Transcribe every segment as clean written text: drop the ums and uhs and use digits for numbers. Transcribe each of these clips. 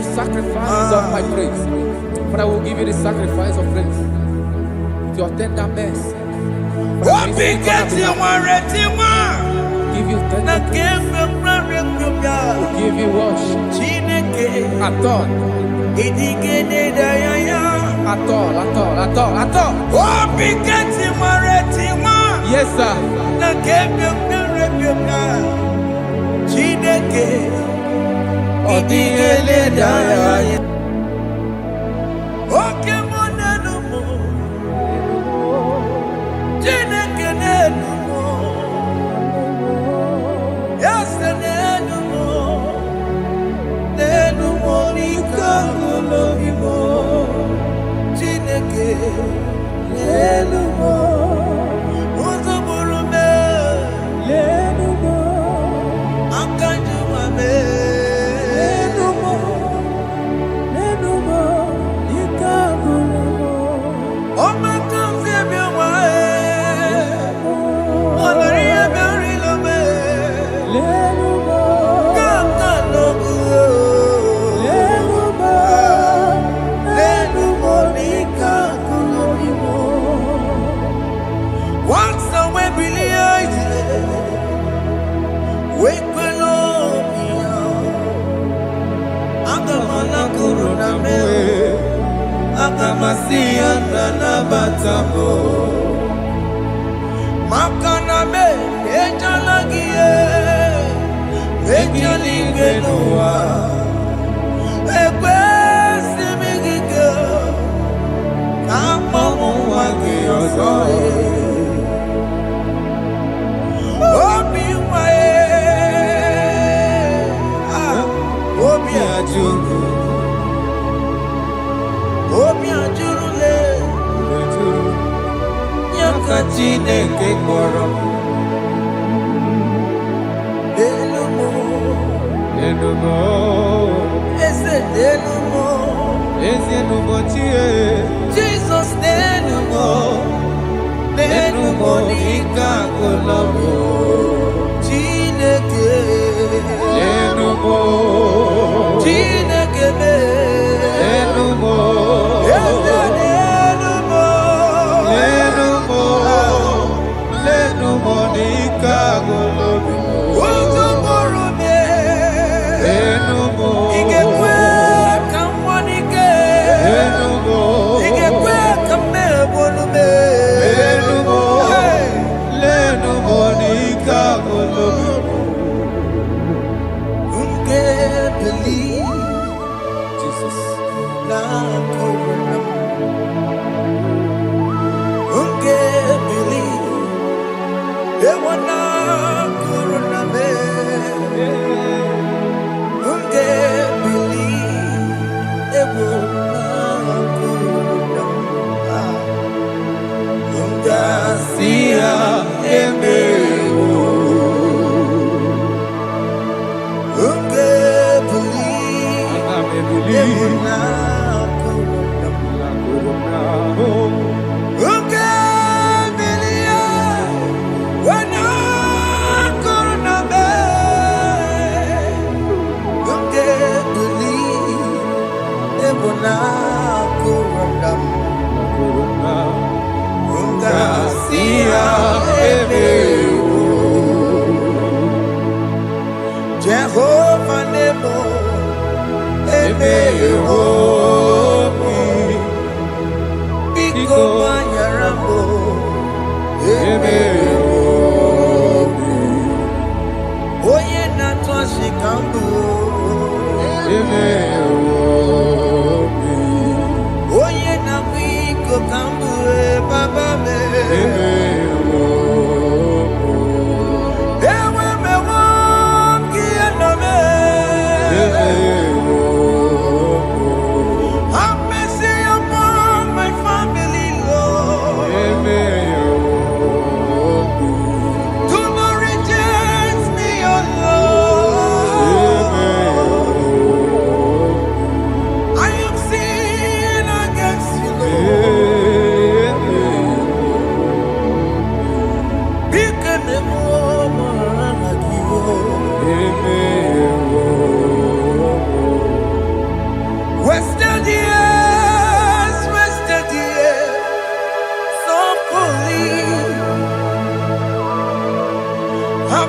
the sacrifice of my praise. Father, I will give you the sacrifice of praise. With your tender mercy. Give you tender praise. We'll give you worship. At all. Yes, sir.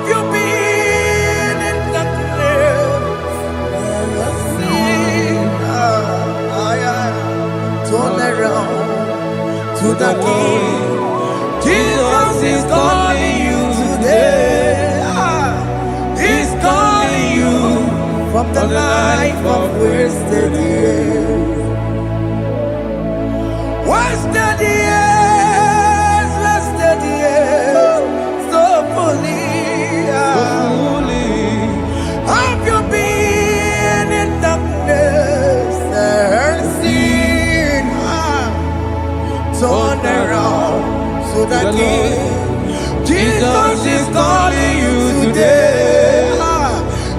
Have you been in darkness? Turn around to the King. Jesus is calling you today. He's calling you from the life of wasted years. Wasted years, wasted years, so fully. Have you been in darkness and seen? Turn around to the King. Jesus is calling you today.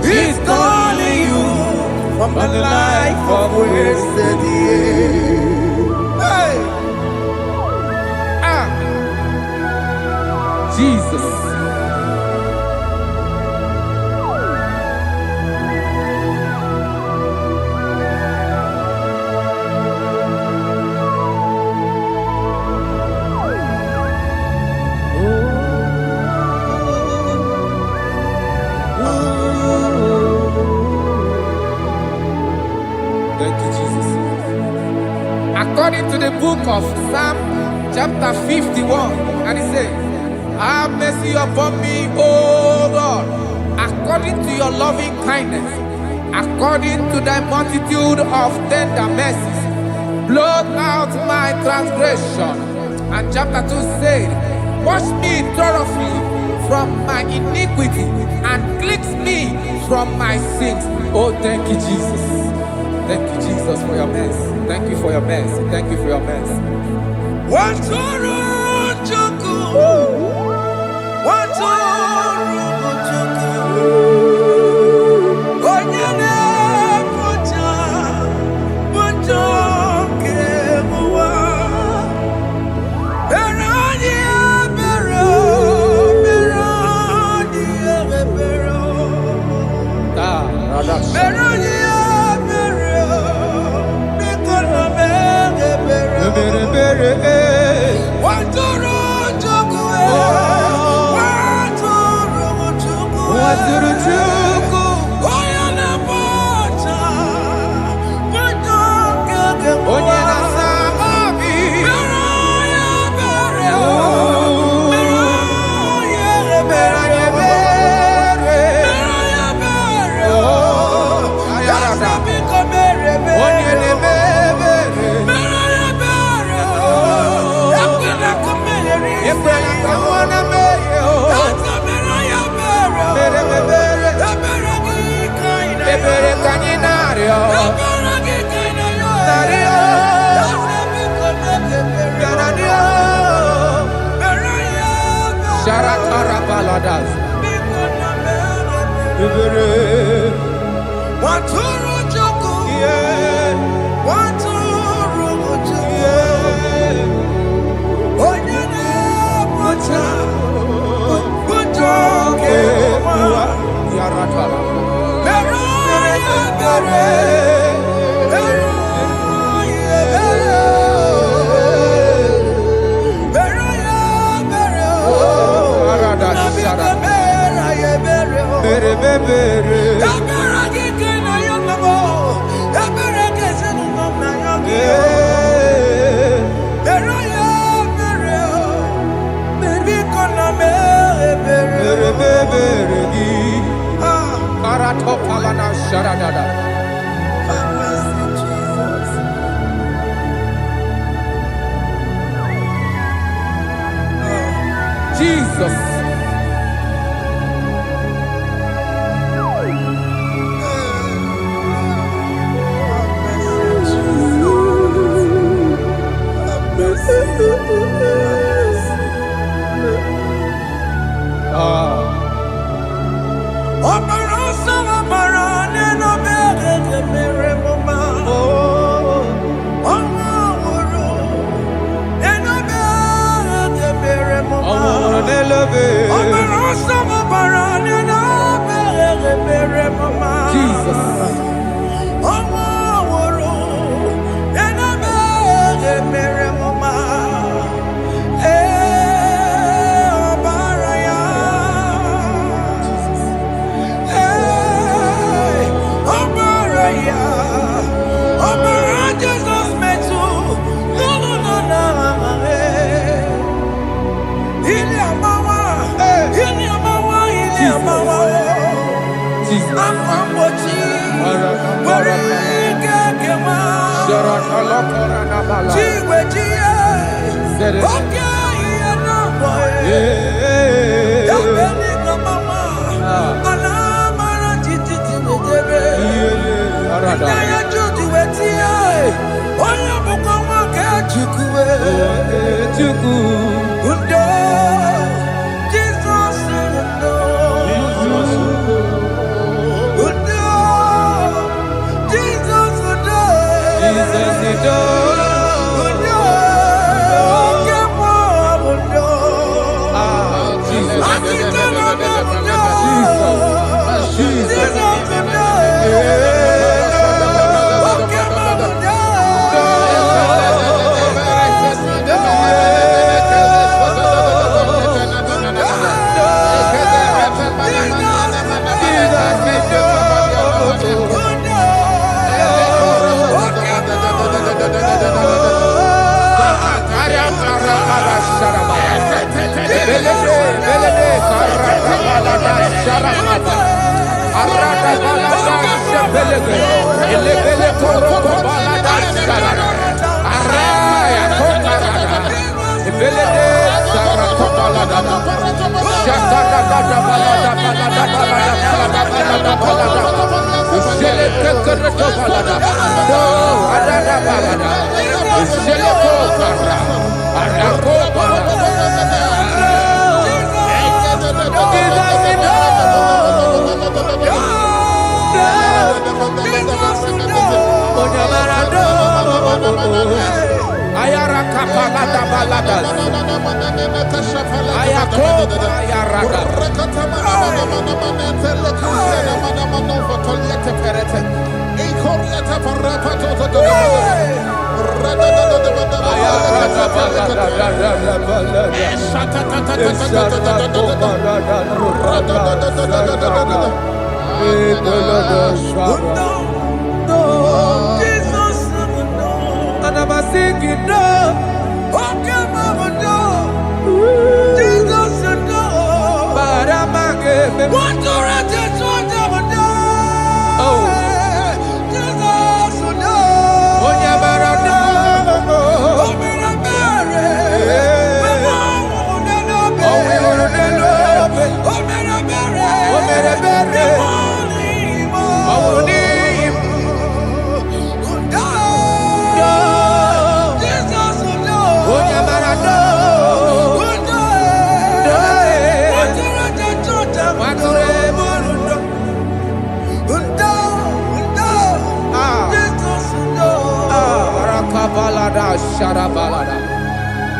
He's calling you from the life of wasted years. Hey. Jesus. Thank you, Jesus. According to the book of Psalm chapter 51, and it says, have mercy upon me, O Lord, according to your loving kindness, according to thy multitude of tender mercies, blot out my transgression. And chapter 2 said, wash me thoroughly from my iniquity and cleanse me from my sins. Oh, thank you, Jesus. Thank you, Jesus, for your mercy. Thank you for your mercy. Thank you for your mercy. Jesus. Jesus. Amambochi. Warika kema. Chiwejiye. Okay, no boy. Dabeni kamama. Alamara titi tibetebe. Inaya juju wetie. Oya bukama ke chukwe. Undo. Jesus undo. Undo. Jesus undo. Jesus undo. Undo. Kemo undo. Jesus. Akitana undo. Jesus undo.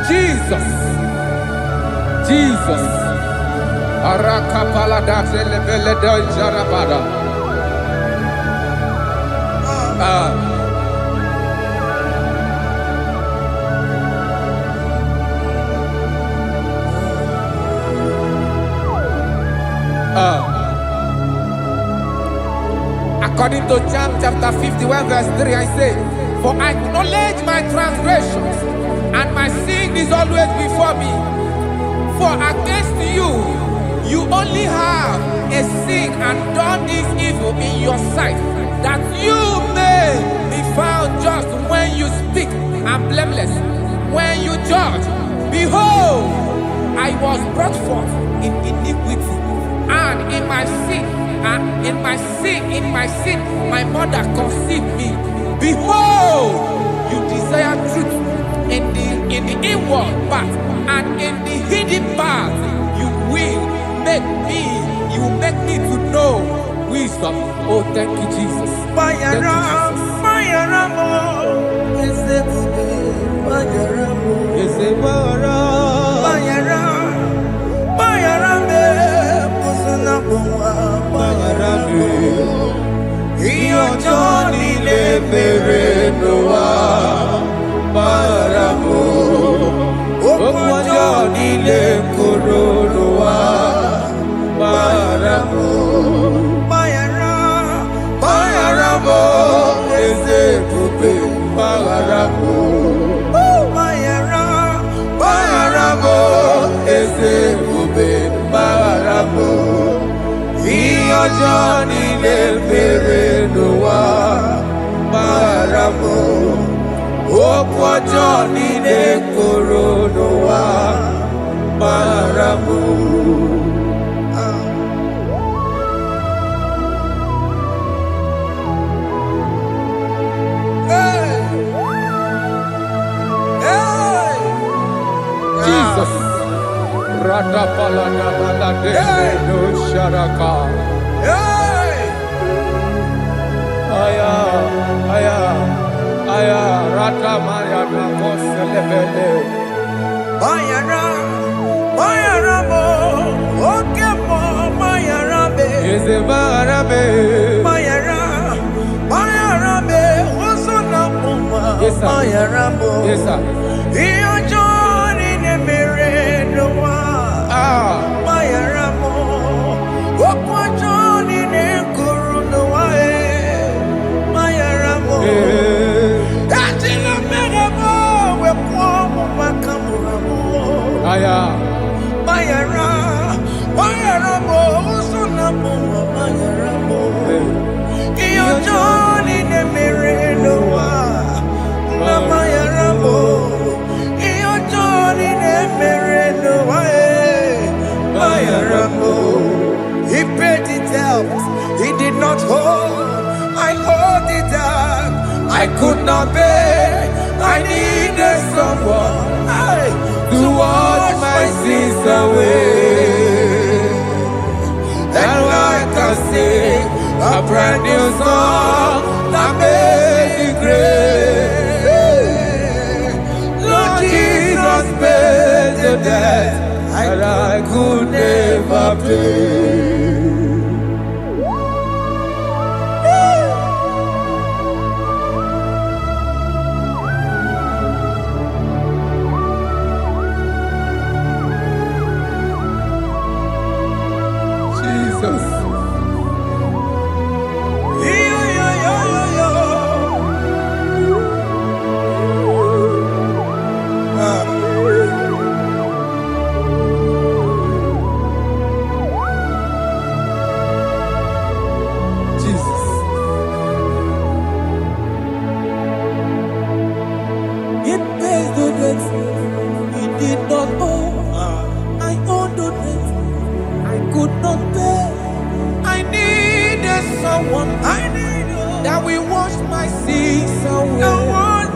Jesus. Jesus. Arakapalada zelebeleda jarabada. According to John chapter 51 verse 3, I say, for I acknowledge my transgressions, and my sin is always before me. For against you, you only have a sin and done this evil in your sight, that you may be found just when you speak, and blameless when you judge. Behold, I was brought forth in iniquity, and in my sin, my mother conceived me. Behold, you desire truth in the inward part, and in the hidden part you will make me to know wisdom. Oh, thank you, Jesus. Thank Johnny le mere no wa maramo. Okwa Johnny le koro no wa maramo. Jesus. Rada palada balade no sharaka. Aya, aya, aya. Rada maya na koselebele. Mayara, Mayara mo, okemo Mayara be. Eze Mayara be. Mayara, Mayara be. Osona muma. Yes sir. Mayara mo. Yes sir. Iyo Johnny ne mere no wa. Mayara mo. Okwa Johnny ne kuru no wa. Mayara mo. Atila mere mo. We kwa mo makamura mo. Aya. Mayara, Mayara mo. Osona muma Mayara mo. Iyo Johnny ne mere no wa. Mayara mo. Iyo Johnny ne mere no wa. Mayara mo. He paid the debt. He did not hold. I owed the debt. I could not pay. I needed someone to wash my sins away. And I can sing a brand new song that made me great. Lord Jesus paid the debt that I could never pay. Jesus. Jesus. It pays the debt he did not owe. I owed the debt I could not pay. I needed someone that will wash my sins away. Now I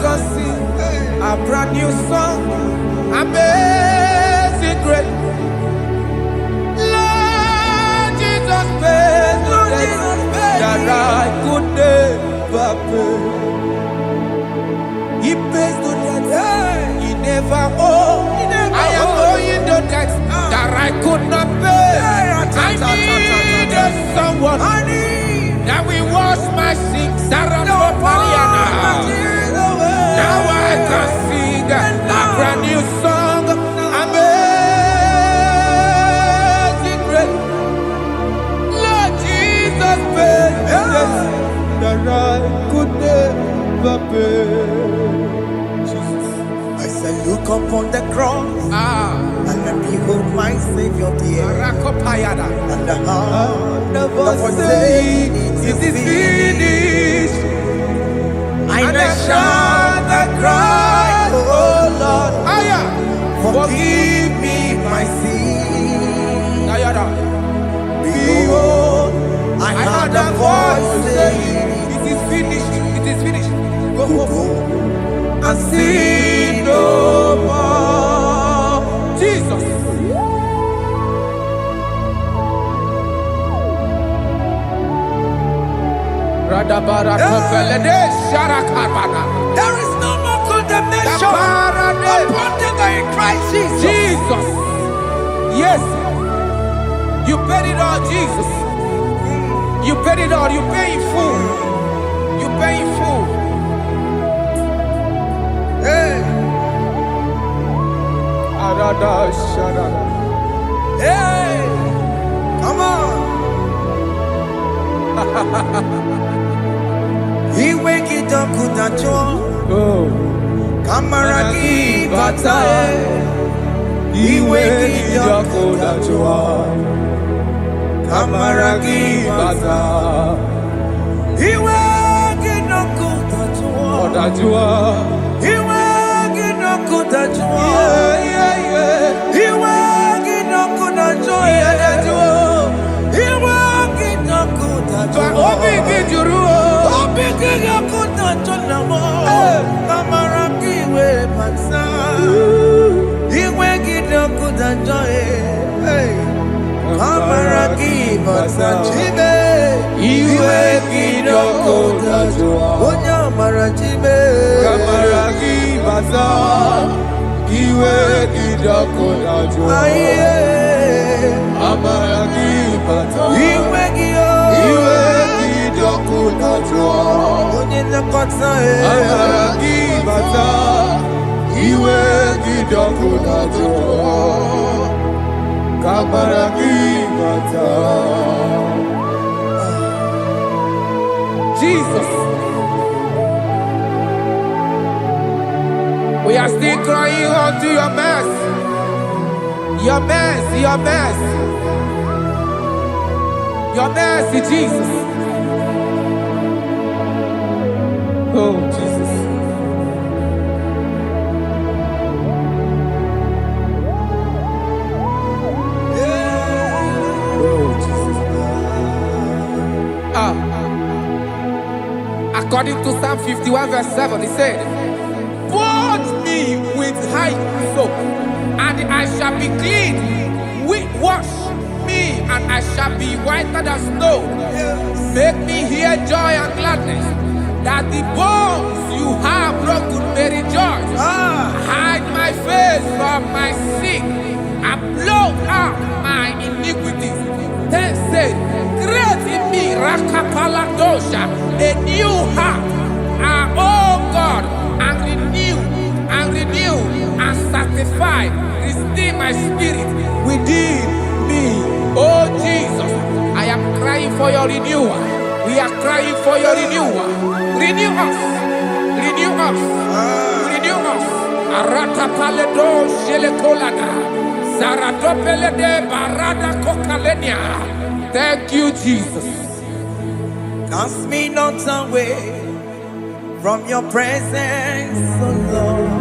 can sing a brand new song, amazing grace. Lord Jesus paid the debt that I could never pay. He pays the debt he never owed. I am owing the debt that I could not pay. I needed someone that will wash my sins. Now I can sing a brand new song, amazing grace. Lord Jesus paid the debt that I could never pay. I said, look upon the cross and behold my Savior dear. And the heart that was saying, it is finished. And I shout and cry, oh Lord, forgive me my sin. Behold, I heard a voice saying, it is finished, it is finished. go And sin no more. Jesus. There is no more condemnation upon them that in Christ Jesus. Jesus. Yes. You paid it all, Jesus. You paid it all. You pay in full. You pay in full. Hey, hey, come on. He wake it up, kudacho. Kamaraki batae. He wake it up, kudacho. Kamaragi bata. Iwe ginoku tajua. Odajua. Iwe ginoku tajua. Iwe ginoku tajua. Iwe ginoku tajua. Obi gijuru. Obi ginoku tajua. Kamaragi we bata. Iwe ginoku tajua. Kamaragi bata chibe. Iwe ginoku tajua. Onya marachibe. Kamaragi bata. Iwe ginoku tajua. Kamaragi bata. Iwe gio. Iwe ginoku tajua. Onye nakota Kamaragi bata. Iwe ginoku tajua. Kamaragi bata. Jesus. We are still crying unto your mercy. Your mercy, your mercy. Your mercy, Jesus. Oh, Jesus. Oh, Jesus. According to Psalm 51 verse 7, he said, "Purge me with hyssop, and I shall be clean. Wash me, and I shall be whiter than snow. Make me hear joy and gladness, that the bones you have broken may rejoice. Hide my face from my sin, and blot out my iniquities. Then say, create in me Rakapaladosha, a new heart, oh God, and renew, and sanctify, restore my spirit within me." Oh Jesus, I am crying for your renewal. We are crying for your renewal. Renew us, renew us, renew us. Arata paledo shelekolada, zaradopele de barada kokalenia. Thank you, Jesus. Cast me not away from your presence, O Lord.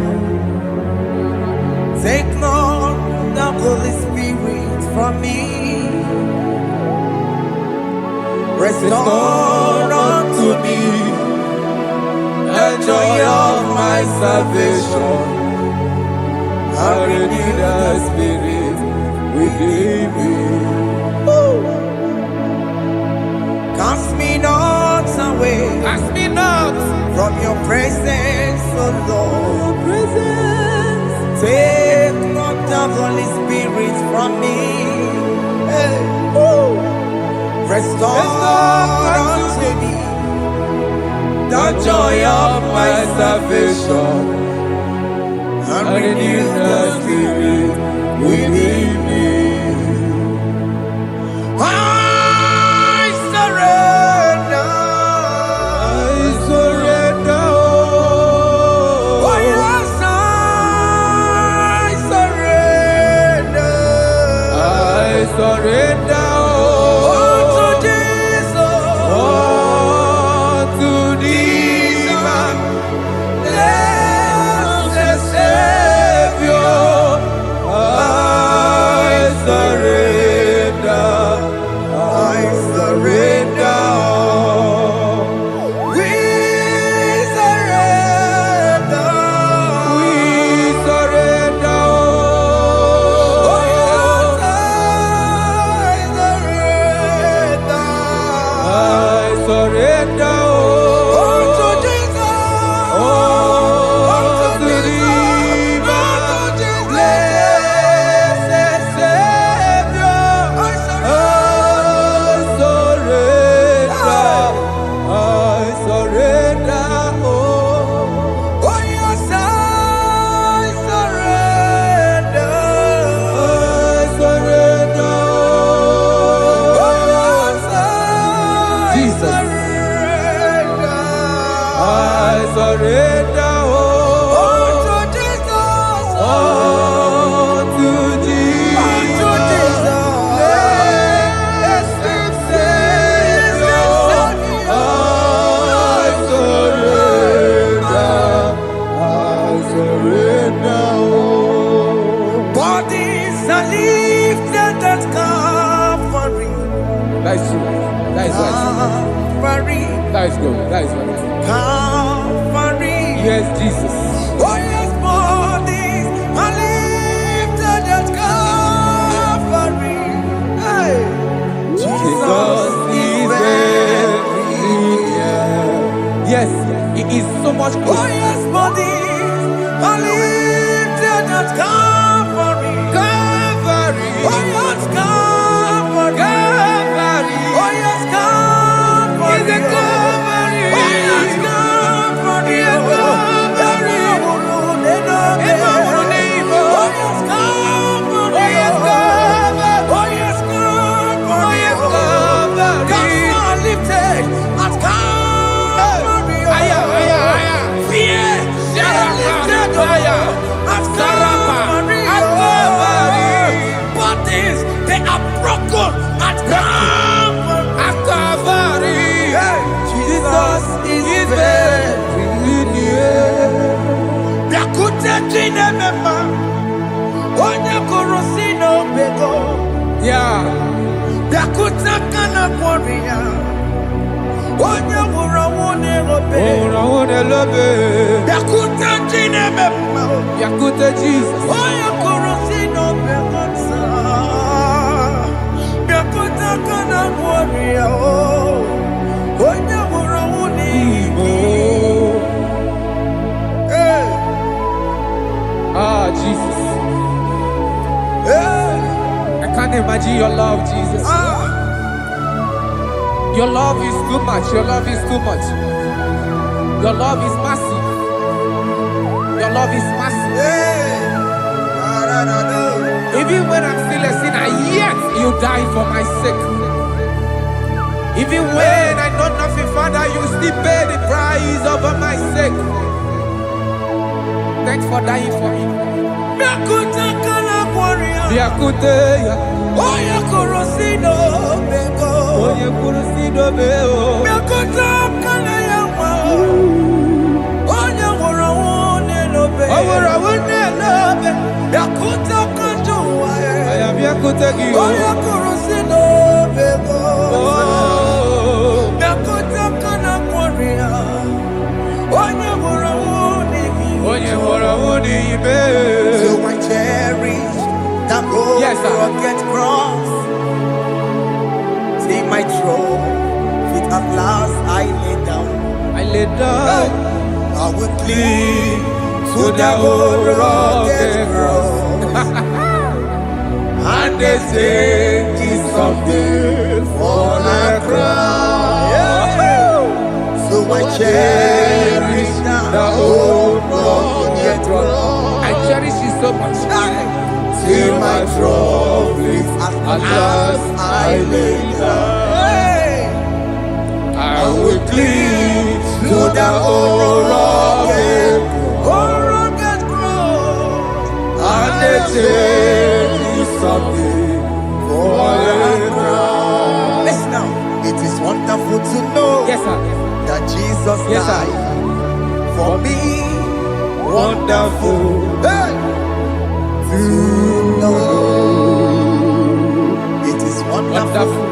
Take not the Holy Spirit from me. Restore unto me the joy of my salvation. And renew the spirit within me. Cast me not away. Cast me not from your presence, O Lord. Take not the Holy Spirit from me. Restore unto me the joy of my salvation, and renew the spirit within me. I surrender. Oh yes, I surrender. I surrender. That is true. That is right. Calvary. That is good. That is right. Calvary. Yes, Jesus. Oh yes, bodies are lifted at Calvary. Hey. Jesus is very near. Yes, it is so much Oh closer. yes, bodies are lifted at Calvary. Calvary. Oh yes, Calvary. Calvary. Oh yes, Calvary. Is a Calvary. Oh yes, Calvary. Is a Calvary. Oh yes, Calvary. Oh yes, Calvary. Oh yes, Calvary. Oh yes, Calvary. Gods are lifted at Calvary. Aya, aya, aya. Fear lifted at Calvary. Bodies, they are broken at Calvary. At Calvary. Jesus is very near. Biakute chinemema, onye korosino bego. Yeah. Biakute kana kworiya, onye wurawune obe. Oh, I love it. Biakute chinemema, Yakute Jesus. onye korosino bego sa. Biakute kana kworiya, onye wurawune Oh. Hey, Ah, Jesus. hey, I can't imagine your love, Jesus. Your love is too much. Your love is too much. Your love is massive. Your love is massive. hey. Even when I'm still a sinner, yet you die for my sake. Even when I know nothing, Father, you still pay the price over my sake. Thanks for dying for me. Biakute kana kworiya, Biakute, onye korosino bego. onye kurusido beo. Biakute kana yawa, onye wurawune lobe. Owura wune lobe. Biakute kanjuwa, Aya biakute gi. onye korosino bego. Oh, Biakute kana kworiya, onye wurawune onye hora wuni ibe. So I cherish that old Yes, sir. rugged cross. See my throne, feet at last I lay down. I lay down I will cling to that old rugged cross. and they say it's someday for a crown. So I cherish The old rugged cross. I cherish it so much. till my troubles at last I lay down. I will cling to the old rugged cross. and they say it's someday for a crown. Listen now, it is wonderful to know Yes, sir. that Jesus Yes, sir. died for me. Wonderful. Hey! To know. It is wonderful Wonderful.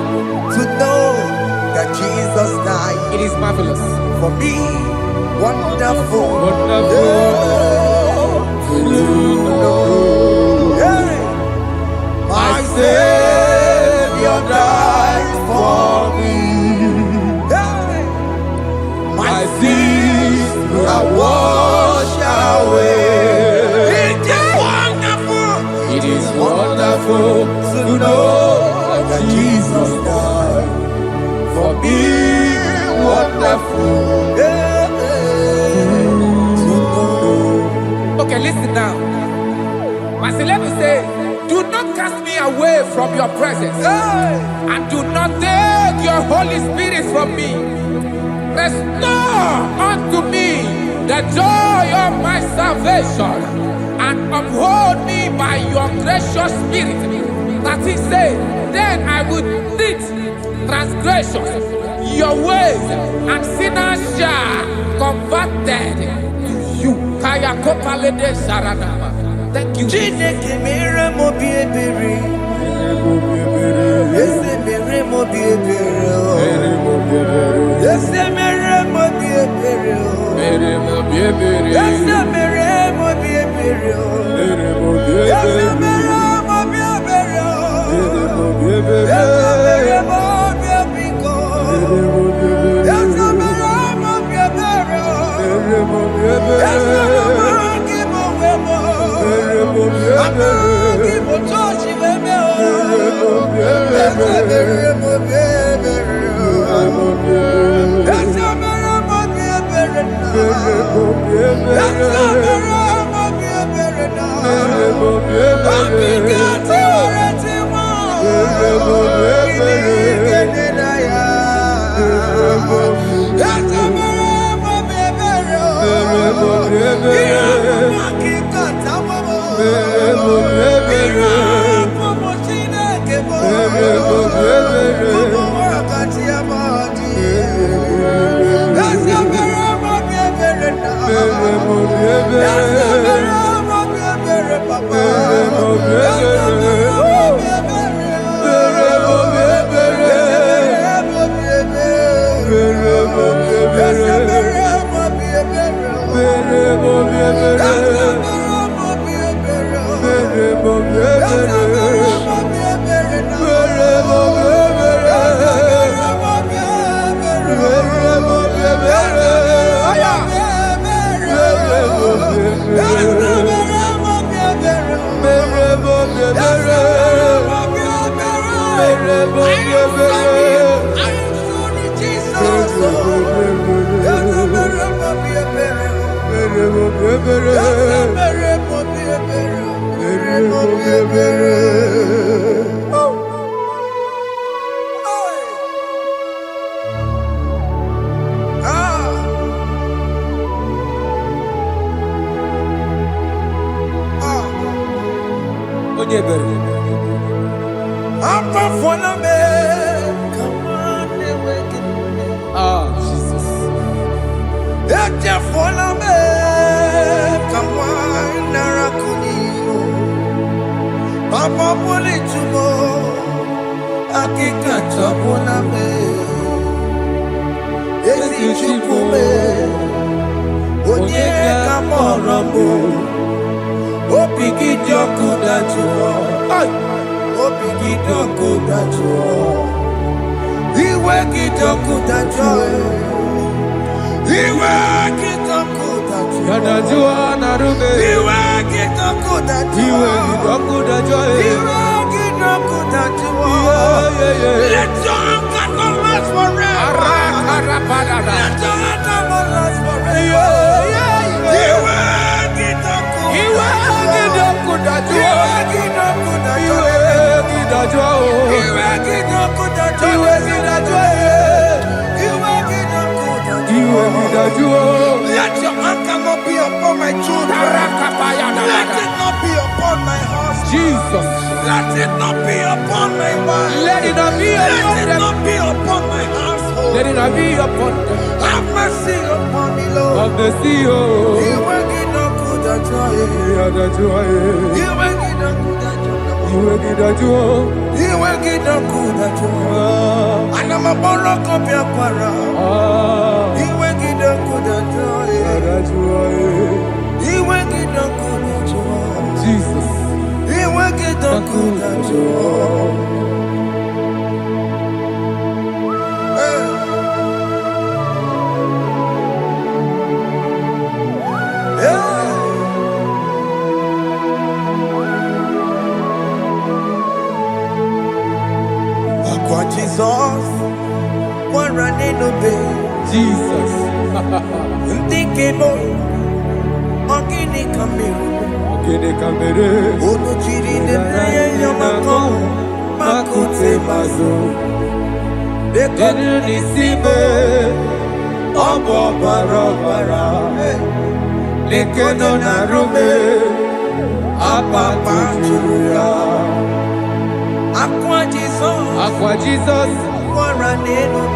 to know that Jesus died It is marvelous. for me. Wonderful. Wonderful. To know. Hey! My Savior died for me. Hey! My sins are washed away. It is wonderful. It is wonderful to know that Jesus died for me. Wonderful. Okay, listen now. Pastor Levi say, do not cast me away from your presence, and do not take your Holy Spirit from me. Restore unto me the joy of my salvation, and uphold me by your gracious spirit. That he said, then I would teach transgressions your ways, and sinners shall converted to you. Kaya kopalede saranama. Thank you. Chineke mere mo bi ebere. Eze mere mo bi ebere. Let your anger not be upon my children. Let it not be upon my husband. Jesus. Let it not be upon my wife. Let it not be upon Let it not be upon my household. Let it not be upon them. Have mercy upon me, Lord. Of the sea. You will get no good at joy. You will get no good at joy. You will get no good at joy. And I'm a borrow of your para. You will get no good at joy. You will get no good at joy. Jesus. You will get no good at joy. Jesus, one running obey. Jesus. Ndikebo, ogini kamere. Ono chiri nene yamako, makute mazo. Denu nisibe, obo barabara. Lekono narume, apa tuya. Aqua Jesus,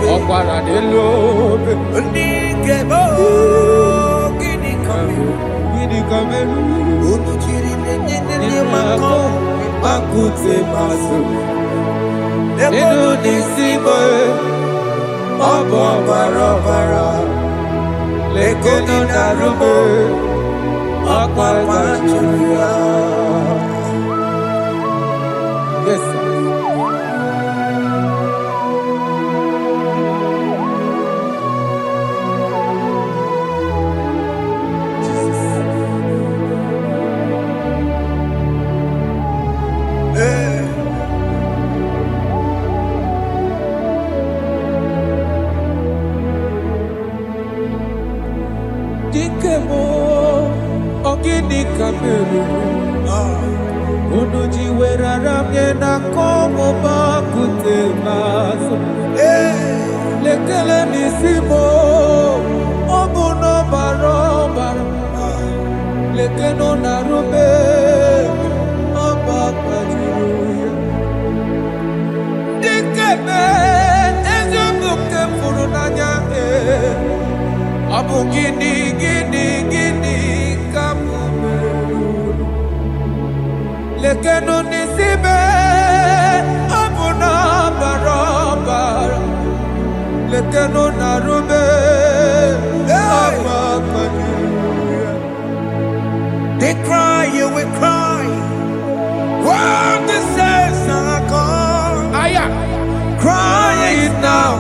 Okwara Nelobe, Ndikebo, ogini kamere. Ono chiri nene yamako, makute mazo. Denu nisibe, obo barabara. Lekono narume, apa tuya. Yes, sir. Yaramye na komo bakute maso. Lekele nisimo obuno barobara. Lekeno narube abakajiruya. Dikeme ezobuke furunanya abu gini kamumeru. Lekeno nisibe abuna barobara. Lekeno narube abakajiruya. They cry, you will cry. When the saints are gone, cry it now.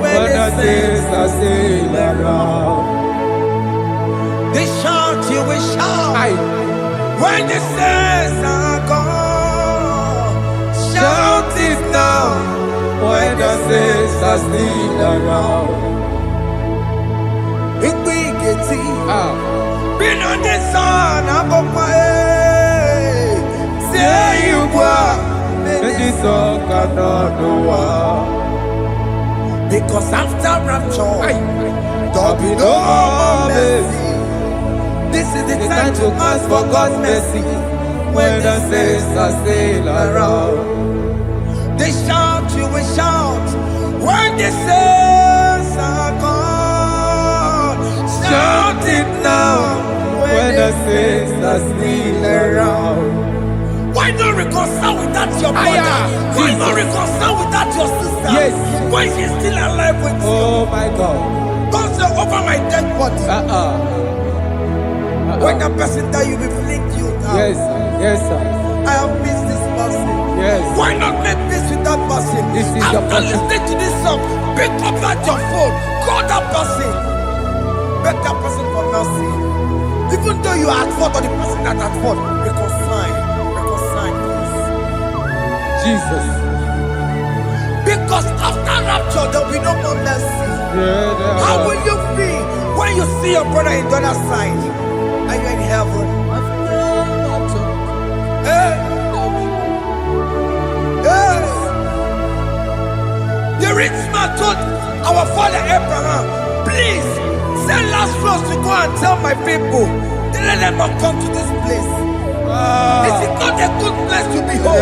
When the saints are still around, they shout, you will shout. When the saints are gone, shout it now. When the saints are still around, it will get been on the sun, I'm on my head. Say you were, and this song cannot do. Because after rapture, there'll be no more mercy. This is the time to ask for God's mercy. When the saints are still around, they shout, you will shout. When the saints are gone, shout it now. When the saints are still around. Why not reconcile without your brother? Why not reconcile without your sister? Yes. Why she's still alive with you? Oh my God. Don't say over my dead body. When the person that you will fling you down. Yes, yes, sir. I have missed this person. Yes. Why not make peace with that person? This is after listening to this song, pick up that your phone, call that person, beg that person for mercy. Even though you are at fault or the person that at fault, reconcile, please. Jesus. Because after rapture, there will be no more mercy. How will you feel when you see your brother in the other side? Are you in heaven? Hey. Hey. The rich man told our father Abraham, please send Lazarus to go and tell my people, let them not come to this place. This is not a good place to behold.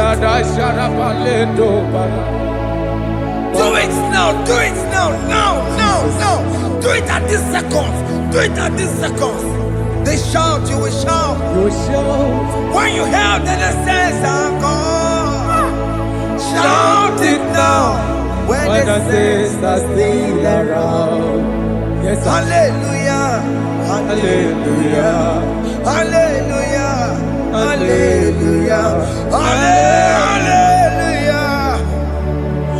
Do it now, do it now, now. Do it at this second. Do it at this second. They shout, you will shout. You shout. When you hear that the saints are gone, shout it now. When the saints are still around. Yes, hallelujah, hallelujah, hallelujah, hallelujah, hallelujah,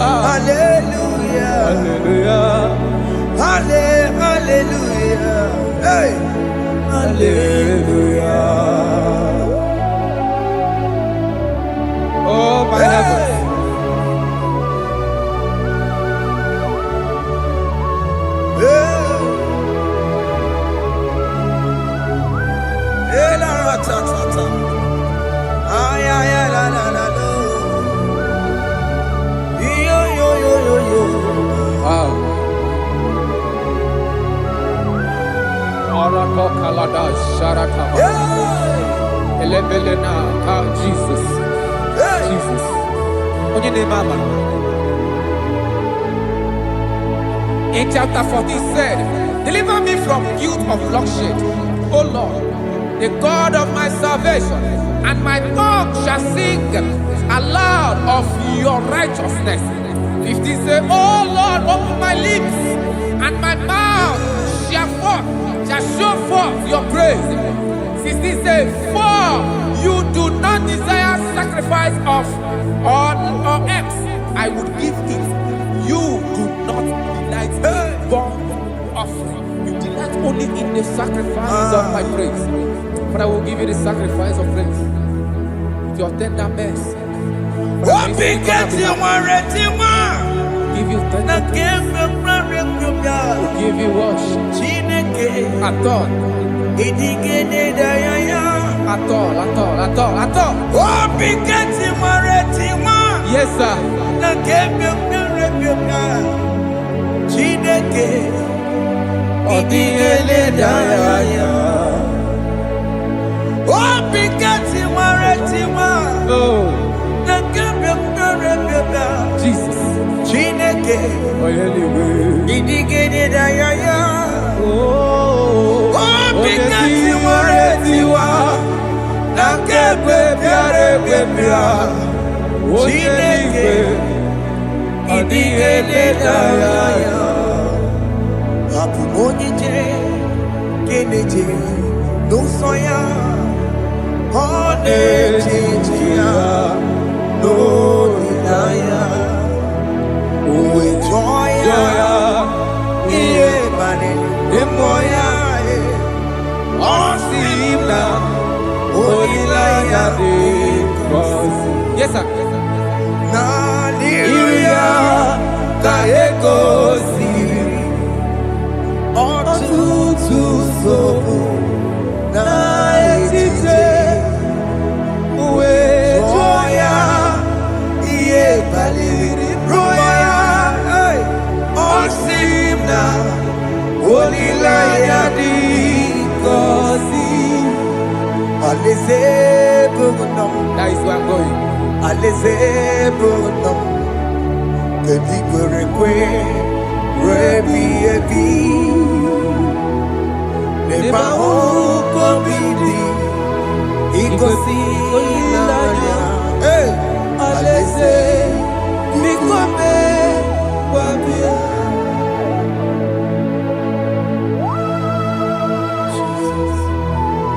hallelujah, hallelujah, hallelujah, hey, hallelujah. Oh my heavens. Jesus. Jesus. In chapter 14 said, deliver me from guilt of bloodshed, O Lord, the God of my salvation, and my tongue shall sing aloud of your righteousness. 15 say, O Lord, open my lips, and my mouth shall show forth your praise. 16 say, for you do not desire sacrifice of or eggs, I would give it. You do not delight in burnt offering. You delight only in the sacrifice of my praise. But I will give you the sacrifice of praise with your tender mercy. Give you tender praise. Will give you worship. Adore. At all. Oh, Pikati Maretima. Yes, sir. Na kebyo Chineke. Odigele daya. Oh, Pikati Maretima. Oh, Na kebyo Jesus. Chineke. Odigele daya. Oh, Pikati Maretima. Na kebyo Chineke. Odigele daya. Apu monije keneje no soya onejeja no nilaya uwe joya iye bane emoya osimna onilaya de cross. Yes, sir. na liria kaego siri ọtụtụ nsogbu na etiti uwe jụọ ya ihe baliri rụọ ya ọ sị m na olileanya dị ngọzi alaeze bụ nọ That is where I'm going. alaeze bụ nọ kedu kwere kwe rebi ebi neba ụkọ bidi igosi olileanya alaeze biko mee wabịa.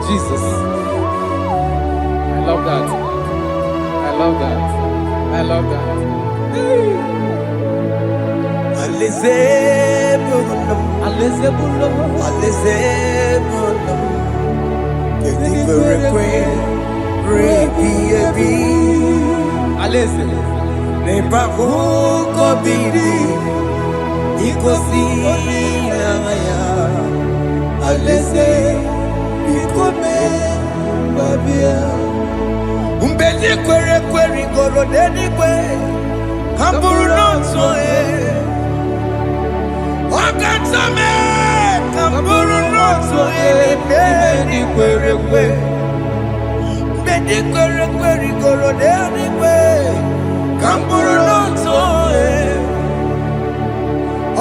Jesus. I love that. Alaeze bụnụ Alaeze bụlọ. alaeze bụnụ kedu kwere kwe rebi ebi Alaeze. neba ụkọ bidi igosi olileanya alaeze biko mee wabịa. Mgbe ndị kwere kwe rigoro n'eluigwe ha bụrụ n'otu onye ọ kacha mee ka m bụrụ n'otu onye n'ime ndị kwere kwe. Mgbe ndị kwere kwe rigoro n'eluigwe ka m bụrụ n'otu onye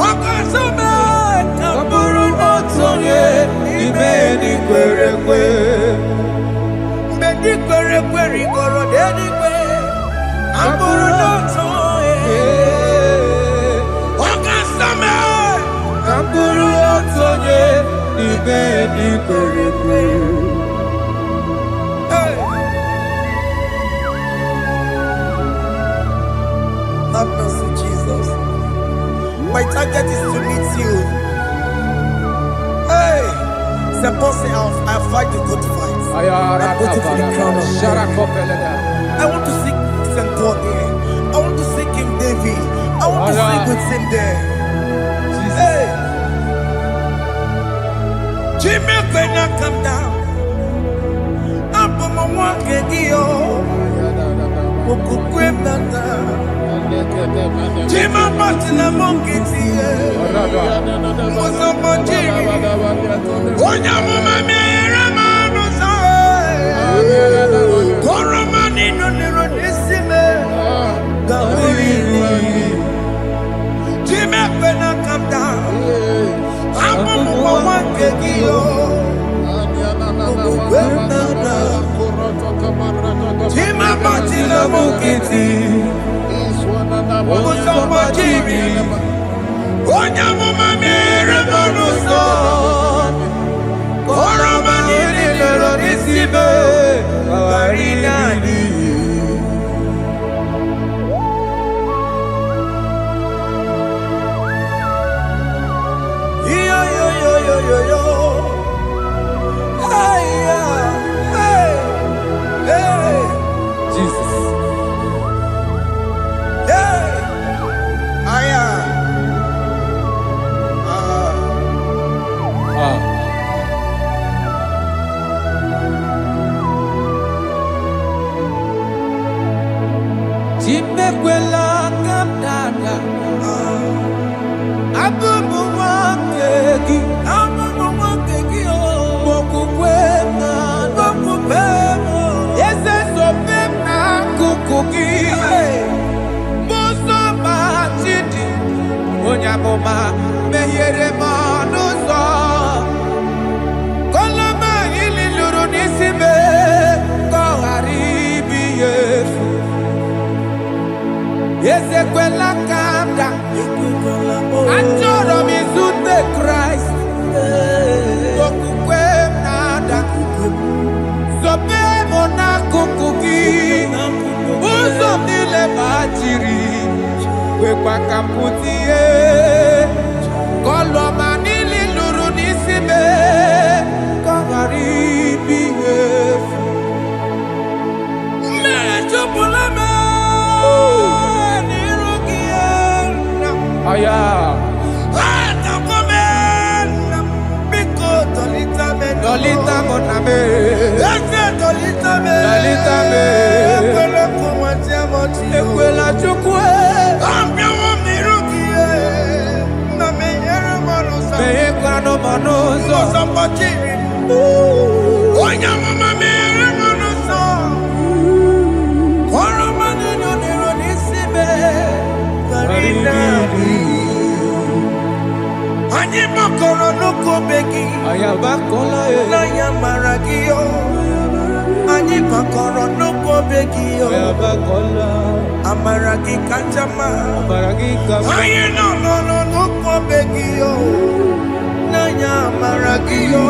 ọ kacha mee ka m bụrụ n'otu onye n'ime ndị kwere kwe. Mgbe ndị kwere kwe rigoro n'eluigwe ka m bụrụ n'otu onye ọ kacha mee ka m bụrụ n'otu onye n'ime ndị kwere kwe. Have mercy, Jesus. My target is to meet you. Hey, c'est pensé I fight the good fight. I'm waiting for the crown of glory. I want to seek St. God there. I want to seek King David. I want to sing with him there. Hey, Jimmy, when I come down, I'm on my walk again. Jima Martina Monkiti, was a Monjiri. Onya Mama Ramano Sai, Koromani no Nirodissime, Gawiri. Jima when I come down, I'm on one kegio. Jima Martina Monkiti. Onya mama mere bonuso Koroma nini lero nisibe Awarinani Yo yo yo yo yo yo Hey hey hey Jesus. Hey Aya amụma mehiere m ọnụ ụzọ koloma ili lụrụ n'isi me ka ọ ghara ibu ihe efu ezekwela ka m da achọrọ m izute Kraịst okwukwe m na-ada zobe m n'akụkụ gị ụzọ m niile gbachiri wekwa ka m pụta ihe kọlọma niile lụrụ n'isi me ka ọ ghara ibu ihe efu mmejupụla m n'iru gị aya Dolita moname, dolita me, ekwela chukwe, me ekwano manozo, onya mama me manozo, koro manino nero nisibe, karina. Anyi makoro nuko begi ayabakola naya maragio anyi makoro nuko begi ayabakola amaragi kanjama amaragi kama ayi no nuko begi naya maragio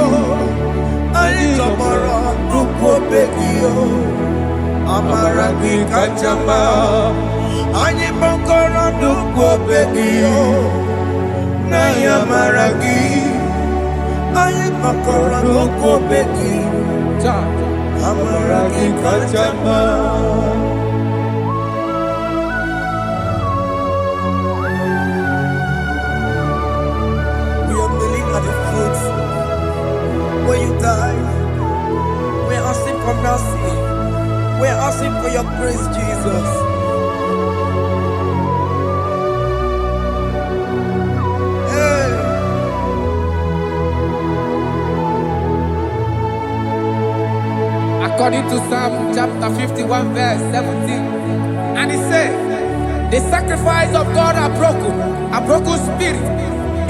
ayi tomoro nuko begi amaragi kanjama anyi makoro nuko begi Naya maragi, ayi makora loko beki, amaragi kachama. We are kneeling at the foot where you died. We are asking for mercy. We are asking for your grace, Jesus. According to Psalm chapter 51 verse 17, and he said, the sacrifice of God are broken spirit,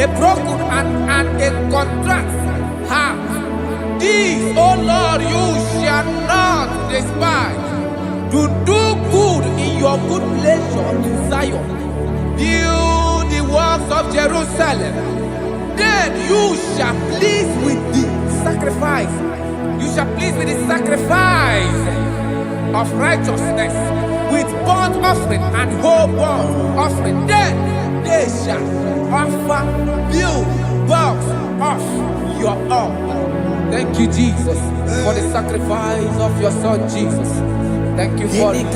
a broken and a contrite heart. These, O Lord, you shall not despise. To do good in your good pleasure in Zion. Build the works of Jerusalem. Then you shall please with the sacrifice. You shall please with the sacrifice of righteousness, with burnt offering and whole burnt offering. Then they shall offer build works of your own. Thank you, Jesus, for the sacrifice of your Son, Jesus. Thank you for it.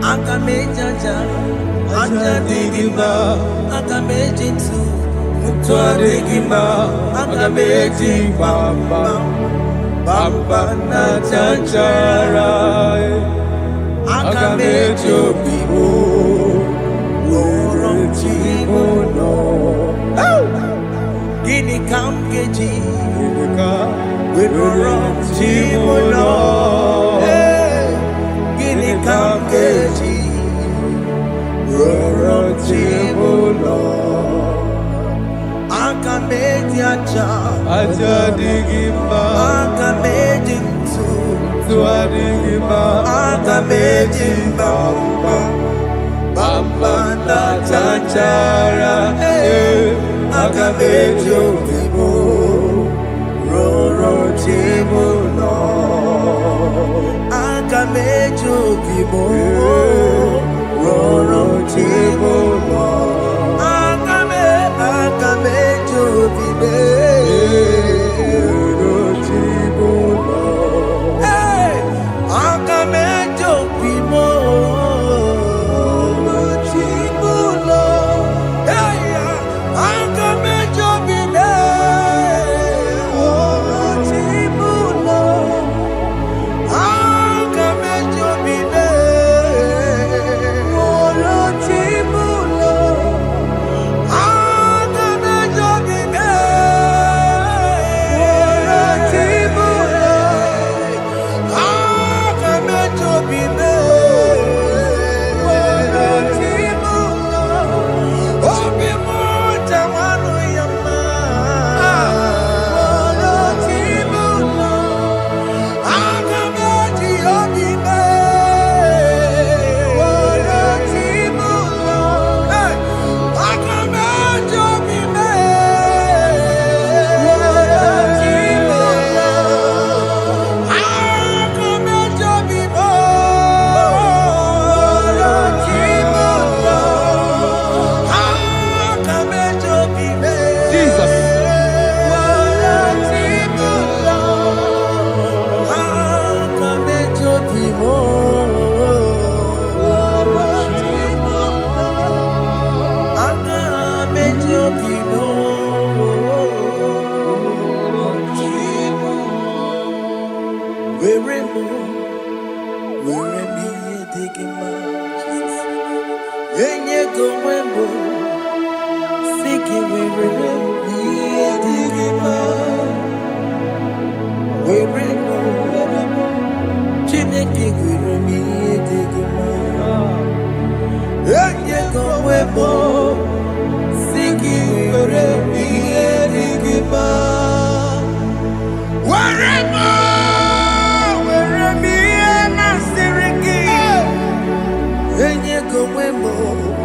Akamejaja, ajadigima, akamejitu, mutuadigima, akamejibamba, bamba na chanchara, akamejobibo, oromchimono. Gini kamgeji, oromchimono. Kamkeji, Rorochibulo, Akameji aja digima, Akameji tuadigima, Akameji bamba, bamba na chanchara, Akameji obibo, Rorochibulo. Akamejo bibo, roro chibo, akamejo bibe, roro chibo, akamejo bibo, roro chibo, akamejo bibe, roro chibo. Akamejo bibe, roro chibo.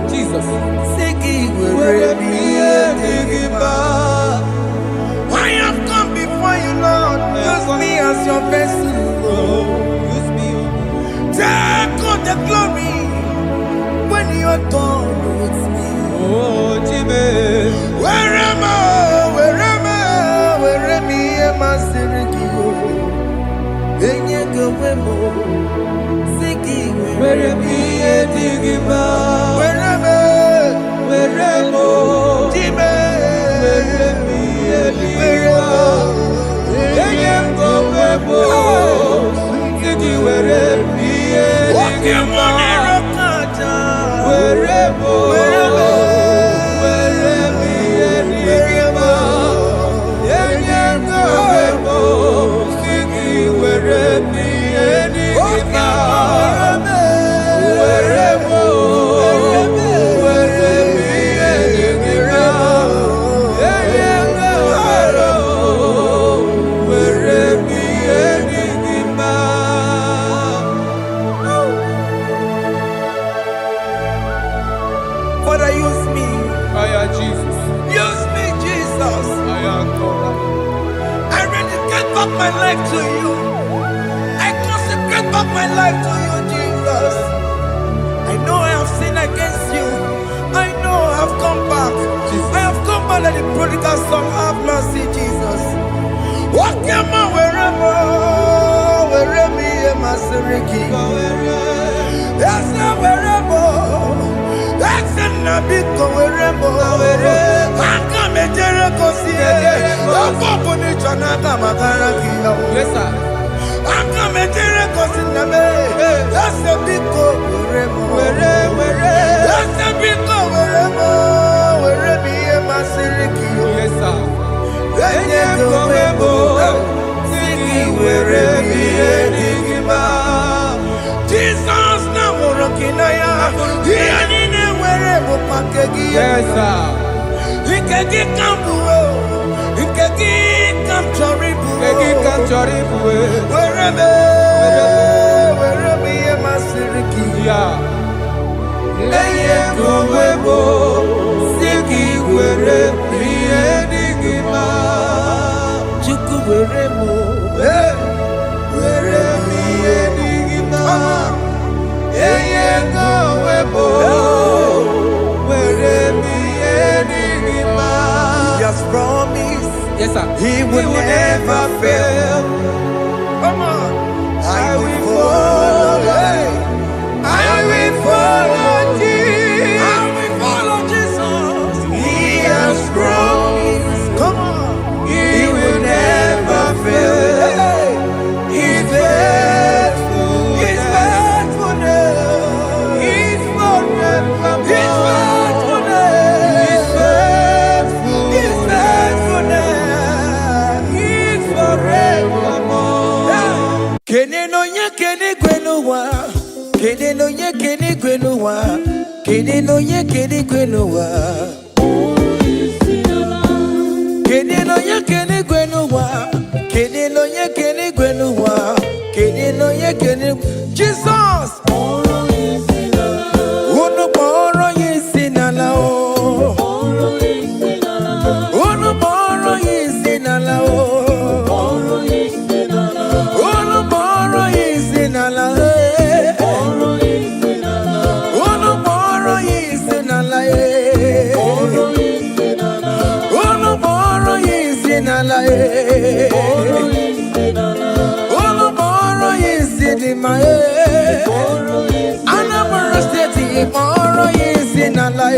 Jesus. I have come before you, Lord. Use me as your vessel, Lord. Use me. Take all the glory when you are done with me. Oh, Jimmy. Where am I? Where am I? Maserikio. Enye gowemo. Siki Where am I? Digima. Where am I? Jimmy. Where am I? Digima. Enye gowemo. Siki where am I? Digima. Where am Father, use me. Jesus. Use me, Jesus. I rededicate back my life to you. I consecrate back my life to you, Jesus. I know I have sinned against you. I know I have come back. Jesus. I have come back like the prodigal son. Have mercy, Jesus. Walk your man wherever me and my Seriki. Yes, wherever. That's a big wherever. I come and Jericho see it. Yes, sir. I come and Jericho see the man. That's a big wherever. That's a big wherever me and my Seriki. Yes, sir. Jesus na morokinaya. Yanine wherever pakegi. Yes, sir. Ikegi kambuo. Ikegi kamchoribu. Wherever me and my Seriki. Yeah. Eye gowebo. Siki where me enigma. Chuku wherever. Where me enigma. Eye gowebo. Where me enigma. He has promised. Yes, sir. He will never fail. Come on. I will follow. I will follow Jesus. I will follow Jesus. He has promised. Come on. He will never fail. He's faithful. His faithfulness. He's forevermore. His faithfulness. He's faithful. His faithfulness. He's forevermore. Kene no nye kene gwenuwa. Kene no nye kene gwenuwa. Kene no nye kene gwenuwa. Kene no nye kene gwenuwa. Kene no nye kene gwenuwa. Kene no nye kene. Jesus. Unu boro yesinala o. Unu boro yesinala o. Unu boro yesinala e. Unu boro yesinala e. Unu boro yesinala e. Unu boro yesinima e. Anambra State boro yesinala e.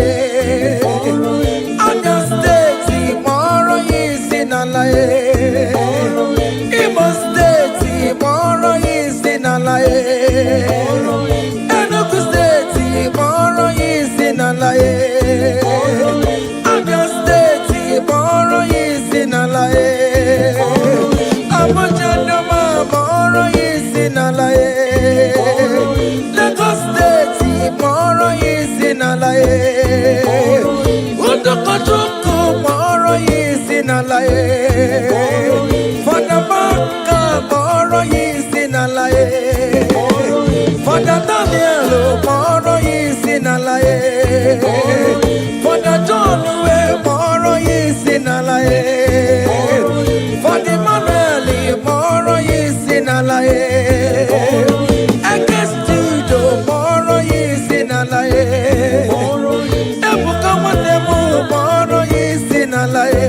Abia State boro yesinala e. Imo State boro yesinala e. Enugu State boro yesinala e. Abia State sinalaye. Father Maka moro yi sinalaye. Father Daniel moro yi sinalaye. Father John we moro yi sinalaye. Father Manuel moro yi sinalaye. Ekestudo moro yi sinalaye. Ebuka wanemu moro yi sinalaye.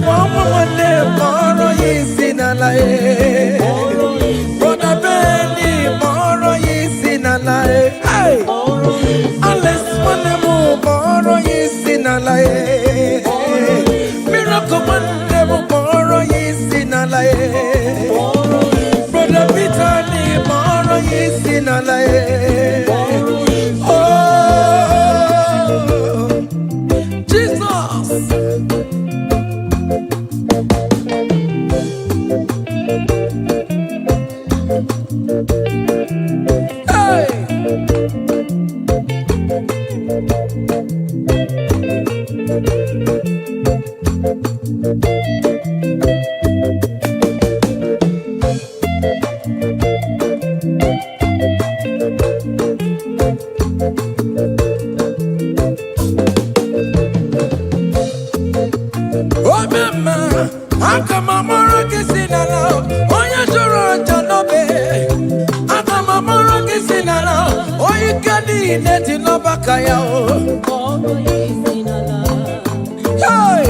Mama wande moro yi sinalaye. Brother Benny moro yi sinalaye. Hey, Alex wanemu moro yi sinalaye. Miracle wanemu moro yi sinalaye. Brother Peter ni moro yi sinalaye. Oh, Jesus. Hey. Oh mama, akamamoro kisinala, oya joro janobe. Akamamoro kisinala, oya kadi neti no bakaya o. Hey,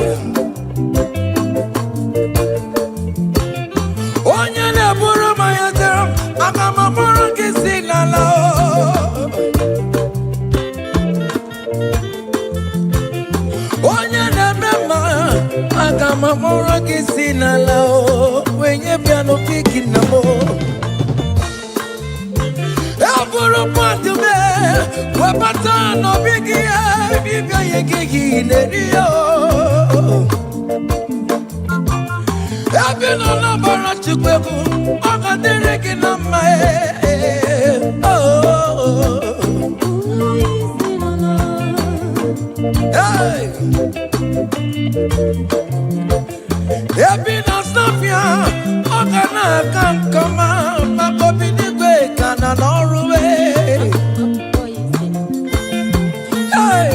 oya ne buru mayate, akamamoro kisinala. Oya ne mema, akamamoro kisinala. Wenye piano piki namo. Eburu pantu me, wapata no bigi bibia yegi nerio. Ebino na bara chukweku, akadere kinama. Hey. Ebina Sofia, Ogana Kankama, Makobinigwe, Kana Norway. Hey,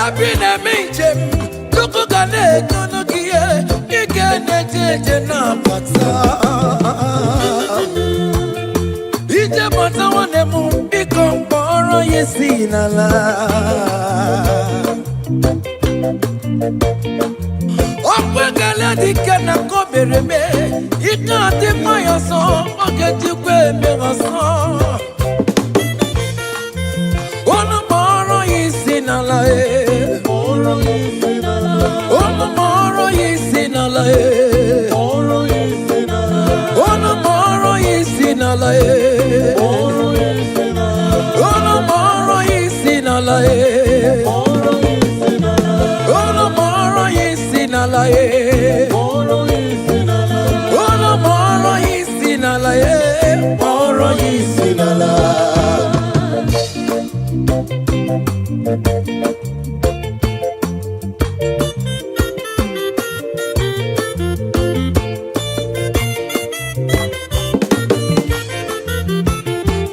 Ebina Minchem, Kukugane, Kunukia, Ikanete, Napata. Ije Mata Wanemu, Become Boro Yesinala. Okwegala dikana kobereme, ikati mayaso, ogetikwe megaso. Ono moro yisinalae, ono moro yisinalae, ono moro yisinalae, ono moro yisinalae. Ono moro yisinalaye. Ono moro yisinalaye. Moro yisinala.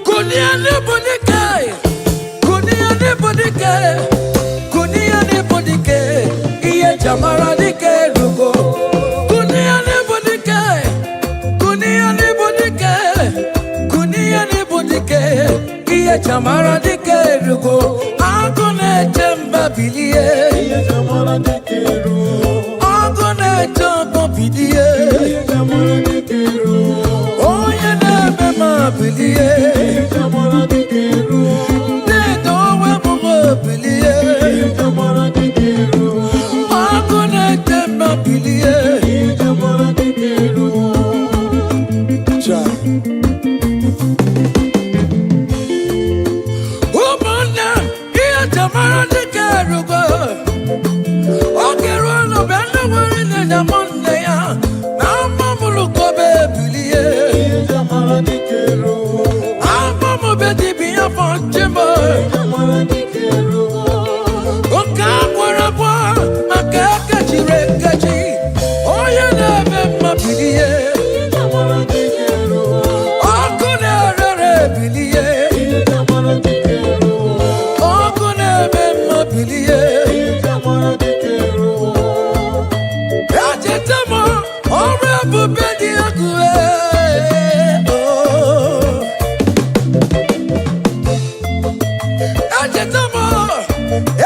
Kunia ne bodike. Kunia ne bodike. Kunia ne bodike. Iye jamara dike rugo. Kunia ne bodike. Kunia ne bodike. Kunia ne bodike. Iye jamara dike rugo. Agone jamba bilie. Iye jamara dike rugo. Agone jamba bilie. Iye jamara dike rugo. Oye ne bema bilie. Iye jamara dike rugo. Ne dowe bugo bilie. Iye jamara dike rugo. Agone jamba bilie. Iye jamara dike rugo. Cha. Umona iye jamara dike rugo. Okero no benda wori ne jamone ya. Na mamulu ko be bilie. Iye jamara dike rugo. Amamu be di biya fonchimo. Iye jamara dike rugo.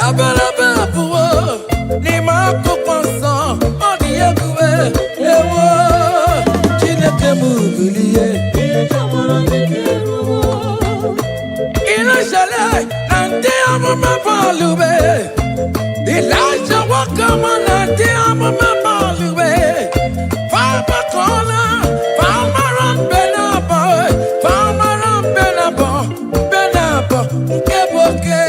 Ebelebebuwo n'ime akụkọ nsọ ọ dị egwu ewo Chineke m bilie Ileshele na ndị amụma balụwe Elijah wakama na ndị amụma balụwe Famakola Famaran Benabo Famaran Benabo nke boke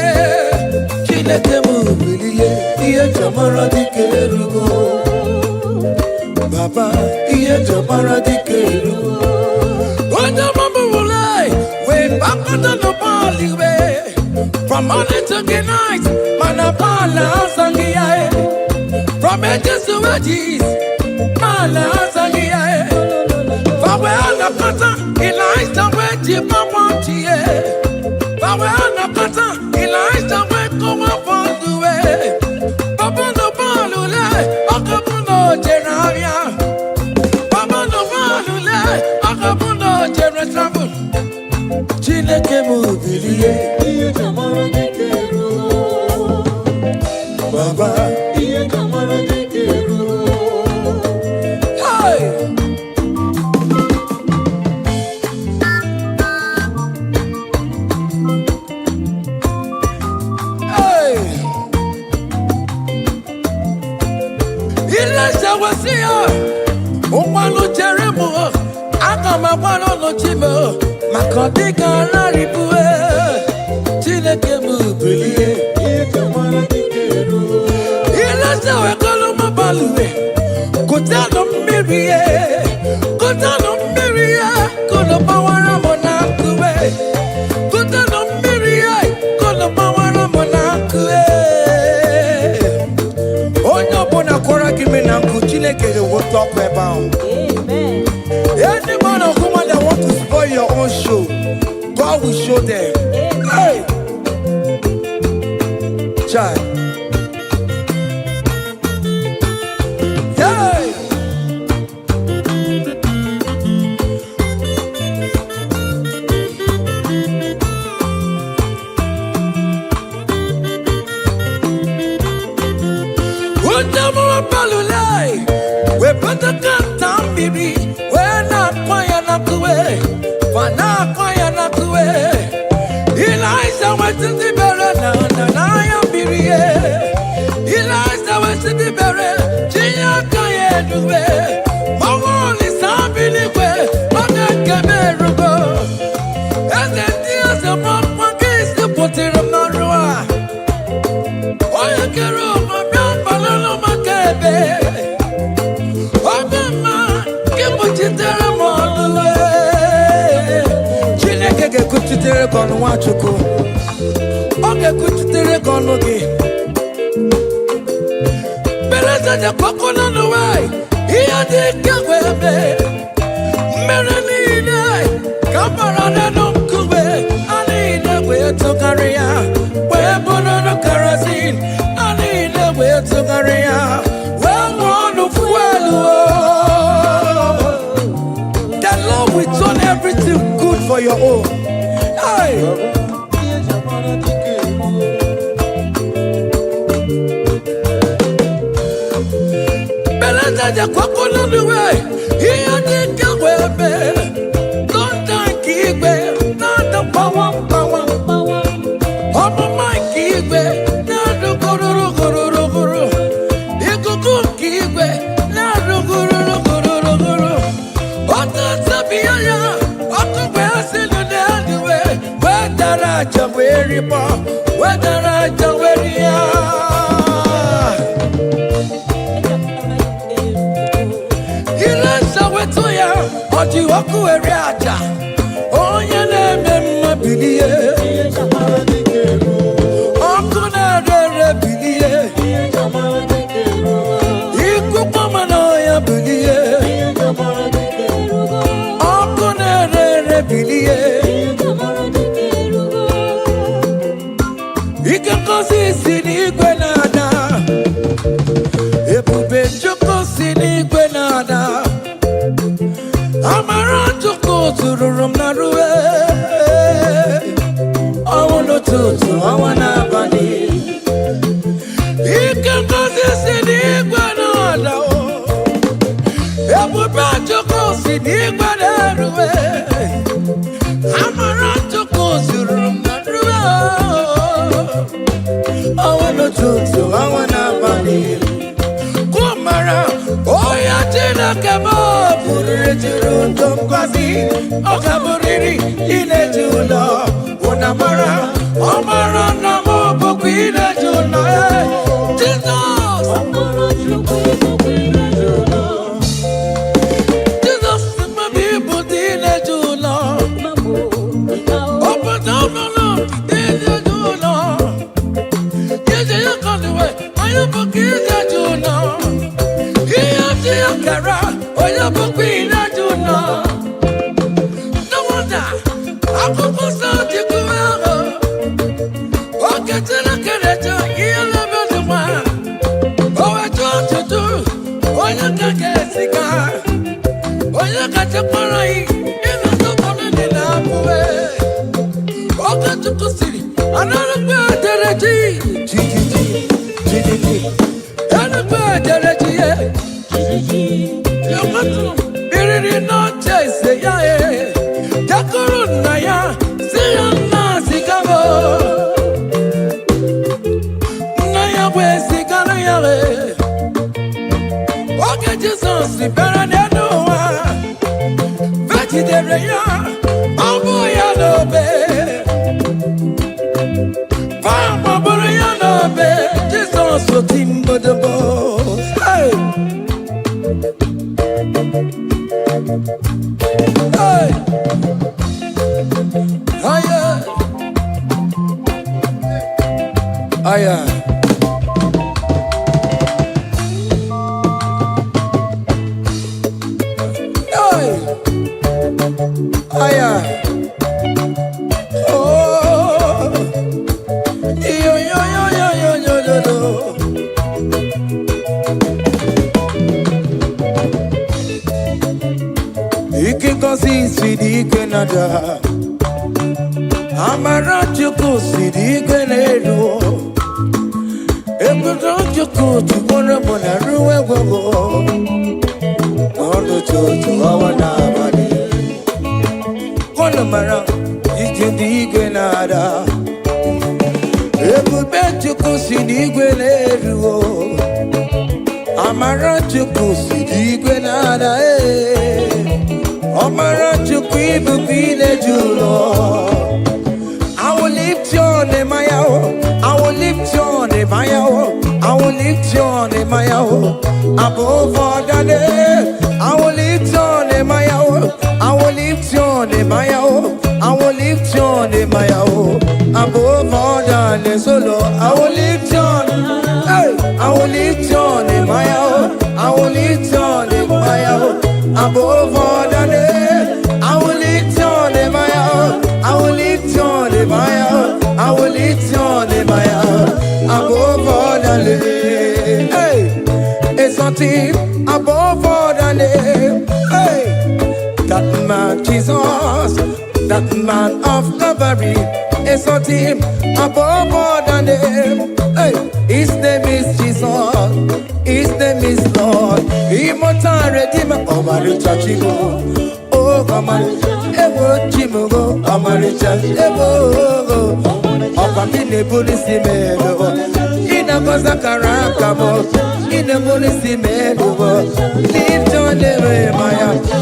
Chineke m bilie ihe jamara dike erugo Baba ihe jamara dike erugo Onye mabụwụle wee bakọta n'ụbọọliwe From morning to the night mana bala asangi ya From ages to ages bala asangi ya Fawe anakata Elijah wee jibabọchi ya Fawe anakata Elijah wee kowa fonduwe Babuno balule Akabuno jerabia Babuno balule Akabuno jeratrabu Chineke m bilie Baba Hey Elijah was here Ụgbọelu chere m aga m agbara n'ochime maka dịka narịbue Chineke m bilie Elijah wekọlụ m balụwe kụtanụ mmiri ya kụtanụ mmiri ya kụnụ gbawara m na nkụwe kụtanụ mmiri ya kụnụ gbawara m na nkụwe Onye ọbụla kwara gị me na nkụ Chineke ga-eweta ọkụ ebe ahụ Any man or woman that want to spoil your own show God will show them Hey Child Hey We better cut down, baby. We're not quiet enough to wait. We're not quiet enough to wait. Elijah went to the barrel, and I am busy. Elijah went to the barrel. Gia can't do it. My wall is happy, but I can't go. And then there's a one case to put it on the road. Why you can't run my balloon on my cabin? Chineke ga-ekuchitere gị ọnụ Nwachukwu Ọ ga-ekuchitere gị ọnụ gị Beleza dị kwakọ n'ụwa Ihe dị ike wee mee Mmiri niile ka mara n'elu nkume A niile wee tụgharị ya Wee bụrụ kerosene A niile wee tụgharị ya Wee nwụọ ọnụ fuelu The Lord will turn everything good for your own. Hey! Beleza de kwako n'ụwa Ihe dị ka wee mee Dọnta nke igwe Na-adụ gbawam Ọmụma nke igwe Na-adụ gụrụrụ Ikuku nke igwe Na-adụ gụrụrụ Onye na-eme mma bilie ọkụ na-ere bilie ikuku mana ya bilie ọkụ na-ere bilie ike ngozi si n'igwe na-ada ebube Chukwu si n'igwe na-ada amara Chukwu tụrụrụ m na ruwe ọnwụ n'ụtụtụ ọnwa n'abalị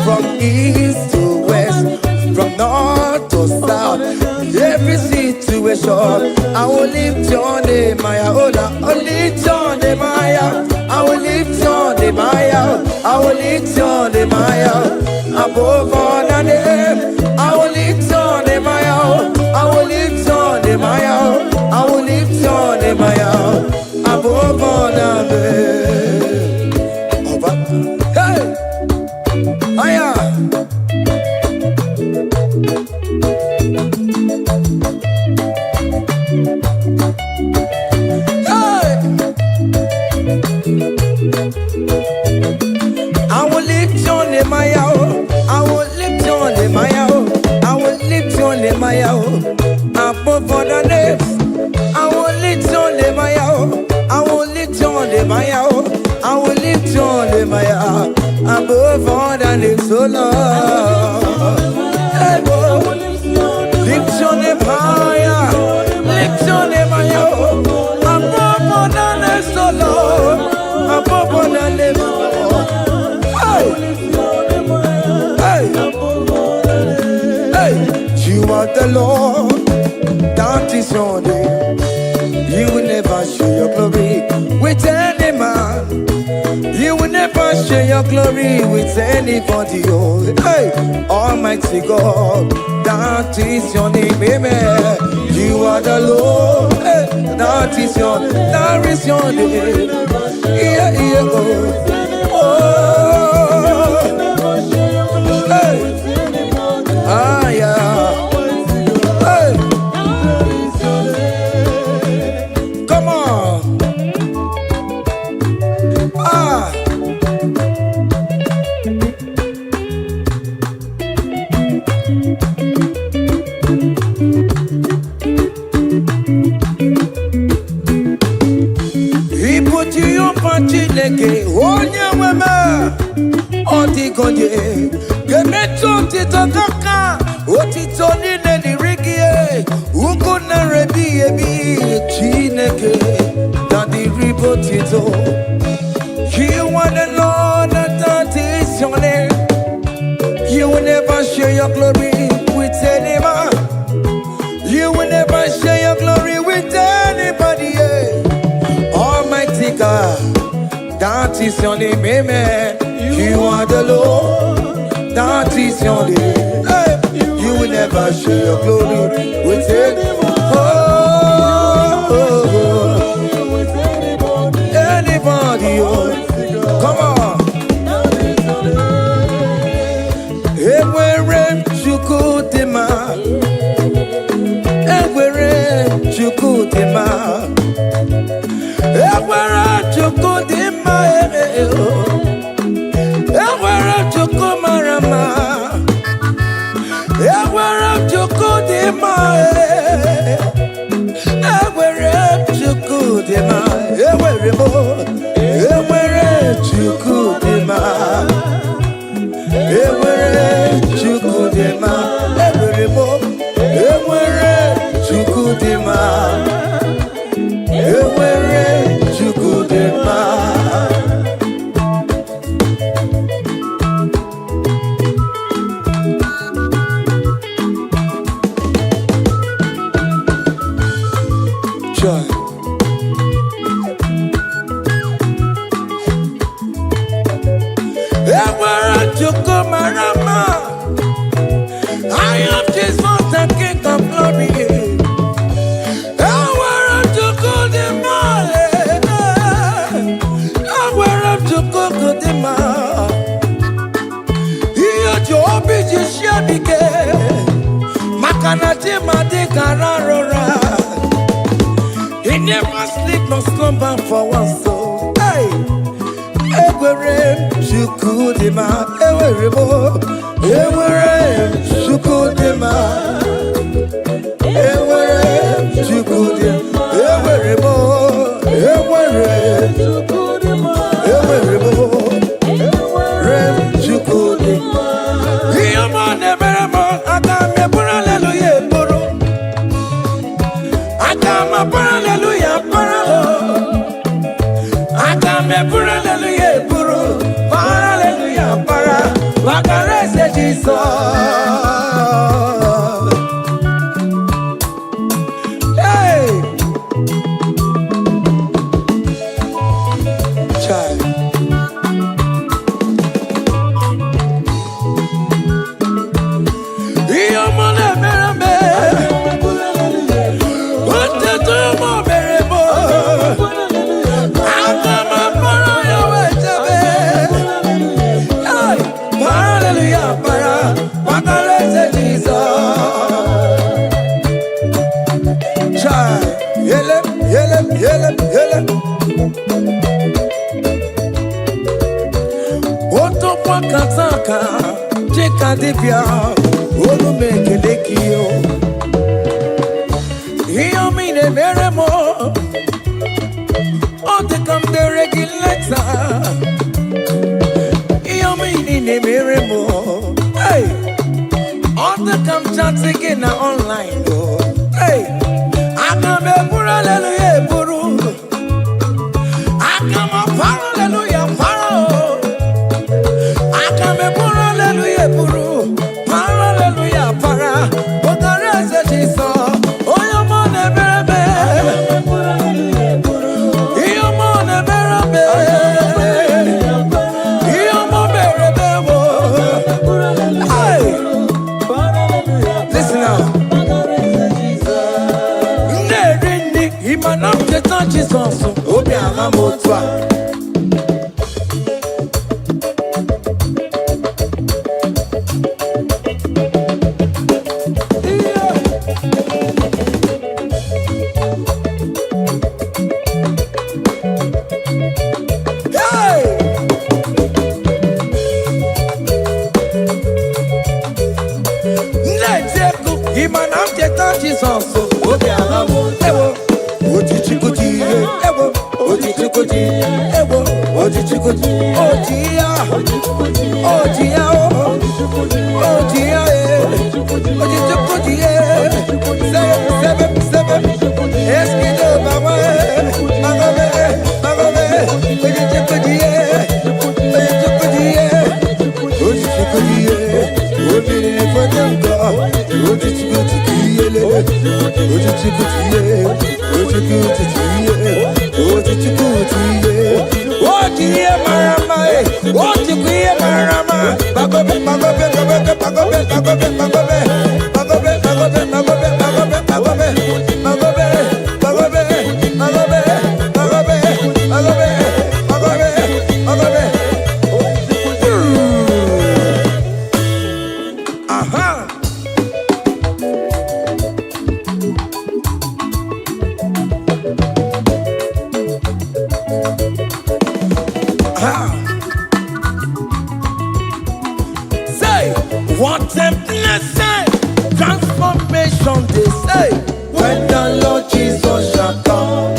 From east to west, from north to south, every situation, I will lift your name, I will lift your name, I will lift your name, I will lift your name, above all the name, I will lift your name, I will lift your name, I will lift your name, above all the name. Hey! Aya! I will lift your name, I will lift your name, I will lift your name, above all the names. I will lift your name, I will lift your name, I will lift your name, above all the names. so Lord. Hey, boy. Lift your name higher. Lift your name higher. Above all the names, so Lord. Above all the names, Lord. Hey. Hey. You are the Lord. That is your name. You will never share your glory with any man. You will never share your glory with anybody. Oh, hey, Almighty God, that is your name, amen. You are the Lord, hey, that is your name. Yeah, yeah, oh, hey, ah, yeah, hey, come on, ah. Chineke onye nweme ọdịgonye ga-emetụ otito kaka otito niile dịrị gị ugwu nara ebighị ebi Chineke na dịrị bụ otito. You are the Lord that is your name. You will never share your glory with any man. You will never share your glory with anybody. Almighty God, that is your name, amen. You are the Lord, that is your name. Hey. You will never share your glory with anyone. Anybody, oh. Come on. Ewere chukudema, ewere chukudema, ewere chukudema, ewere chukumarama, ewere chukudema, ewere chukudema, ewere mo, ewere chukudema, ewere chukudema, ewere mo, ewere chukudema, ewere chukudema. Joy. Ewere chukumarama, I am Jesus, the King of glory. Ewere chukudema, ewere chukudema. Iyo jobi jishabike, makanati madikararora. He never sleep nor slumber for one soul. Hey, ewere chukudema, ewere mo, ewere chukudema, ewere chukudema, ewere mo, ewere chukudema, ewere mo, ewere chukudema. Iyama nebere mo, agame pura hallelujah puro, agama pura hallelujah para, agame pura hallelujah puro, para hallelujah para, wakarese Jesus. Hey, child. Iyama nebere me, otetumo mere mo, agama para yawechebe. Hey, para hallelujah para, wakarese Jesus. Child, yele, yele, yele, yele. Oto kwa kataka, cheka dipya, olu mekelekio. Iyo mine mere mo, ote kam de regulator. Iyo mine mere mo, na online oh. Hey, akame puru hallelujah puru. Akame puru hallelujah puru. Akame puru hallelujah puru. Puru hallelujah para. Ogare se Jesus. Oyo mo ne berebe. Iyo mo ne berebe. Iyo mo berebe wo. Hey. Listen now. Nerini imanam jetan Jesus. Obi ahamotwa. Jesus, oh yeah, ewo, ojichikuti, ewo, ojichikuti, ewo, ojichikuti, ojia, ojia, ojia, ojichikuti, sebe, eskido mama, magobe, ojichikuti, ojichikuti, obìnrin fọdẹ́ǹkà ojichikuti. Ojiye marama, ojiye marama. Bagobe, bagobe, bagobe, bagobe, bagobe, bagobe, bagobe, bagobe, bagobe, bagobe, bagobe, bagobe, bagobe, bagobe, bagobe, bagobe, bagobe. Aha. Say, what a blessing, transformation they say, when the Lord Jesus shall come.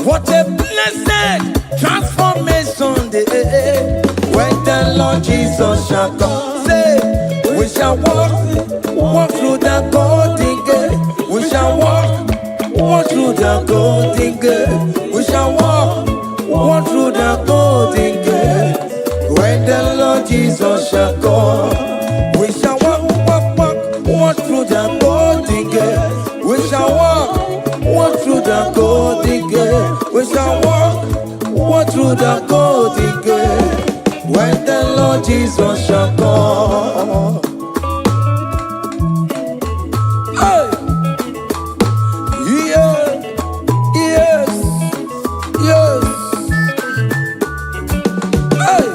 What a blessing, transformation they say, when the Lord Jesus shall come. Say, we shall walk through the golden gate. We shall walk through the golden gate. We shall walk through the golden gate. When the Lord Jesus shall come, we shall walk through the golden gate. We shall walk through the golden gate. We shall walk through the golden gate. When the Lord Jesus shall come. Hey. Yes. Hey.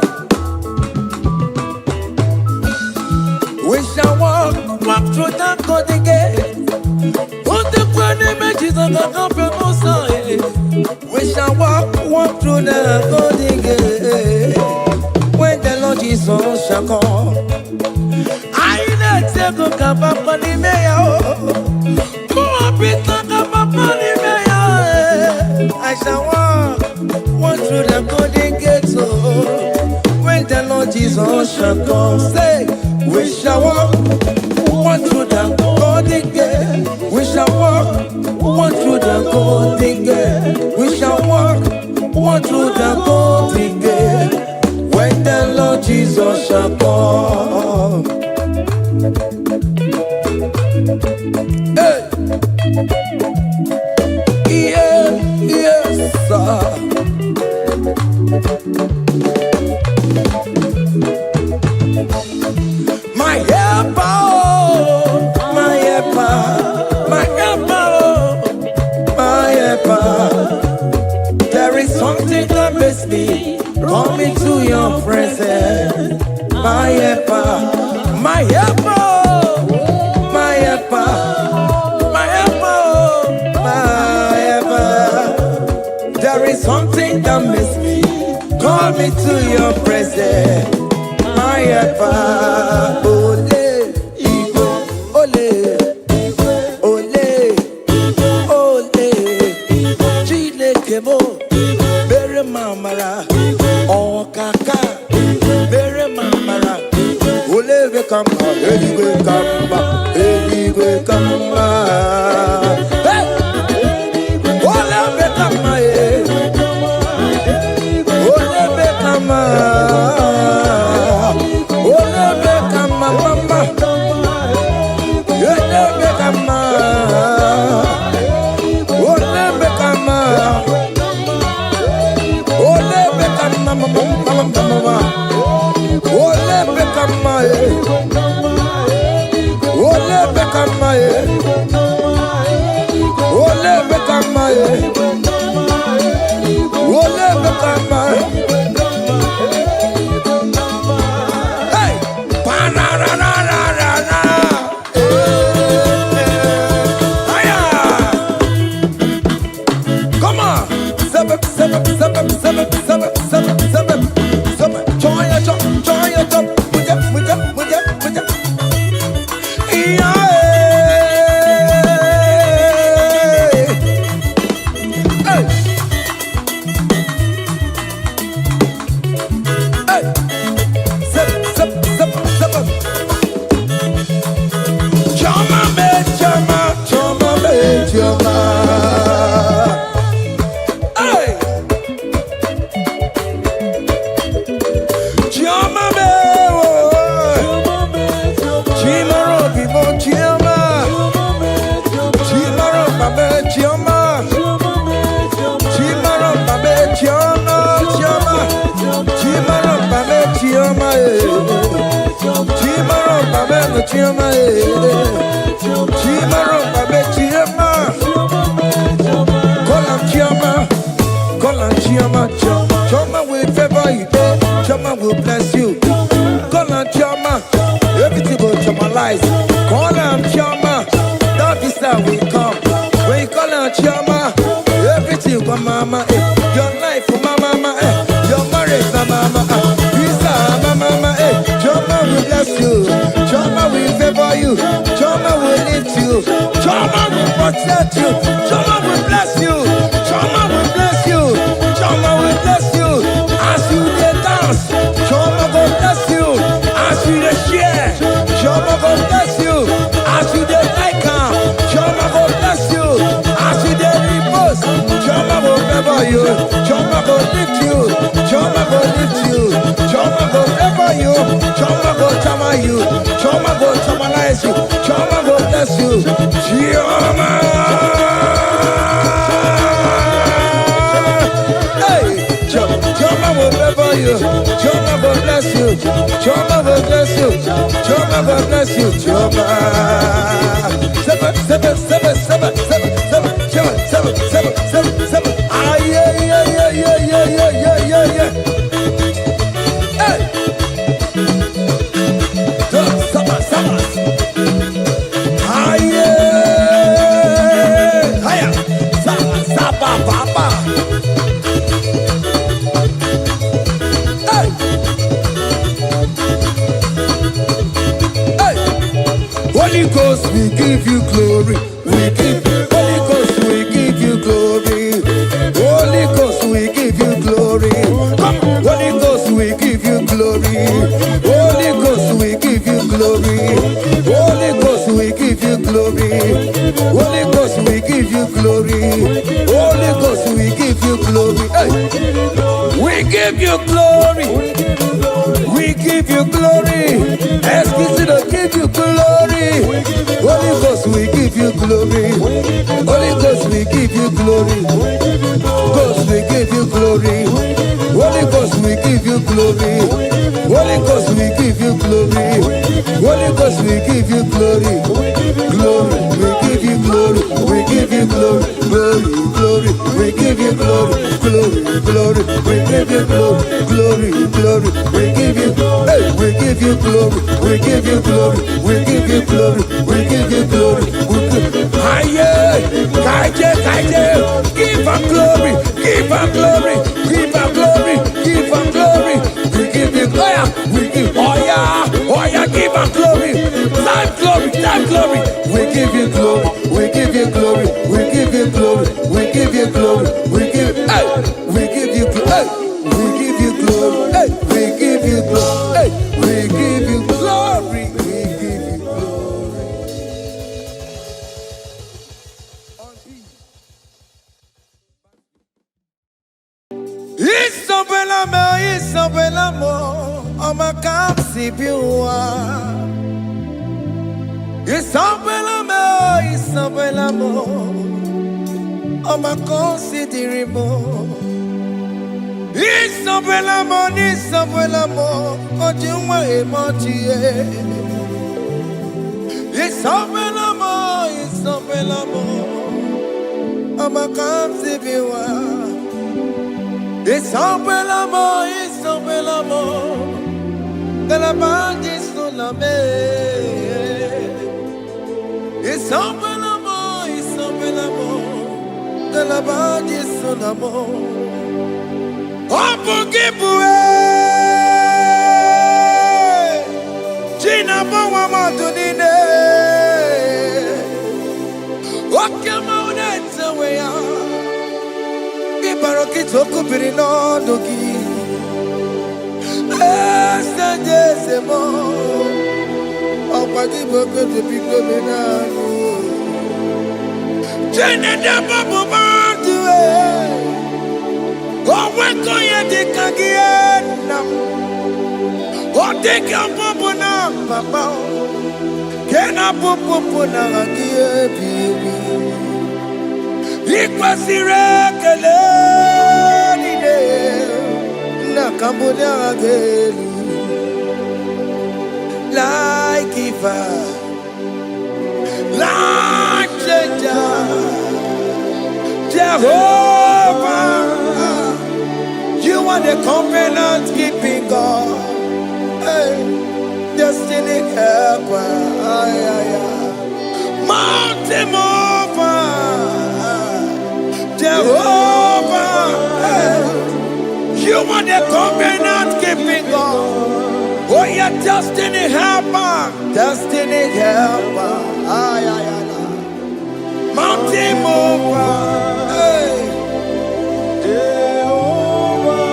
We shall walk through the golden gate. What the grand images of the company side. We shall walk through the golden gate. When the Lord Jesus shall come. I let you go kapapani meya. I shall walk through the golden gate. When the Lord Jesus shall come, say, we shall walk through the golden gate. We shall walk through the golden gate. We shall walk through the golden gate. When the Lord Jesus shall come. Hey. Yes, sir. My helper, my helper, my helper, my helper. There is something that makes me coming to your presence. My helper, my helper, my helper, my helper, my helper. There is something that makes me call me to your presence. My helper, ole, Igbo, ole, ole, ole, Chineke mo, bere mamara, okaka, bere mamara, Choma will favor you, Choma will bless you. Call on Choma, everything will Chomalize. Call on Choma, that visa will come. When you call on Choma, everything for mama, your life for mama, your marriage for mama, visa mama, Choma will bless you. Choma will favor you. Choma will lift you. Choma will protect you. Choma will bless you. Choma will bless you. Choma will bless you. As you dance, Choma will bless you. As you share, Choma will bless you. As you like her, Choma will bless you. As you repose, Choma will favor you. Choma will lift you. Choma will lift you. Choma will favor you. Choma will chama you. Choma will chamalize you. Choma will bless you. Choma. Choma will favor you. Choma will bless you. Choma will bless you. Choma will bless you. Choma. Seven. Ah, yeah. Hey. Seven. Ah, yeah. Hiya. Saba. Holy Ghost, we give you glory. Holy Ghost, we give you glory. Holy Ghost, we give you glory. Holy Ghost, we give you glory. Holy Ghost, we give you glory. Holy Ghost, we give you glory. Holy Ghost, we give you glory. Holy Ghost, we give you glory. We give you glory. We give you glory. Excuse me, give you glory. Holy Ghost, we give you glory. Holy Ghost, we give you glory. Ghost, we give you glory. Holy Ghost, we give you glory. Holy Ghost, we give you glory. Holy Ghost, we give you glory. Glory, we give you glory. We give you glory. Glory, we give you glory. Glory, we give you glory. Glory, we give you glory. Hey, we give you glory. We give you glory. We give you glory. We give you glory. Kaije, give her glory. Give her glory. Give her glory. Give her glory. We give you glory. We give give her glory. Time glory. We give you glory. We give you glory. We give you glory. We give you glory. We give you glory. We give you glory. We give you glory. We give you glory. We give you glory. Isabella, I'ma come see you. Isabella, I'ma consider more. Isabella, Ojuma emotie. Isabella, mama comes if you are. It's open l'amor, it's open l'amor. Que la bande sur la mer. It's open l'amor, it's open l'amor. Que la bande sur la mer. Oh, pour qui pourrait. Gina, bon, maman, donne. Oh, come on, it's a way out. Baroki toko pirino doki, esta mo. Opadi boko de pico menano. Jene de bobo bantu oh weko ye de kagiena. Oh de bobo na papa. Kena bobo na kagie bibi. Ikwasire keleni de na kambonya agelu like Eva, like Jehovah. You are the covenant keeping God, hey, destiny helper, mountain mover. Jehovah, you are the covenant keeping God. Oh, your destiny helper, destiny helper. Mountain mover, Jehovah,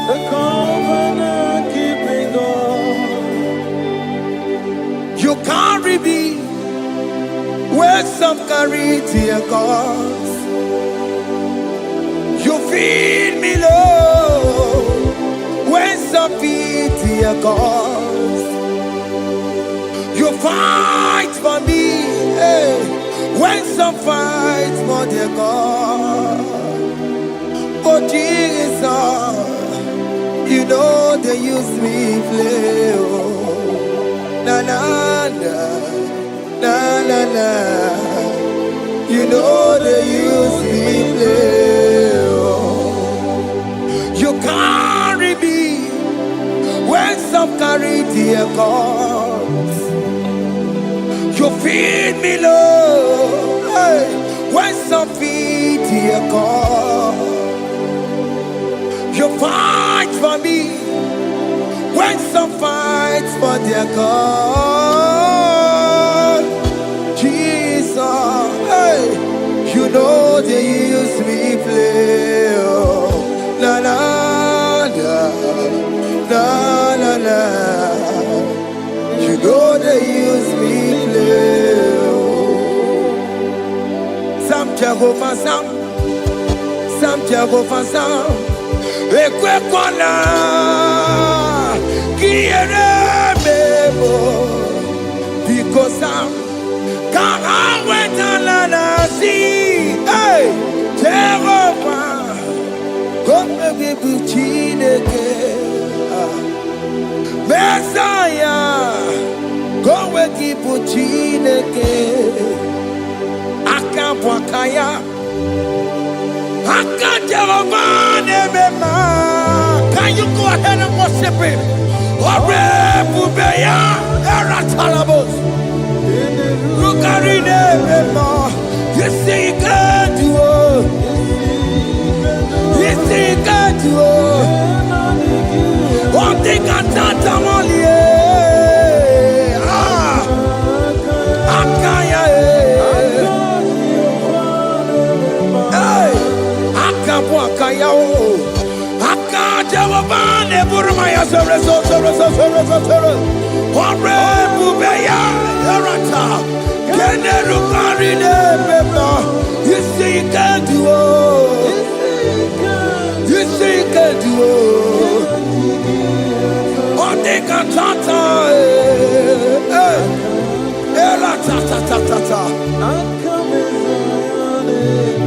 the covenant keeping God. You carry me where some carry tear gas. You feed me low when some feed tear gas. You fight for me, hey, when some fight for their God. Oh Jesus, you know they use me play. Oh, na na na. Na na na, you know they use me play. Oh. You carry me when some carry their cause. You feed me low, hey, when some feed their cause. You fight for me when some fight for their cause. Jesus, hey, you know they use me play. Oh, la la la, la la la. You know they use me play. Oh, Sam Jehovah Sam, Sam Jehovah Sam. Ekwe kwana, kiere mebo, because Sam. Can't wait to see, hey, Jehovah, come and be Buchineke, Messiah, go and keep Buchineke, Akampwakaya, Jehovah, Nemema. Can you go ahead and worship him? Ore Bubeya, Eratalabos. Rukarine mema, you see you can do it. You see you can do it. One thing I can't only, Akaya, hey, Akabwakaya, Akajawabane, Burmaya, Ore Bubeya, Erata. You see you can do it. You see you can do it. On the cantata,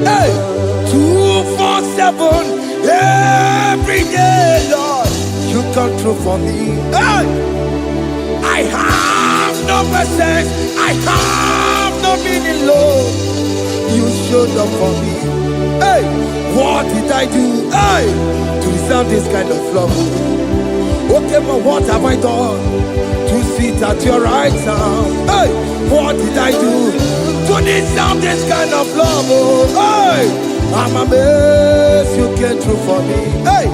hey, 247 every day, Lord. You come through for me. Hey, I have no patience. I have no meaning, Lord. You showed up for me. Hey, what did I do? Hey, to deserve this kind of love? Okay, but what have I done to sit at your right hand? Hey, what did I do to deserve this kind of love? Hey, I'm amazed you came through for me. Hey,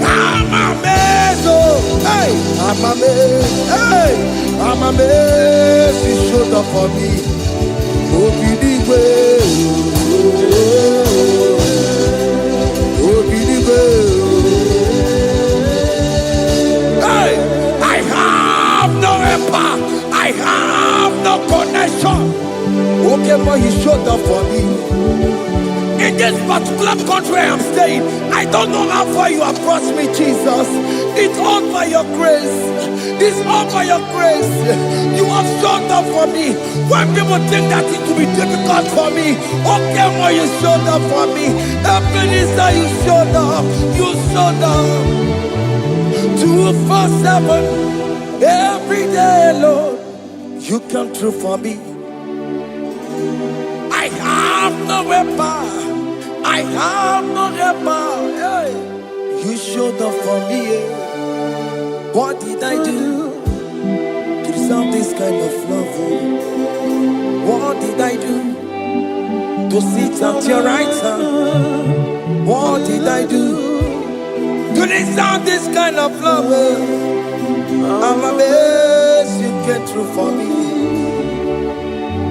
I'm amazed. Oh, hey, I'm amazed. Hey, I'm amazed you showed up for me. Obinigwe, Obinigwe. Hey, I have no helper, I have no connection. Okay, but he showed up for me. In this particular country I'm staying, I don't know how far you have brought me, Jesus. It's all by your grace. It's all by your grace. You have showed up for me. When people think that it will be difficult for me, okay, well, you showed up for me. Ebenezer, you showed up. You showed up. 247 every day, Lord. You come through for me. I have no weapon. I have no helper. Hey. You showed up for me. What did I do to deserve this kind of love? What did I do to sit at your right hand? What did I do to deserve this kind of love? I'm amazed you came through for me.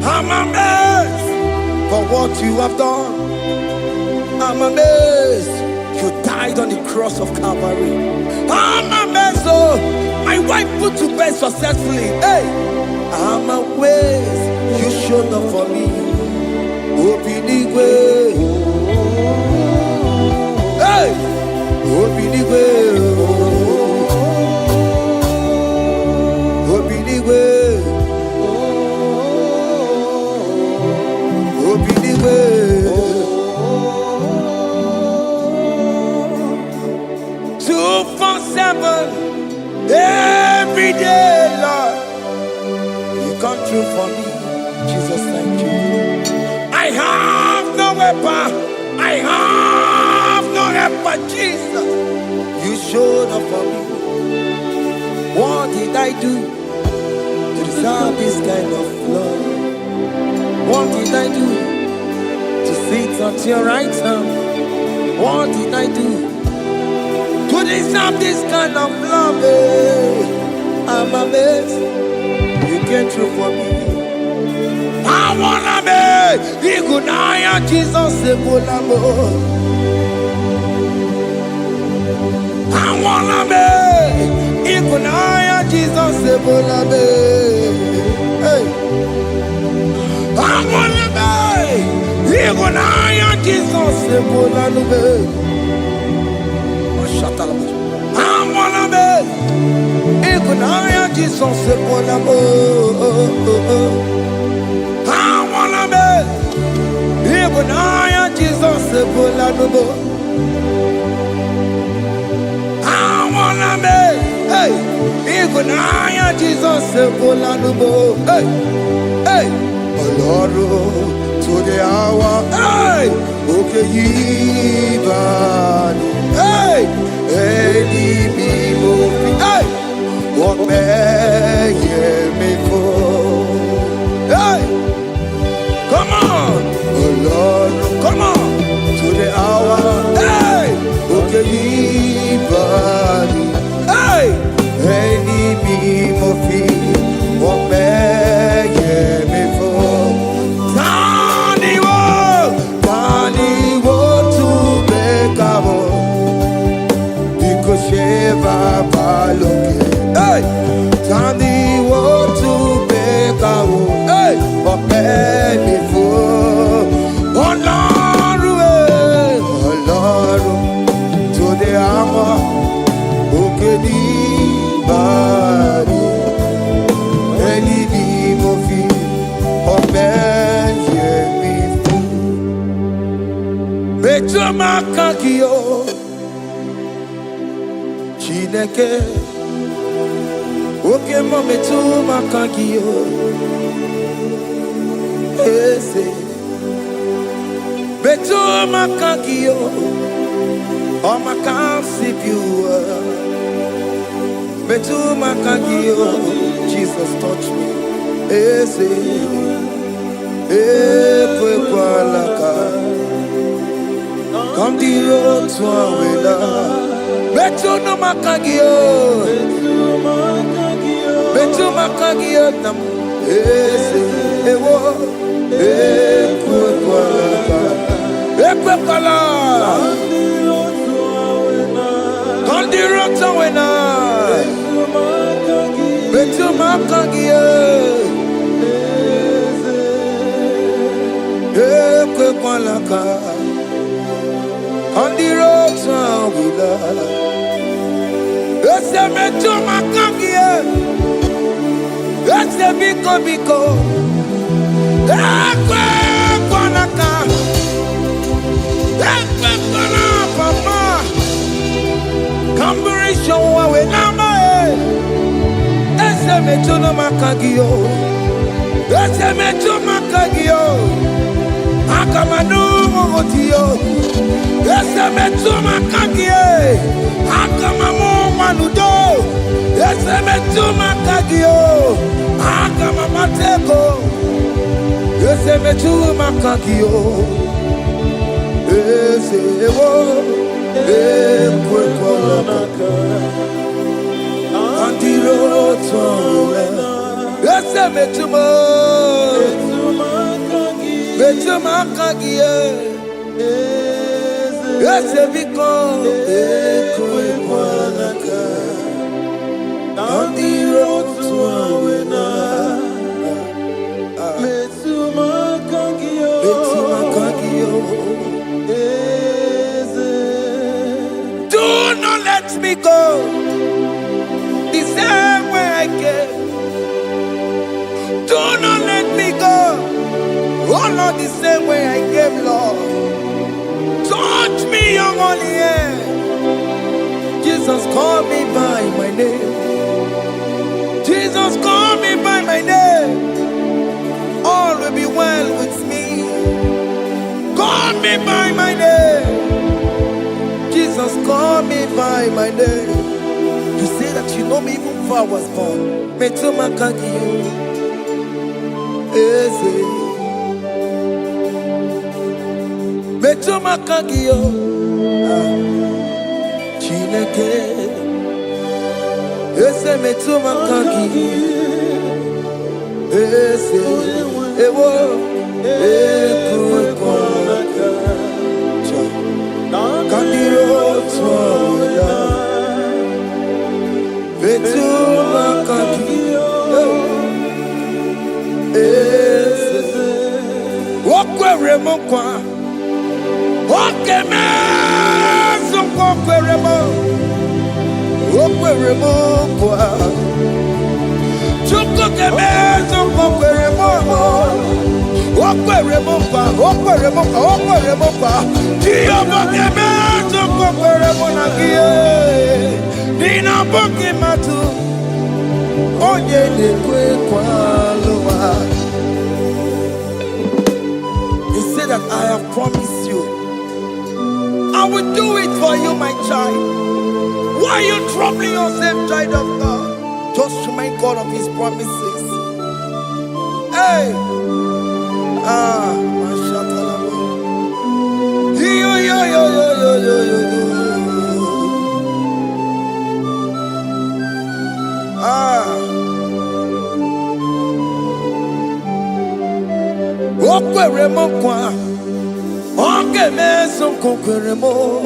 I'm amazed for what you have done. I'm amazed you died on the cross of Calvary. I'm amazed, oh, my wife put to bed successfully. Hey, I'm amazed you showed up for me. Obinigwe, hey, Obinigwe, Obinigwe, Obinigwe. 247 every day, Lord. You come through for me, Jesus. Thank you. I have no weapon. I have no helper, Jesus. You showed up for me. What did I do to deserve this kind of love? What did I do to sit at your right hand? What did I do to deserve this kind of love? I'm amazed you came through for me. I wanna be Igunaya Jesus Ebulamo. I wanna be Igunaya Jesus Ebulamo. Hey, I wanna be Igunaya Jesus Ebulamo. I wanna be Igunaya Jesus Ebulamo. I wanna be Igunaya Jesus Ebulamo. I wanna be, hey, Igunaya Jesus Ebulamo. Hey, hey, Oloro to the hour. Hey, okay, Yibani. Hey, IGBO. Hey, what may me for? Hey, come on, oh Lord, come on to the hour. Hey, okay, Yibani. Hey, IGBO. What may me for? Tani wo to make up. Sheva baloke, hey, Tandi wo to bekawo, hey, ope mi fo, Ọlọ́run, to the hour, oke ni bari, eni ni mo fi, ope ye mi fo, mejo makakiyo. Chineke, oke mometu makagiyo, ese, Betu makagio, oh makasipiu. Betu makagio, Jesus touch me. Ese, ekwalaka. Come the road to Awela. Betu no makagio, Betu makagio nam. Ese, ewo, ekwalaka. Ekwala, come the road to Awela. Betu makagio, ekwalaka. On the road to Awela. Ese Betu makagio, ese biko. Ekwalaka. Papa, Camberisha we nama. Ese Betu makagio, ese Betu makagio. Akamanu motio, ese Betu makagio. Akamamu manudo, ese Betu makagio. Akamamateko, ese Betu makagio. Ese ewo, ekwalaka. Andiro towe, ese Betu makagio. Ese biko, ekwalaka. Andiro towe na. Betu makagio. Do not let me go the same way I came. Do not let me go, oh Lord, the same way I came, Lord. Touch me, your holy hand. Jesus, call me by my name. Jesus, call me by my name. All will be well with me. Call me by my name. Jesus, call me by my name. You say that you know me even before I was born. Betu makagio, ese. Betu makagio, Chineke. Ese Betu makagio, ese. Ewo, ekwalaka. Kandiro toya, Betu makagio. Ese, okwere mokwa, okeme okwere mokwa. Chuko keme okwere mokwa. Okwere mokwa. Diyo bokeme okwere monagie. Dina boki matu. Onye dekwe kwalowa. He said that I have promised you. I will do it for you, my child. Why are you troubling yourself, child of God? Just remind God of His promises. Hey! Mashatalabo. Yo. Okwere mokwa, okeme sokwere mo.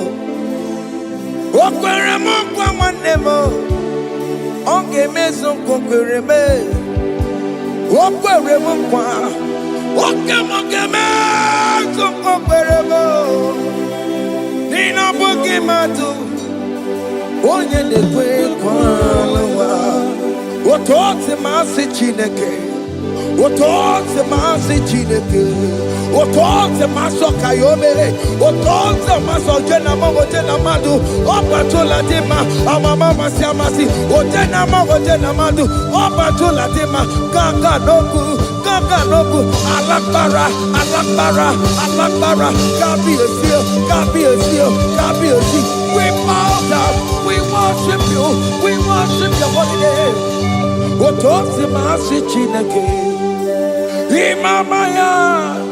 Okwere mokwa manemo, okeme sokwere me. Okwere mokwa, okeme sokwere mo. Nina boki matu, onye dekwe kwalawa. Otote masi Chineke. Otote masi Chineke. Otonze maso kayome. Otonze maso jena mamo jena madu. Opatola dema. Amama masiamasi. Ojena mamo jena madu. Opatola dema. Gaga nogu. Gaga nogu. Alakbara. Alakbara. Alakbara. Gabi a seal. Gabi a seal. Gabi a seal. We bow down. We worship you. We worship your holy name. Otonze masi chineke. Imamaya.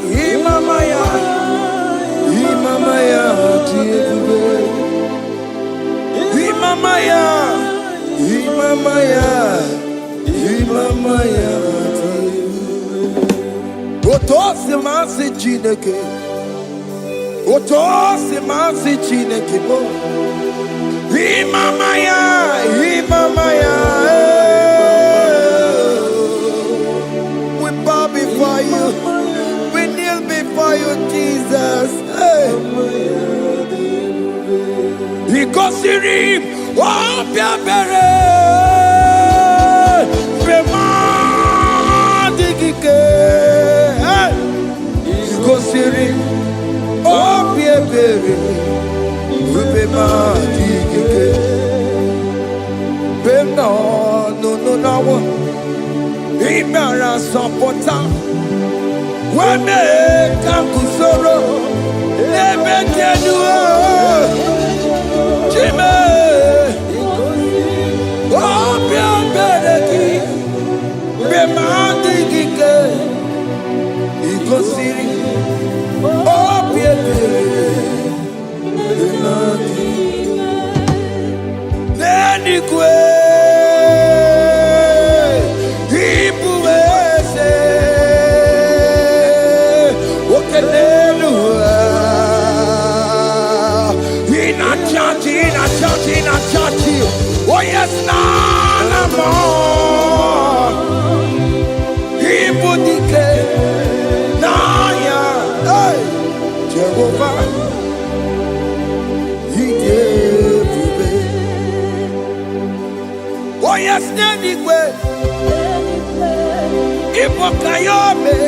Imamaya. Imamaya. Imamaya. Imamaya. Imamaya. Otosi masi chineke. Otosi masi chineke bo. Imamaya. Imamaya. We bow before you. We kneel before you, Jesus. Hey. Ikosirim. Oh, Piabere. Premadigike. Ikosirim. Oh, Piabere. Premadigike. No, no, no, no. Imara sapota. Wame kakusoro. Ebe tenua. Chime. Opia bereki. Bemandi gike. Ikosiri. Opia bereki. Neni kwe. Oh yes, nana more. Ibudike, naya, hey, Jehovah, he gave me. Oh yes, anyway, Ibokayobe,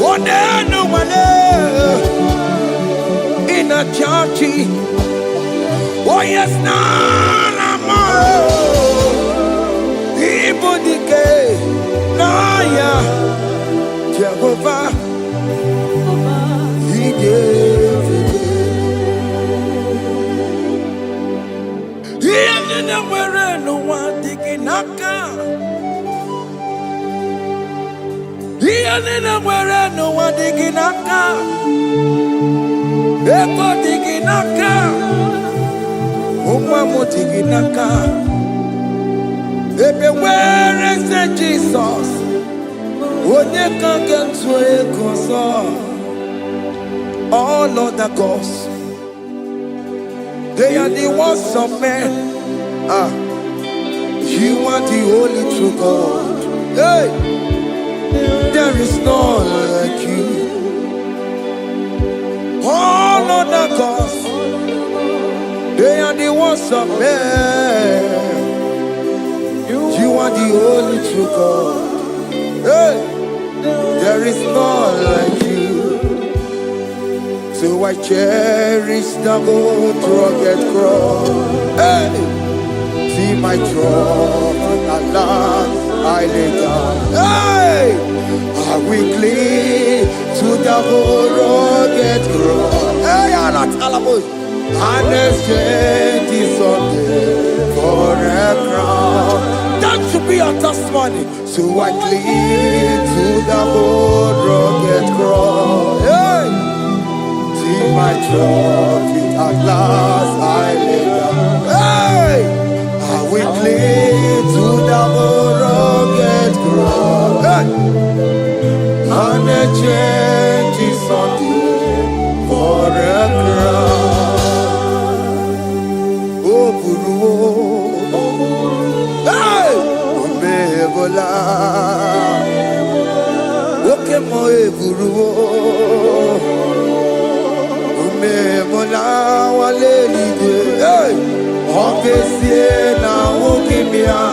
oh no one in a church. Oh yes, nana more. Ibudike, naya, Jehovah, he gave it. He ended up where no one digging naka. He ended up where no one digging naka. Echo digging naka. Umamotiginaka. Where is the Jesus? Onye can get to a console. All other gods, they are the ones of men. You are the only true God. Hey, there is none like you. All other gods, they are the ones of men. You are the only true God. Hey, there is none like you. So I cherish the old rugged cross. Hey, see my throne, Allah, I lay down. Hey, I will cling to the old rugged cross. Hey, Allah, Talamus. And exchange is Sunday for a crown. That should be our testimony. So I cling to the old rugged cross. Hey, see my trophy at last I lay down. Hey, I will cling to the old rugged cross. Hey, and exchange is Sunday for a crown. Hey! Umebola. Oke mo eburu. Umebola wale ligwe. Hey! Okesie na okimia.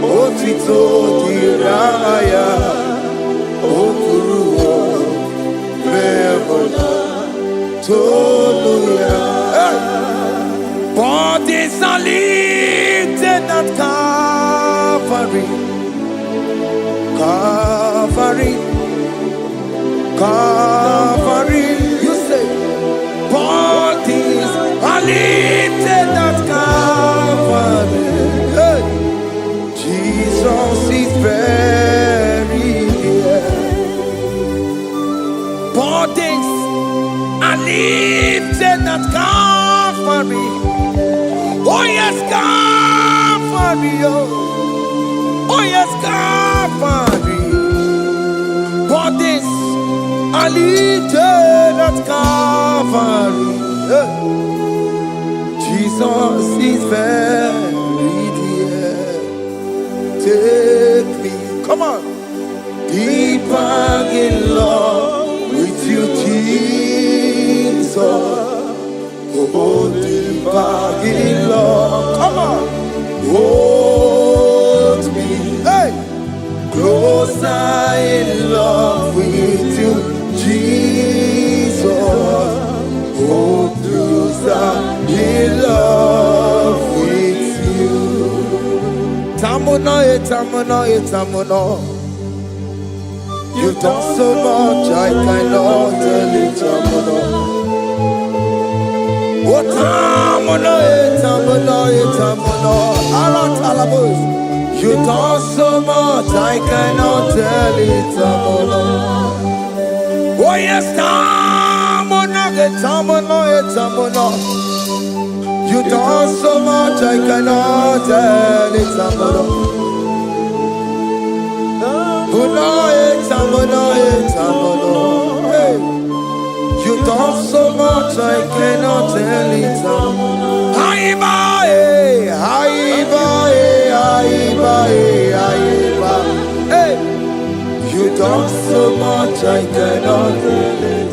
Otito diraya. Okuru. Calvary, Calvary, Calvary. You say, bodies are lifted at Calvary. Hey. Jesus is very near. Bodies are lifted at Calvary. Oh yes, Calvary. Oh yes, Calvary. Bodies are lifted at Calvary. Jesus is very dear. Take me, come on, deeper in love with you, Jesus. Oh, deeper in love, come on, hold me, hey, closer in love with you, Jesus. Oh, closer in love with you. Tamuno, tamuno, tamuno. You've done so much, I cannot tell it, tamuno. Oh, tamuno, tamuno, tamuno. Aratalabos. You've done so much, I cannot tell it, tamuno. Oh yes, tamuno, tamuno, tamuno. You've done so much, I cannot tell it, tamuno. Hey. You've done so much, I cannot tell it. Hey. You've done so much, I cannot tell it.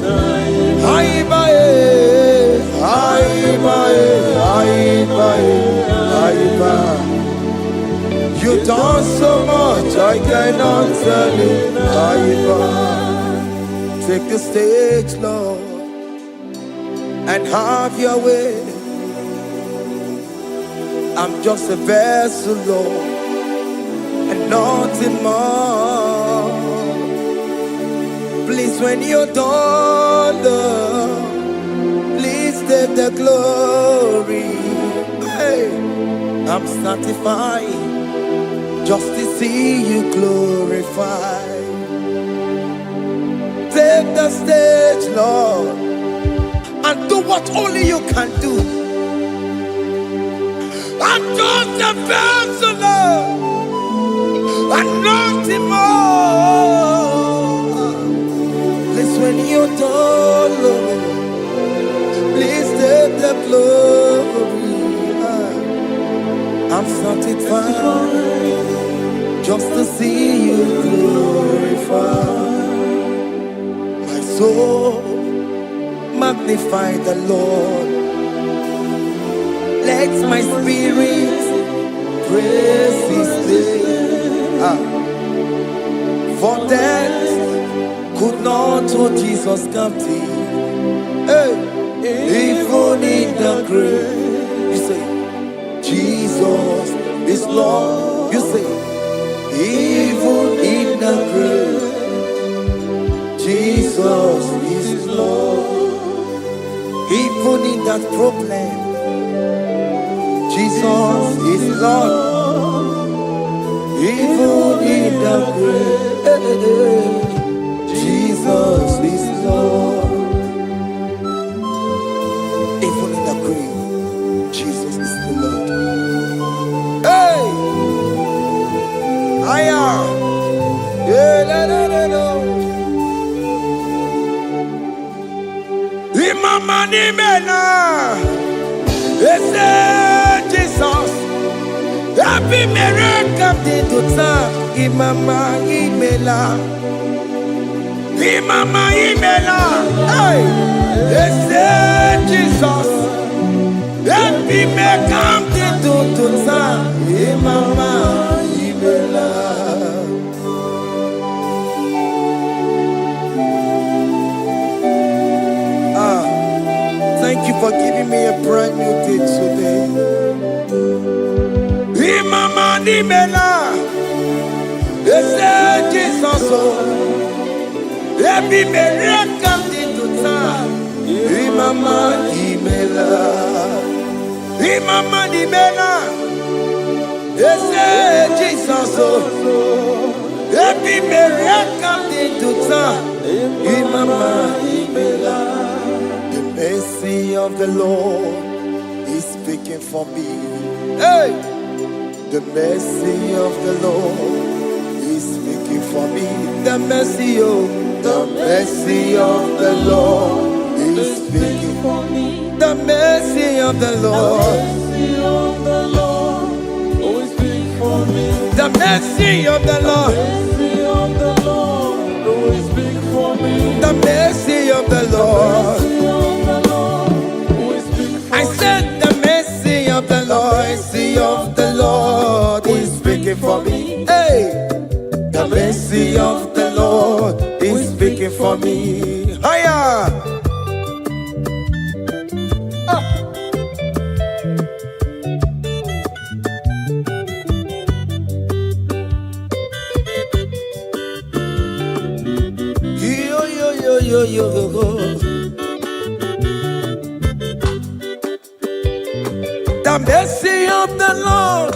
You've done so much, I cannot tell it. Take the stage, Lord, and have your way. I'm just a vessel, Lord, and nothing more. Please, when you're done, Lord, please take the glory. Hey, I'm satisfied just to see you glorified. Take the stage, Lord, and do what only you can do. I'm just a vessel, Lord, and nothing more. Please, when you're done, Lord, please take the glory. I'm satisfied just to see you glorified. My soul magnify the Lord. Let my spirit praise His name. For death could not hold Jesus captive. Hey, even in the grave, you say, Jesus is Lord. You say, even in the grave, Jesus is Lord. Even in that problem, Jesus is Lord. Even in the grave, Jesus is Lord. Even in the grave, Jesus is the Lord. Hey! I am. Imama ni mena, ese Jesus. Happy miracle de tota. Imama imela, Imama imela. Hey, ese Jesus. Happy miracle de tota. Imama imela. Thank you for giving me a brand new day today. Imama nimela, Every miracle into time. Imama imela. Imama imela. Yes, Jesus. Every miracle into time. Imama imela. The mercy of the Lord is speaking for me. Hey, the mercy of the Lord is speaking for me. The mercy of the Lord is speaking for me. The mercy of the Lord. The mercy of the Lord. The mercy of the Lord. I said the mercy of the Lord. Mercy of the Lord is speaking for me. Hey, the mercy of the Lord is speaking for me. Higher. Yo. The mercy of the Lord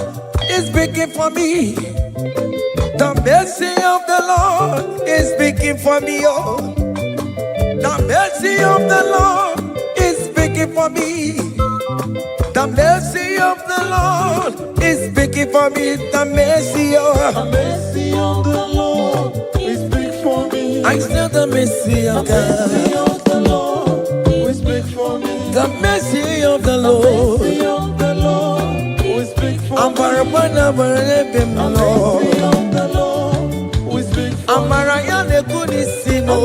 is speaking for me. The mercy of the Lord is speaking for me. Oh, the mercy of the Lord is speaking for me. The mercy of the Lord is speaking for me. The mercy of the Lord is big for me. I still the mercy of God. The Lord is big for me. The mercy of the Lord. The Lord is big for me. I'm Barabana Barabim Lord. The Lord is big for I'm Mariana Kudisino.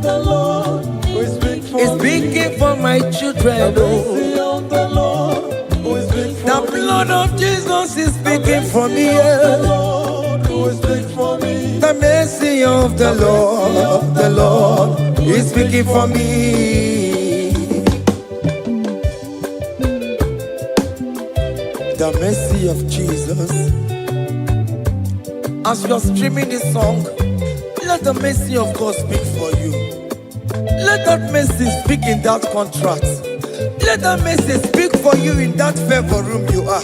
The Lord is big for It's speaking for my children. The Lord is big for The blood of Jesus is speaking for me. The Lord is big for me. The mercy of the Lord is speaking for me. The mercy of Jesus. As you are streaming this song, let the mercy of God speak for you. Let that mercy speak in that contract. Let that mercy speak for you in that favor room you are.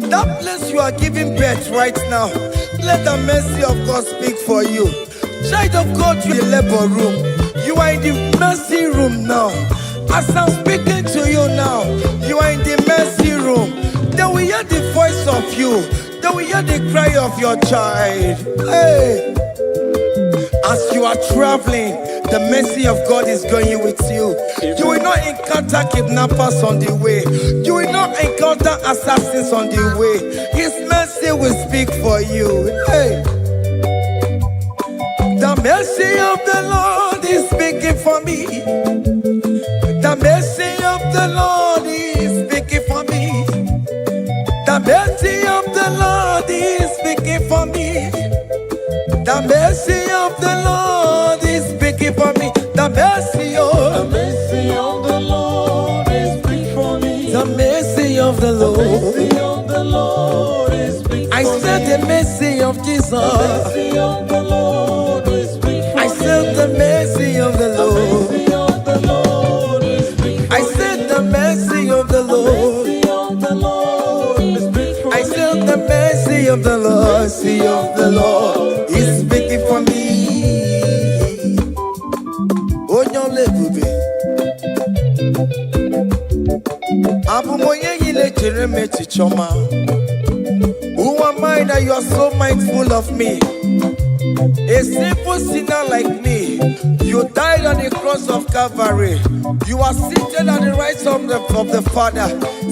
That place you are giving birth right now. Let the mercy of God speak for you. Child of God, you are in the labor room. You are in the mercy room now. As I'm speaking to you now, you are in the mercy room. They will hear the voice of you. They will hear the cry of your child. Hey, as you are traveling, the mercy of God is going with you. You will not encounter kidnappers on the way. You will not encounter assassins on the way. His mercy will speak for you. Hey, the mercy of the Lord is speaking for me. The mercy of the Lord is speaking for me. The mercy of the Lord is speaking for me. The mercy of the Lord is speaking for me. The mercy of the Lord is big for me. the mercy of the Lord. The Lord is big for me. I said the mercy of Jesus. The Lord is big for me. I said the mercy of the Lord. The Lord is big for me. I said the mercy of the Lord. The Lord is big for me. I said the mercy of the Lord. Mercy of the Lord is speaking for me. Oh, no, baby. Who am I that you are so mindful of me? A simple sinner like me. You died on the cross of Calvary. You are seated at the right side of the Father,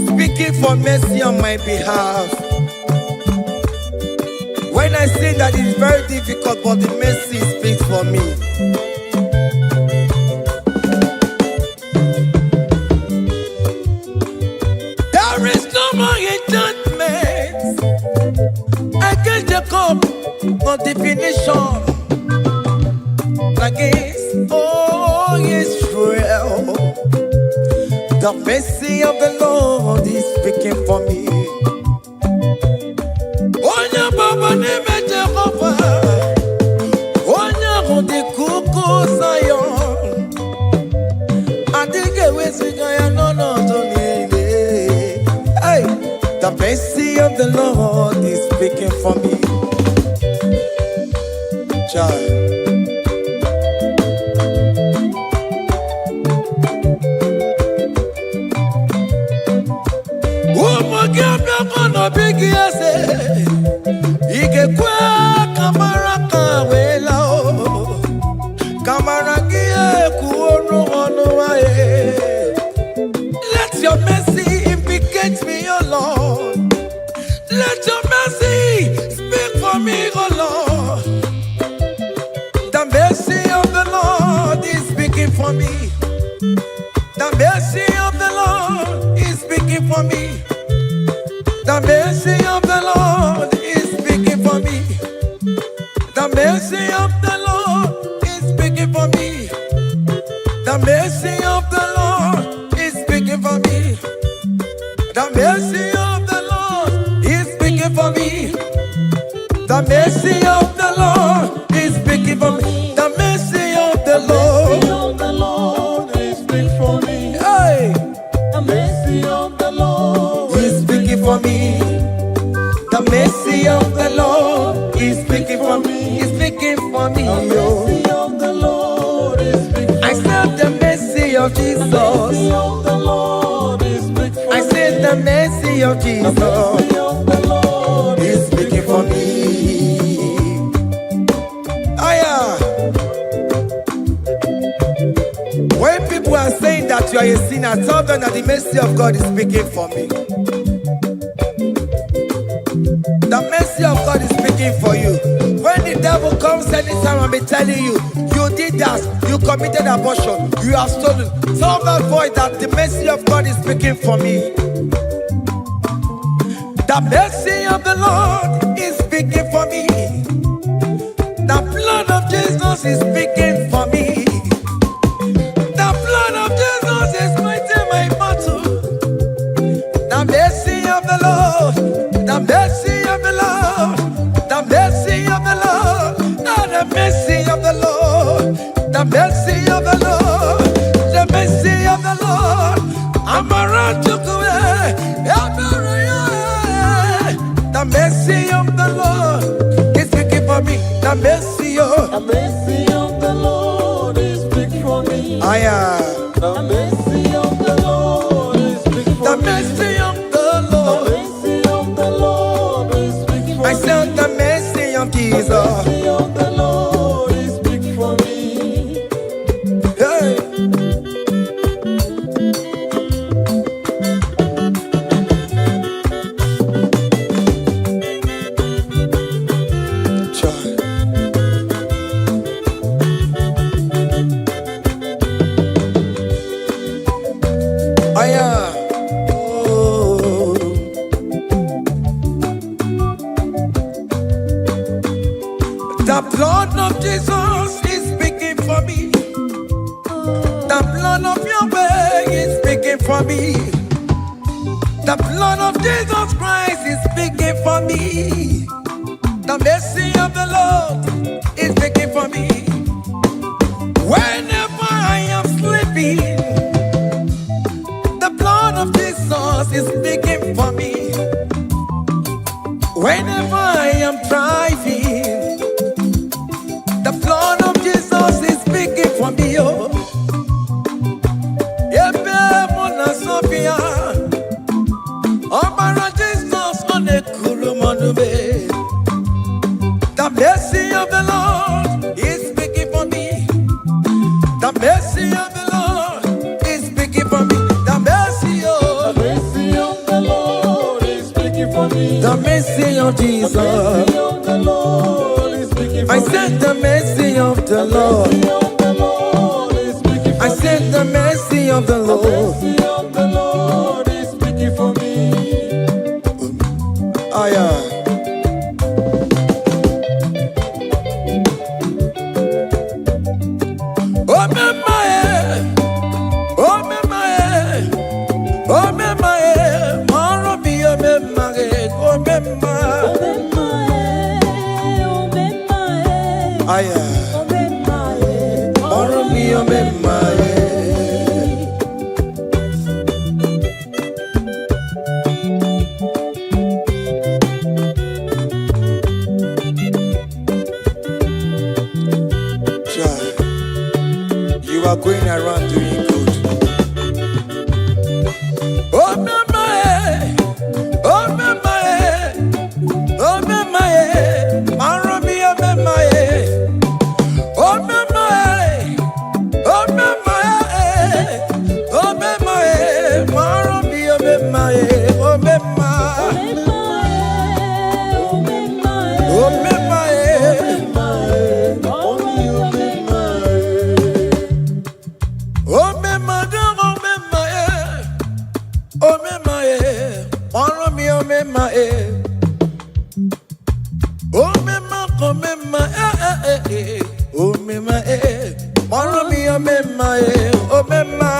speaking for mercy on my behalf. When I say that it's very difficult, but the mercy speaks for me. There is no more enchantment against Jacob, no definition against all Israel. The mercy of the Lord is speaking for me. Oh, yeah, Baba, name Jehovah. of the Lord is speaking for me. Child. Let your mercy implicate me, oh Lord. Let your mercy speak for me, oh Lord. The mercy of the Lord is speaking for me. The mercy of the Lord is speaking for me. The mercy of the Lord is speaking for me. The mercy of the Lord is speaking for me. The mercy of the Lord is speaking for me. The mercy of the Lord is speaking for me. The mercy of the Lord is speaking for me. The mercy of the Lord is speaking for me. Hey. The mercy of the Lord is speaking for me. The mercy of the Lord is speaking for me. Is speaking for me. The mercy of the Lord is speaking for me. I said the mercy of Jesus. The mercy of the Lord is speaking for me. I said the mercy of Jesus. The mercy of the Lord is speaking for me. Aya. When people are saying that you are a sinner, tell them that the mercy of God is speaking for me. The mercy of God is speaking for you. When the devil comes anytime and be telling you, you did that, you committed abortion, you have stolen, tell that boy that the mercy of God is speaking for me. The mercy of the Lord is speaking for me. The blood of Jesus is speaking for me. The blood of Jesus is fighting my battle. The mercy of the Lord, the mercy of the Lord, the mercy of the Lord, oh, the mercy of the Lord, the mercy of the Lord, the mercy of the Lord. I'm around to go the mercy of the Lord is speaking for me. The mercy of the Lord is speaking for me. The mercy of the Lord is speaking for me. The mercy of the Lord. The mercy of the Lord is speaking for me. I said the mercy of Jesus. The mercy of the Lord is speaking for me. Hey. The blood of Jesus is speaking for me. The blood of Yahweh is speaking for me. The blood of Jesus Christ is speaking for me. The mercy of the Lord is speaking for me. Whenever I am sleeping, the blood of Jesus is speaking for me. Whenever I am driving, the blood of Jesus is speaking for me. Oh, Mona Sophia, Obara Jesus on the Kulumanube. The mercy of the Lord is speaking for me. The mercy of the Lord is speaking for me. The mercy of the Lord is speaking for me. The mercy of Jesus. The mercy of the Lord is speaking for me. I said the mercy of the Lord. I said the mercy of the Lord. The mercy of the Lord is speaking for me. you are going around doing good. Oh, mama, oh, mama, oh, mama, Maromi, oh, mama, oh, mama, oh, mama, oh, mama, Maromi, oh, mama, oh, mama, oh, mama,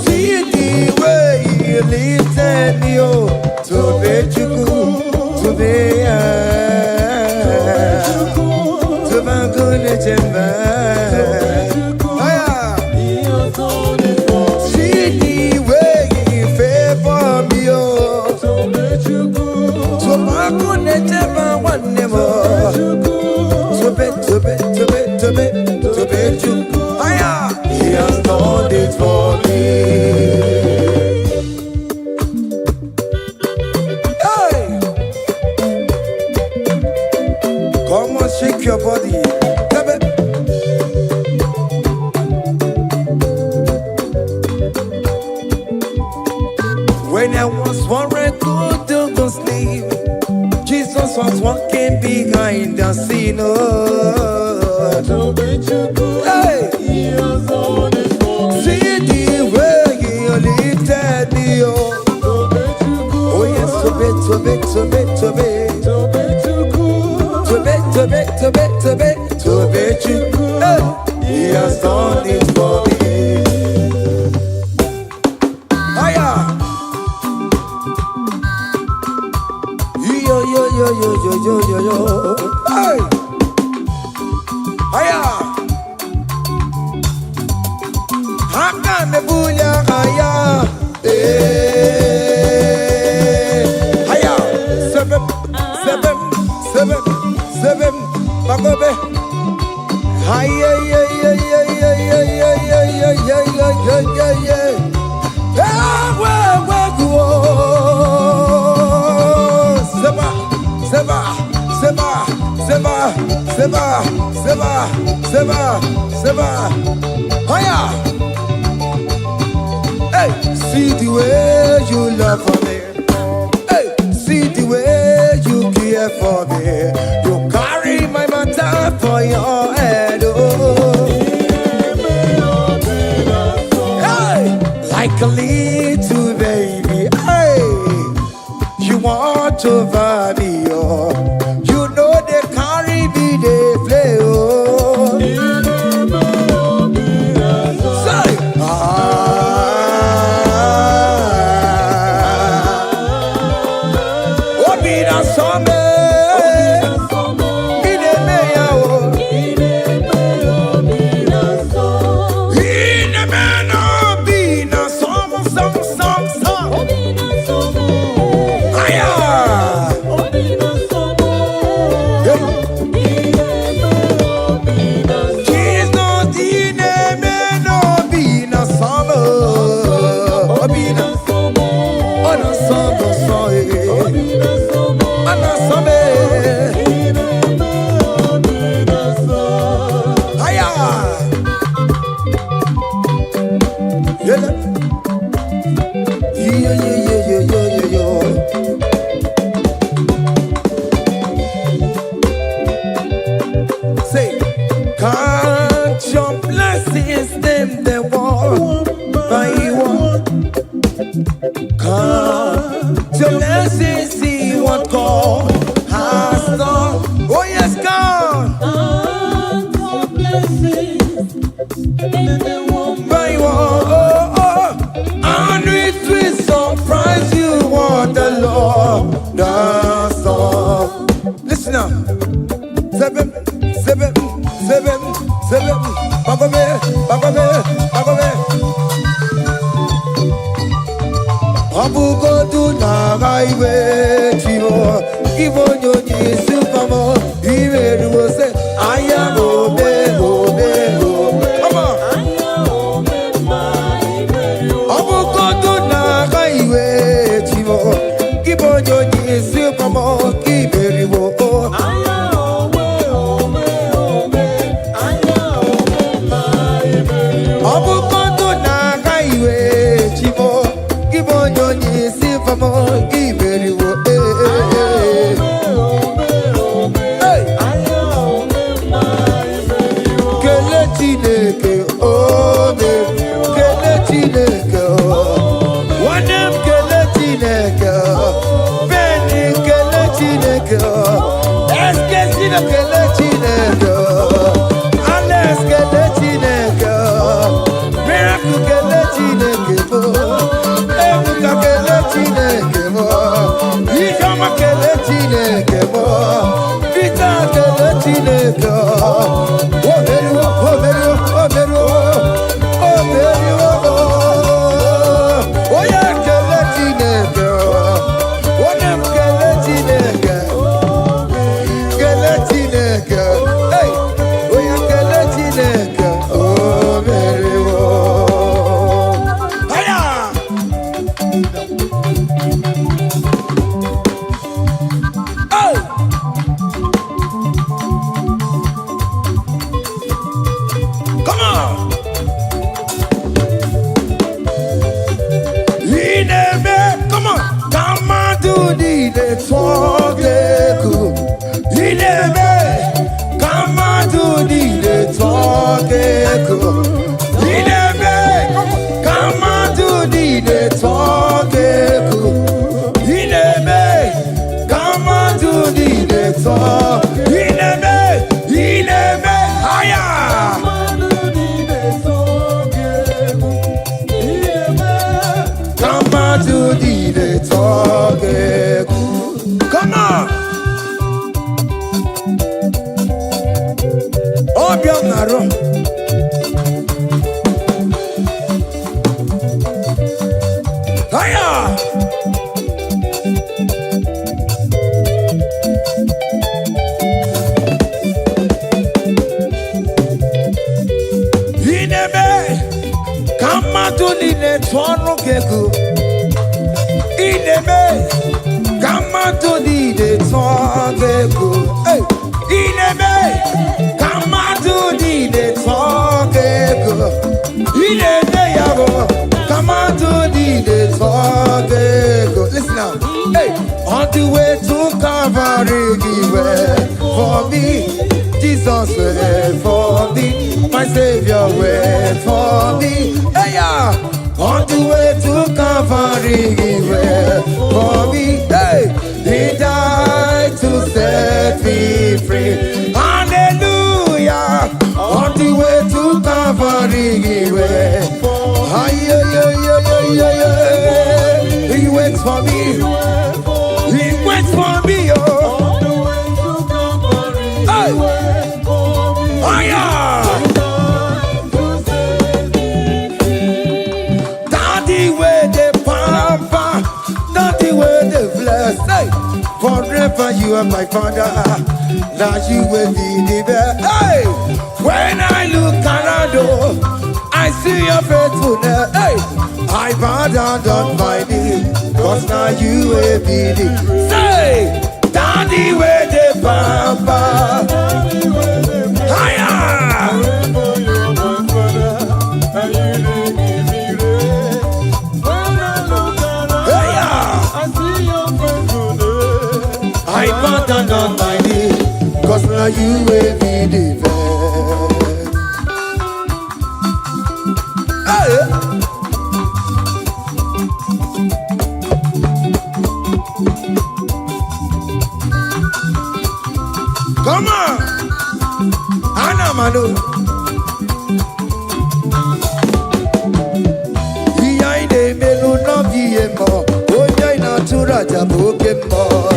See way you lifted me, oh, to be to be to be good see the way you favor me, oh, to be good one more, to be he has done it for me. Hey, come on, shake your body. When I was worried, good to go sleep, Jesus was walking behind the scene. Oh, hey, see the way you lifted me, oh, oh yes, to be. Hey, he has done it for me. Hiya. Yo. Hey. Hiya. Haka me bunya hiya. Hiya. Seven. Bagobe. Hiya. Seba. Hiya. Hey, see the way you love for me. Hey, see the way you care for me. You carry my matter for your head. Oh, hey, like a little baby. Hey, you want over me. Oh, you know they carry me, they play. Oh. Say, can't your blessings them the one by one? Can't your blessings see what God has done? Oh yes, God. Can't your blessings by one? And it will surprise you what the Lord does. Listen up. Seven. Bagobe. Abugo do na highway chivo. Ibo nyonyi supamo. Iwe do say aya obe. Come on. Abugo do na highway chivo. Ibo nyonyi supamo. Iwe do Hey! Come on! Come on! Come on to the talk. Come on to the talk. Come on to the talk. Come on to the talk. Higher. Come on to the talk. Come on. Obianaro. Higher. Come on to the network. Come on to the talk. Hey, come on to the talk. Come on to the talk. Listen now. Hey, on the way to Calvary, he went for me. Jesus went for me. My Savior went for me. Hey, yeah. On the way to Calvary, he went for me. Hey, he died to set me free. Hallelujah. On the way to Calvary, he went. He waits for me. He waits for me. Oh. Hey. Forever you are my father, now you will be the best. Hey, when I look around, oh, I see your faithfulness. Hey, I bow down on my knees, cause now you will be the. Say, Daddy, where the papa. Higher. I bow down on my knees, cause now you will be the best. Hey. Come on, Anamano. Behind the melu no be more. Oh, yeah, natural jaboke more.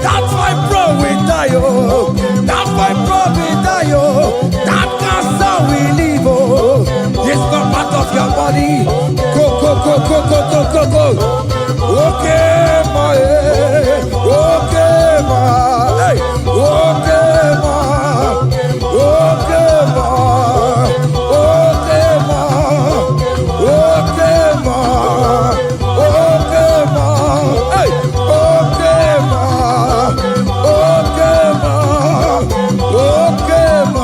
That's why bro we die, oh. That's why bro we die, oh. That cancer we live, oh. It's not part of your body. Go, go, go, go, go, go, go, go. Okay, my, okay, my, hey, okay, my, okay, my, okay, my, okay, my, okay, my, hey, okay, my, okay, my, okay, my,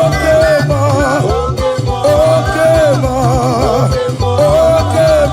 okay, my, okay, ma, okay,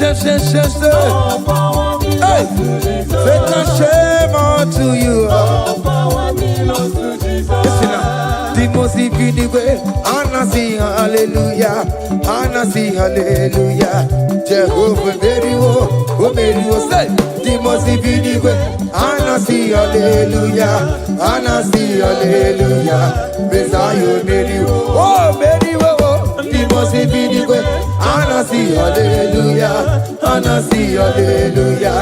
All power belongs to Jesus. Satan, shame unto you. All power belongs to Jesus. Listen now. The most way. Anna see hallelujah. Anna see hallelujah. Jehovah very wo say. The most way. Anna see hallelujah. Anna see hallelujah. Messiah very wo. Oh very wo. The most way. Anna see hallelujah. Anna see hallelujah.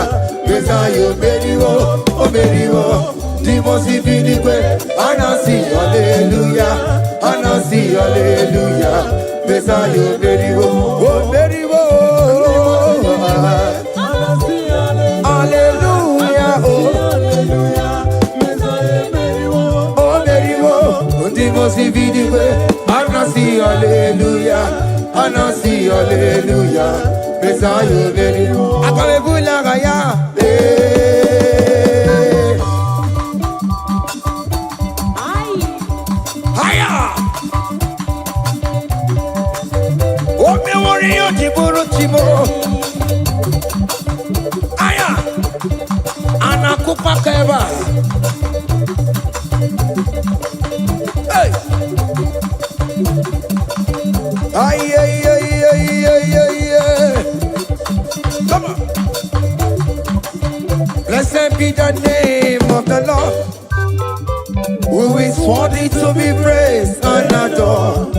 Messiah very wo. Oh very wo. The most way. Anna see hallelujah. Anna see hallelujah. Messiah very wo. Oh very wo. Hallelujah. Oh very wo. The most way. Anna see hallelujah. Anna see hallelujah. Messiah very wo. Akalebula gaya. Aya, anakupa keba. Hey, ay. Come on. Blessed be the name of the Lord, who is worthy to be praised and adored.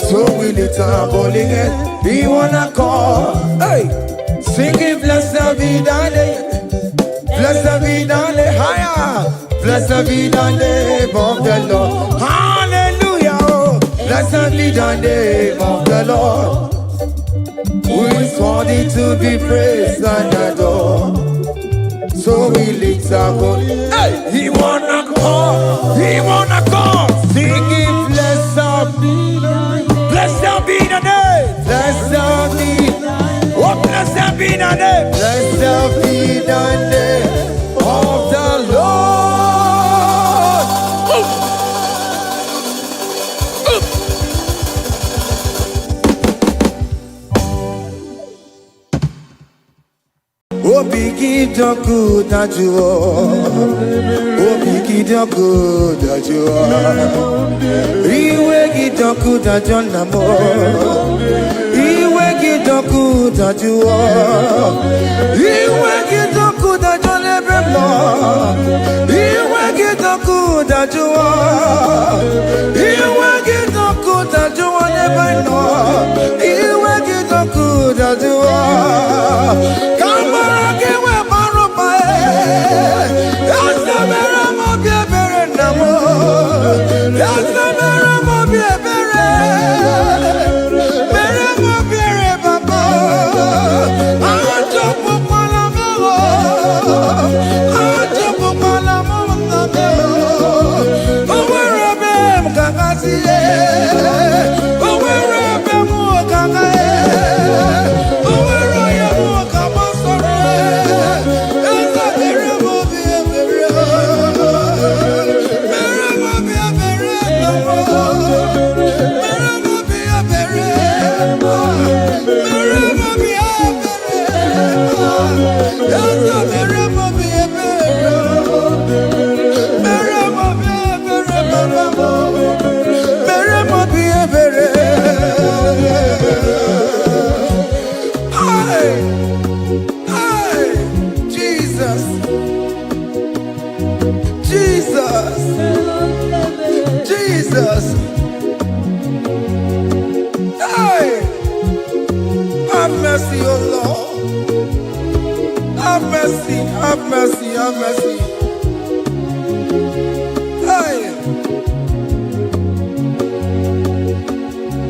So we lift our holy hand, we wanna call, hey, singing blessed be the name, blessed be the name, higher, blessed be the name of the Lord, hallelujah, oh, blessed be the name of the Lord, who is worthy to be praised and adored. So we lift our holy hand, hey, we wanna call, singing blessed be the name. Blessed be the name. Blessed be. Oh, blessed be the name. Blessed be the name of the Lord. Oh, biggie, the good that you are. Oh, biggie, the good that you are. Iwe gidoku da jona mo. Iwe gidoku da juo. Iwe gidoku da jona bremo. Iwe gidoku da juo. Iwe gidoku da juo ne bano. Iwe gidoku da juo. Kamara kewe maropa e. Yasamera mo biebere namo. Yasamera mo biebere. Mere mo biere baba. Ajopo malamo. Ajopo malamo namo. Owerebe mkakasiye. Owerebe mukakaye. Oweroye mukamasore. Yasamera mo biebere. Mere mo biebere namo. Mere mo biebere. Mere mo biebere. Yasamera mo biebere. Mere mo biebere baba. Mere mo biebere. Hey, hey, Jesus, Jesus, Jesus. Hey, have mercy, oh Lord. Have mercy, have mercy, have mercy. Hey,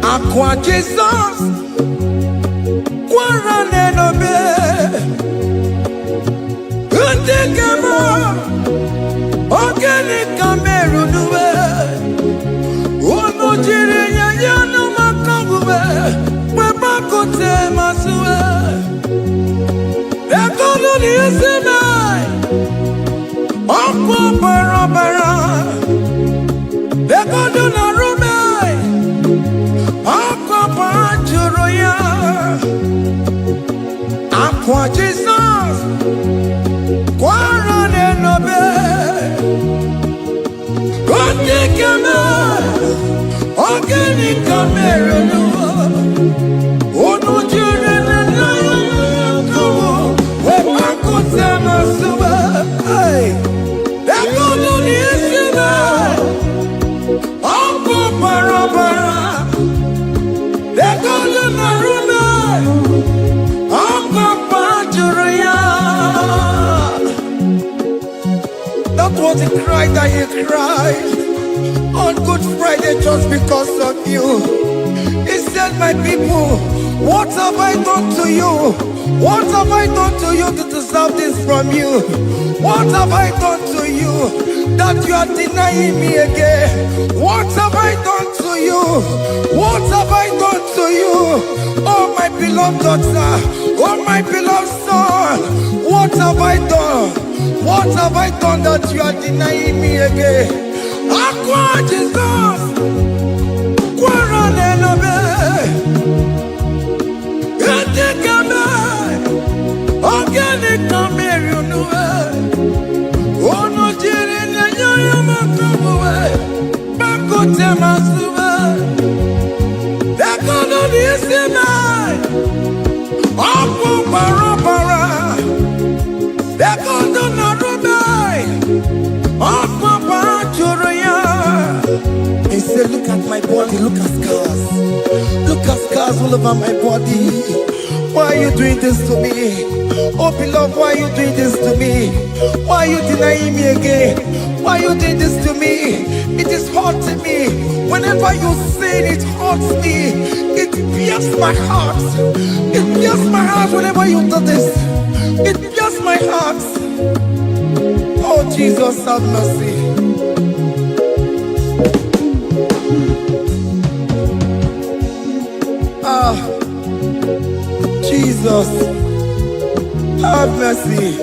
Aqua Jesus, Quarane no be, Untekemo, Organic Cameru nuwe, Uno Jirinya Yano Makangube, Webakote Masue, Ekono ni Esemai, Akwa Barabara, Ekono na Rumai, Akwa Pajuroya. That was the cry that he cried on Good Friday just because of you. He said, my people, what have I done to you? What have I done to you to deserve this from you? What have I done to you that you are denying me again? What have I done to you? What have I done to you? Oh, my beloved daughter, oh, my beloved son, what have I done? What have I done that you are denying me again? Aqua Jesus, Quaranelabe, Etikame, Organic Camerunue, Ono Jirin, Yamakamue, Bakote Masue, Dekono Nisime, Apu Barabara, Dekono Narubai, Apu Bajuria. He said, look at my body, look at scars. Look at scars all over my body. Why are you doing this to me? Oh beloved, why are you doing this to me? Why are you denying me again? Why are you doing this to me? It is hurting me. Whenever you sin, it hurts me. It pierces my heart. It pierces my heart whenever you do this. It pierces my heart. Oh Jesus, have mercy. Jesus, have mercy.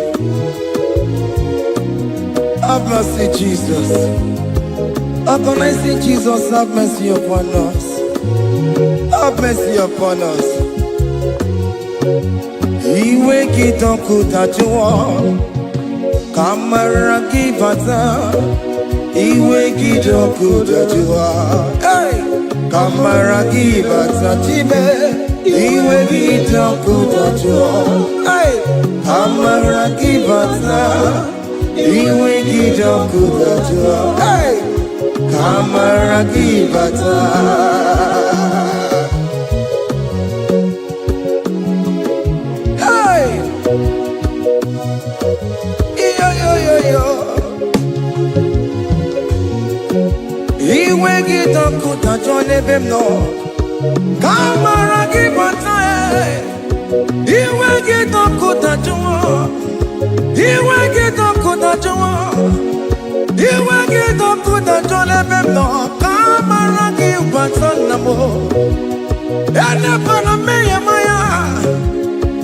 Have mercy, Jesus. Upon I say, Jesus, have mercy upon us. Have mercy upon us. Iwe kidoku tajua, kamara kibata. Iwe kidoku tajua, hey, kamara kibata tibe. Iwe kidoku tajua, hey, kamara kibata. Iwe kidoku tajua, hey, kamara kibata. Hey, yo yo yo yo. Iwe kidoku tajua nebemno, kamara kibata. Iwe kidoku tajua. Iwe kidoku tajua. Iwe kidoku tajua nebemno, kamara kibata namo. Ene pana meya maya.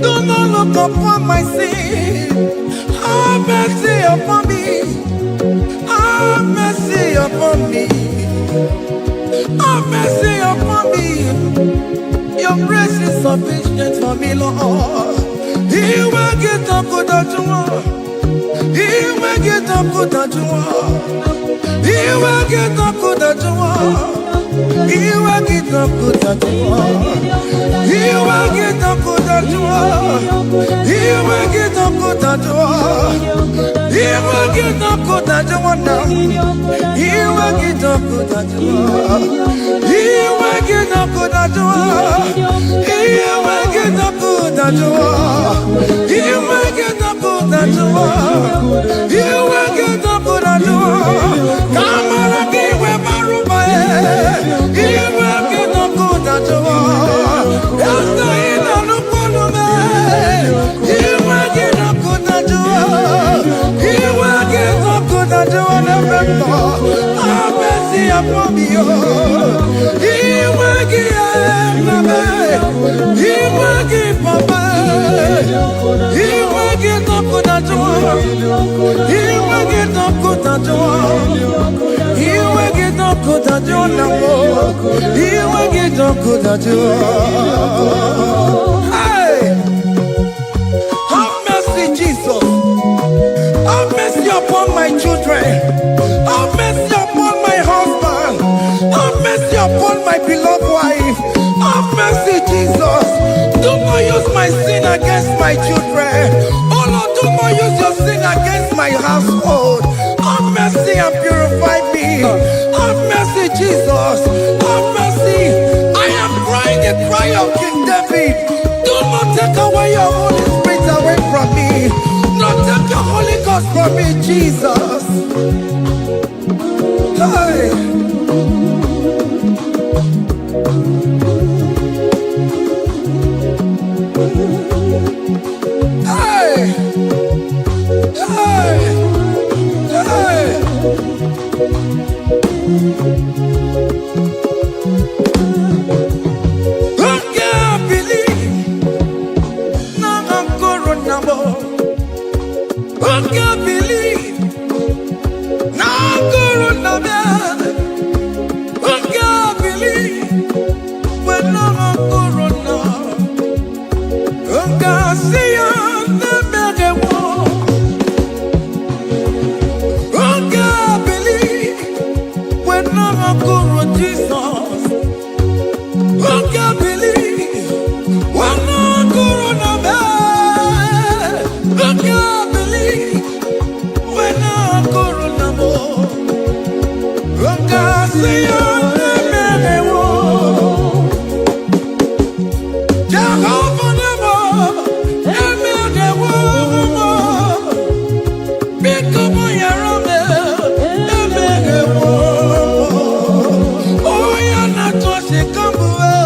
Do not look upon my sin. Have mercy upon me. Have mercy upon me. Have mercy upon me. Your grace is sufficient for me, Lord. He will get up good at you. He will get up good at you. He will get up good at you. He will get up good at you. He will get up good at you. He will get up good at you. He will get up good at you now. He will get up good at you. He will get up good at you. He will get up good at you. He will get up good at you. He will get up good at you. Come on, give me Baruba. He will get up good at you. Yes, I know no man. He will get up good at you. He will get up good at you. Have mercy upon me. He will give me. He will give me. He will get up good at you. He will get up good at you. He will get up good at you now. He will get up good at you. Hey, have mercy, Jesus. Have mercy upon my children. Have mercy upon household. Have mercy and purify me. Have mercy, Jesus. Have mercy. I am crying the cry of King David. Do not take away your Holy Spirit away from me. Not take your Holy Ghost from me, Jesus. Hey. Hey. Hey. Hey. I can't believe now I'm going number. I can't believe now I'm going number. I can't believe when now I'm going now. I can't see you never get one. I can't believe when now I'm going Jesus. I can't believe when now I'm going number. I can't believe when now I'm going number. I can't see you never get one. Jehovah never, never get one. Become my army, never get one. Oh, you're not touching come away.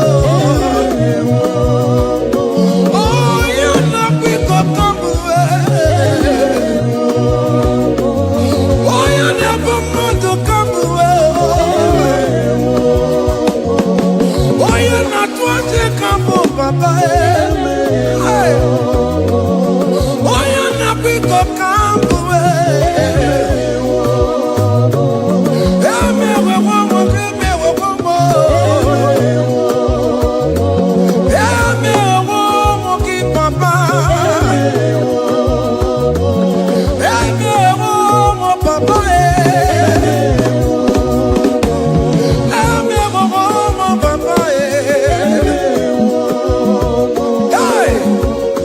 Oh, you're not quick up come away. Oh, you never want to come away. Oh, you're not touching come away, Papa. Hey. Oh, you're not quick up come away. Yeah, me we want more, me we want more. Yeah, me we want more, keep Papa. Yeah, me we want more, Papa. Yeah, me we want more, Papa. Hey,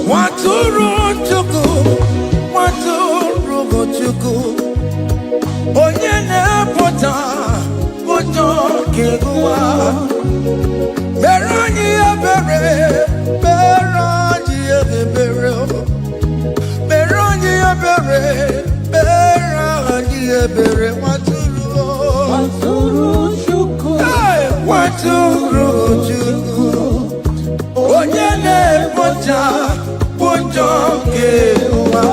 Waturu Chuku, Waturu Chuku. Onye na-epụta ụjọ keguwa. Mere anyị ebere, mere anyị ebere. Mere anyị ebere, mere anyị ebere. Waturu Chukwu. Hey, Waturu Chukwu. Onye na-epụta ụjọ keguwa.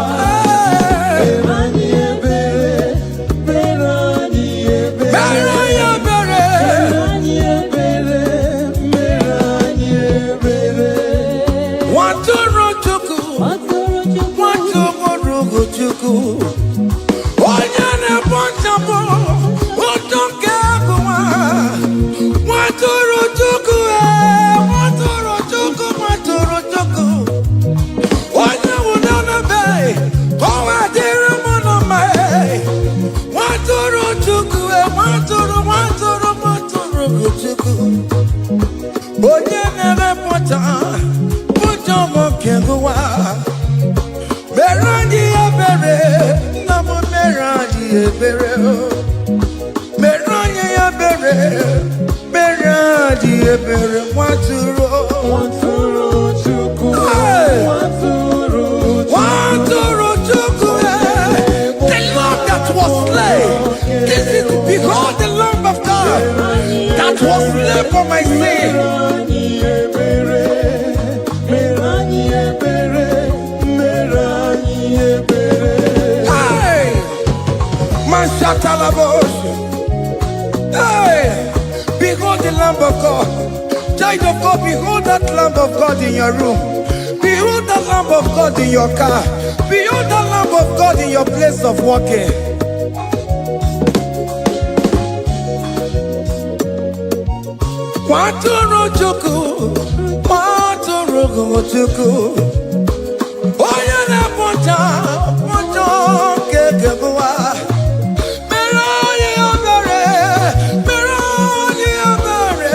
Onye na-emepụta ụjọ nwoke gụwa. Mere anyị ebere, nna m mere anyị ebere. Mere anyị ebere, mere anyị ebere. Waturu Chukwu. Waturu Chukwu. The Lamb that was slain. This is, behold, the Lamb of God that was slain for my sin. Hey, Mashatalabosh. Hey, behold the Lamb of God. Child of God, behold that Lamb of God in your room. Behold that Lamb of God in your car. Behold that Lamb of God in your place of working. Waturu Chukwu, Waturu Chukwu. Onye na-epụta ụjọ keguwa. Mere anyị ebere, mere anyị ebere.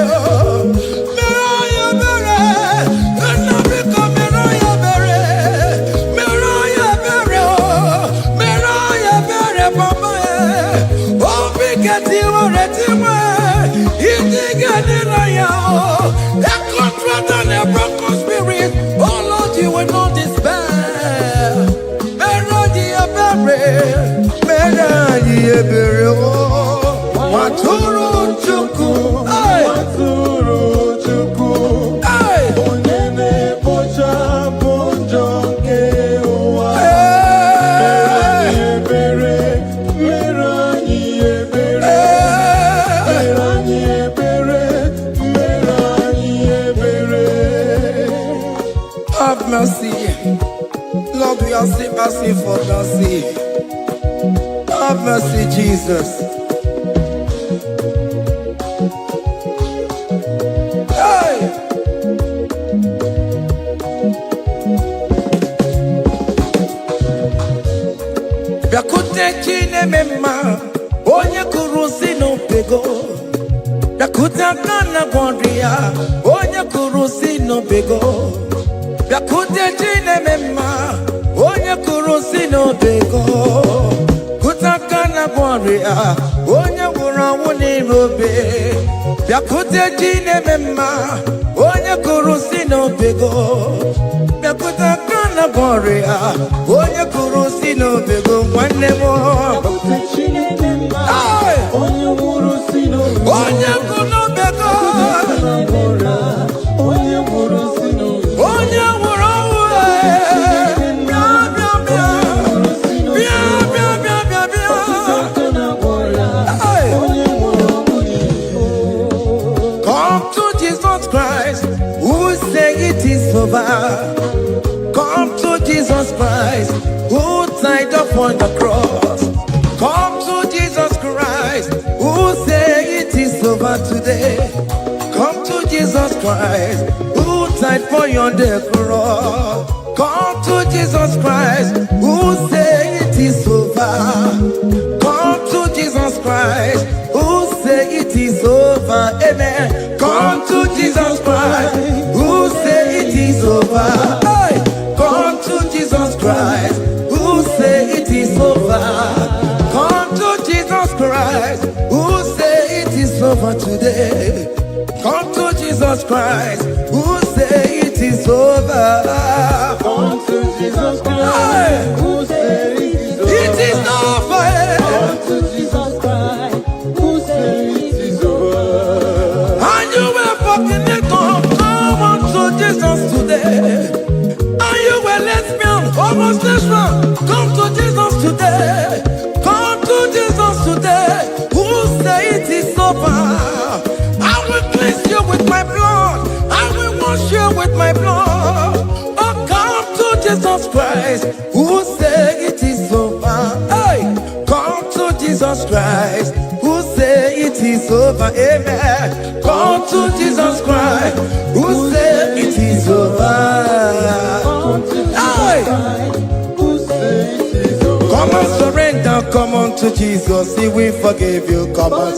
Mere anyị ebere, nna biko mere anyị ebere. Mere anyị ebere, mere anyị A contract and a broken spirit. Oh Lord, you will not despair. Meradi abere, meradi abere. Oh, maturu chuku, Maturu chuku. Onyene pocha ponjonge owa. Merani ebere. Have mercy, Lord, we are still asking for mercy. Have mercy, Jesus. Hey! Biakute chine mema, onye kurusi no pego. Biakute kana gwandria, onye kurusi no pego. Biakute chine mema, onye kurusi no bego. Kutaka na warrior, onye wura wuni robe. Biakute chine mema, onye kurusi no bego. Biakutaka na warrior, onye kurusi no bego. Wane mo. Biakute chine mema, onye wurusi no bego. Onye kuno bego. Onye wurusi no bego. Onye wura Come to Jesus Christ, who say it is over. Come to Jesus Christ, who died upon the cross. Come to Jesus Christ, who say it is over today. Come to Jesus Christ, who died for you on the cross. Come to Jesus Christ, who say it is over. Come to Jesus Christ, who say it is over. Amen. Come to Jesus Christ, who say it is over. Hey! Come to Jesus Christ, who say it is over. Come to Jesus Christ, who say it is over today. Come to Jesus Christ, who say it is over. Come to Jesus Christ, who say it is over. Come to Jesus Christ, who say it is over. And you were fucking it come on to Jesus today. And you were lesbian, homosexual, come to Jesus today. Come to Jesus today, who say it is over. I will cleanse you with my blood. I will wash you with my blood. Oh, come to Jesus Christ, who say it is over. Hey, come to Jesus Christ, who say it is over. Amen. Come to Jesus Christ, who say it is over. Come to Jesus Hey. Christ, who say it is over. Come and surrender, come on to Jesus, He will forgive you. Come on,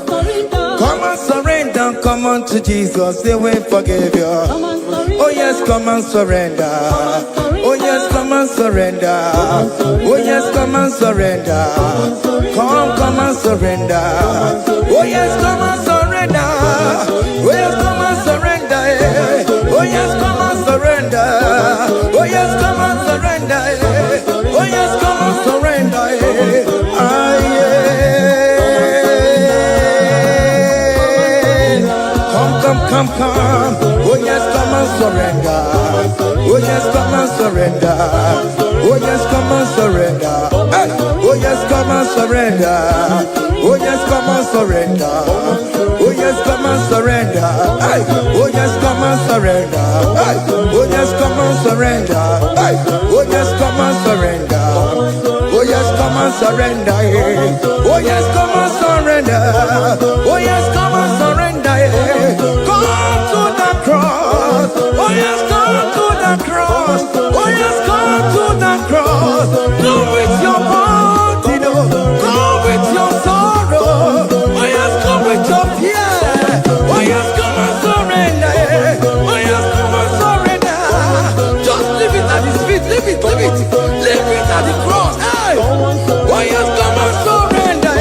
come and surrender, come on to Jesus, He will forgive you. Oh yes, come and surrender. Oh yes, come and surrender. Oh yes, come and surrender. Come and surrender. Oh yes, come and surrender. Oh yes, come and surrender. Oh yes, come and surrender. Oh yes, come and surrender. Oh yes, come and surrender. Ah yeah. Come. Oh yes, come and surrender. Oh yes, come and surrender. Oh yes, come and surrender. Hey. Oh yes, come and surrender. Oh yes, come and surrender. Oh yes, come and surrender. Hey. Oh yes, come and surrender. Hey. Oh yes, come and surrender. Hey. Oh yes, come and surrender. Oh yes, come and surrender. Oh yes, come and surrender. Oh yes, come and surrender. Come to the cross. Oh yes, come to the cross. Oh yes, come to the cross. Go with your body, no. Go with your sorrow. Oh yes, come with your fear. Oh yes, come and surrender. Oh yes, come and surrender. Just leave it at His feet. Leave it. Leave it at the cross. Hey. Oh yes, come and surrender.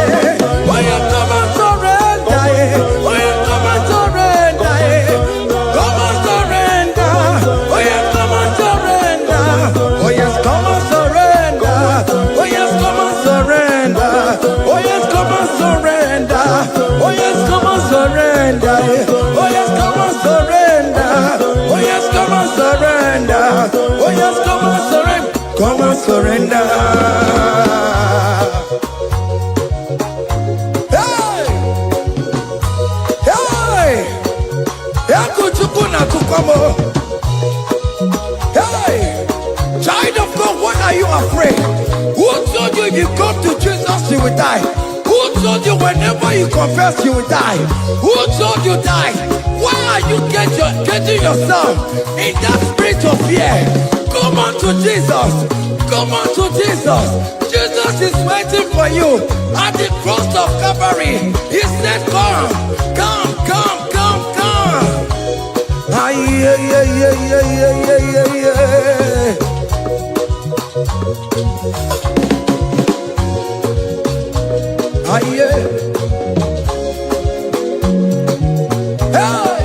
surrender. Oh yes, come on, surrender. Oh yes, come on, surrender. Oh yes, come on, surrender. Come on, surrender. Hey, hey, hey, child of God, what are you afraid? Who told you if you come to Jesus you will die? Who told you whenever you confess you will die? Who told you die? Why are you getting yourself in that spirit of fear? Come on to Jesus. Come on to Jesus. Jesus is waiting for you at the cross of Calvary. He said, come, come, come, come, come. Ah, yeah, yeah, yeah, yeah, yeah, yeah, yeah, yeah. Ah, yeah. Hey.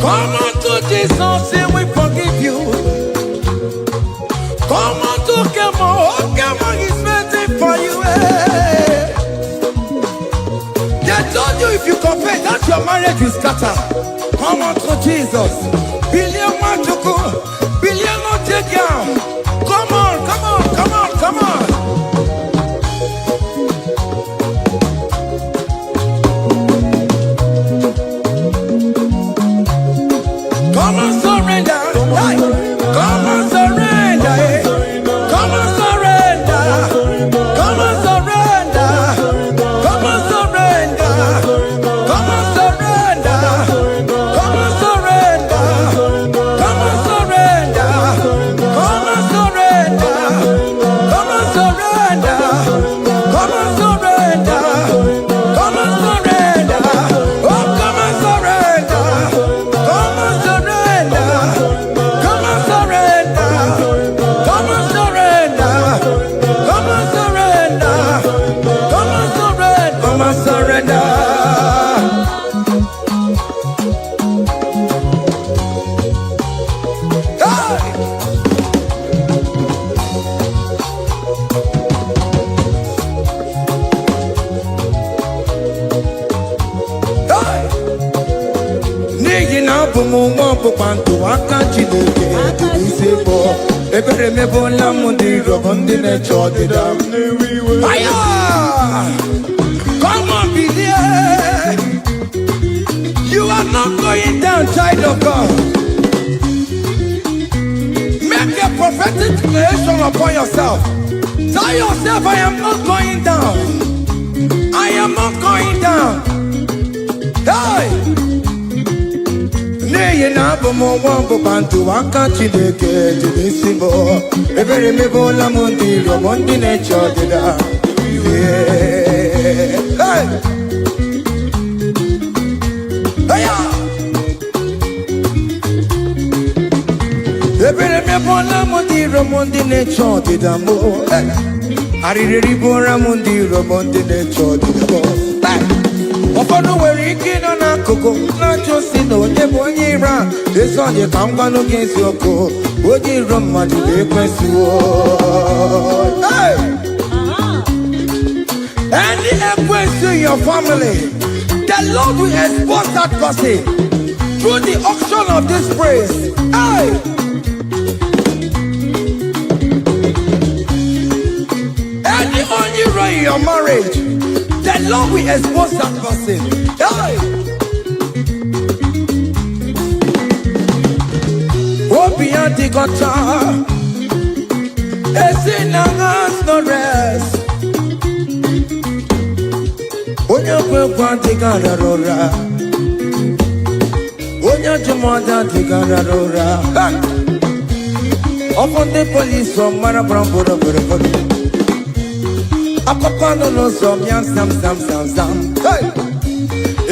Come on to Jesus and we forgive you. Come on to come on, he's waiting for you. Hey. They told you if you confess that your marriage will scatter. Come on to Jesus. Billion want to go, billion not take down. Come on, come on, come on, come on. Come on, surrender. Hey. Come on, surrender. Hey. Come on, surrender. Come on, surrender. Come on, surrender. Come on, surrender. Come on, surrender. Come on, surrender. Come on, surrender. Come on, surrender. Come on, surrender. Come on, surrender. Oh, come on, surrender. Come on, surrender. Come on, surrender. Come on, surrender. Come on, surrender. Come on, surrender. Come on, surrender. Hey! Hey! N'ihi na abụ m nwa ọgbụgba ndụ aka Chineke dị n'isi bụ ebere mebụla m ndị rọbọ ndị na-eche ọdịda m. Aya! Come on, believe. You are not going down, child of God. Make a prophetic declaration upon yourself. Tell yourself, I am not going down. I am not going down. Hey! N'ihi na abụ m nwa ọgbụgba ndụ aka Chineke dị n'isi bụ ebere mebụla m ndị rọbọ ndị na-eche ọdịda. Hey! Aya! Ebere mebụla m ndị rọbọ ndị na-eche ọdịda m. Arịrịrị bụra m ndị rọbọ ndị na-eche ọdịda m. Ụfọdụ nwere ike ịnọ n'akụkụ na-achọ si na onye bụ onye iro a. Ezi onye ka m gwanụ gị eziokwu, onye iro mmadụ na-ekwesịwo. Any equity in your family, the Lord will expose that person through the auction of this praise. Hey! Any hero in your marriage, the Lord will expose that person. Hey! Obian the guitar, it's in has no rest. Onya kwekwa tigararora, onya jumada tigararora. Upon the police from Marabrambo, Apapano no some yam sam. Hey,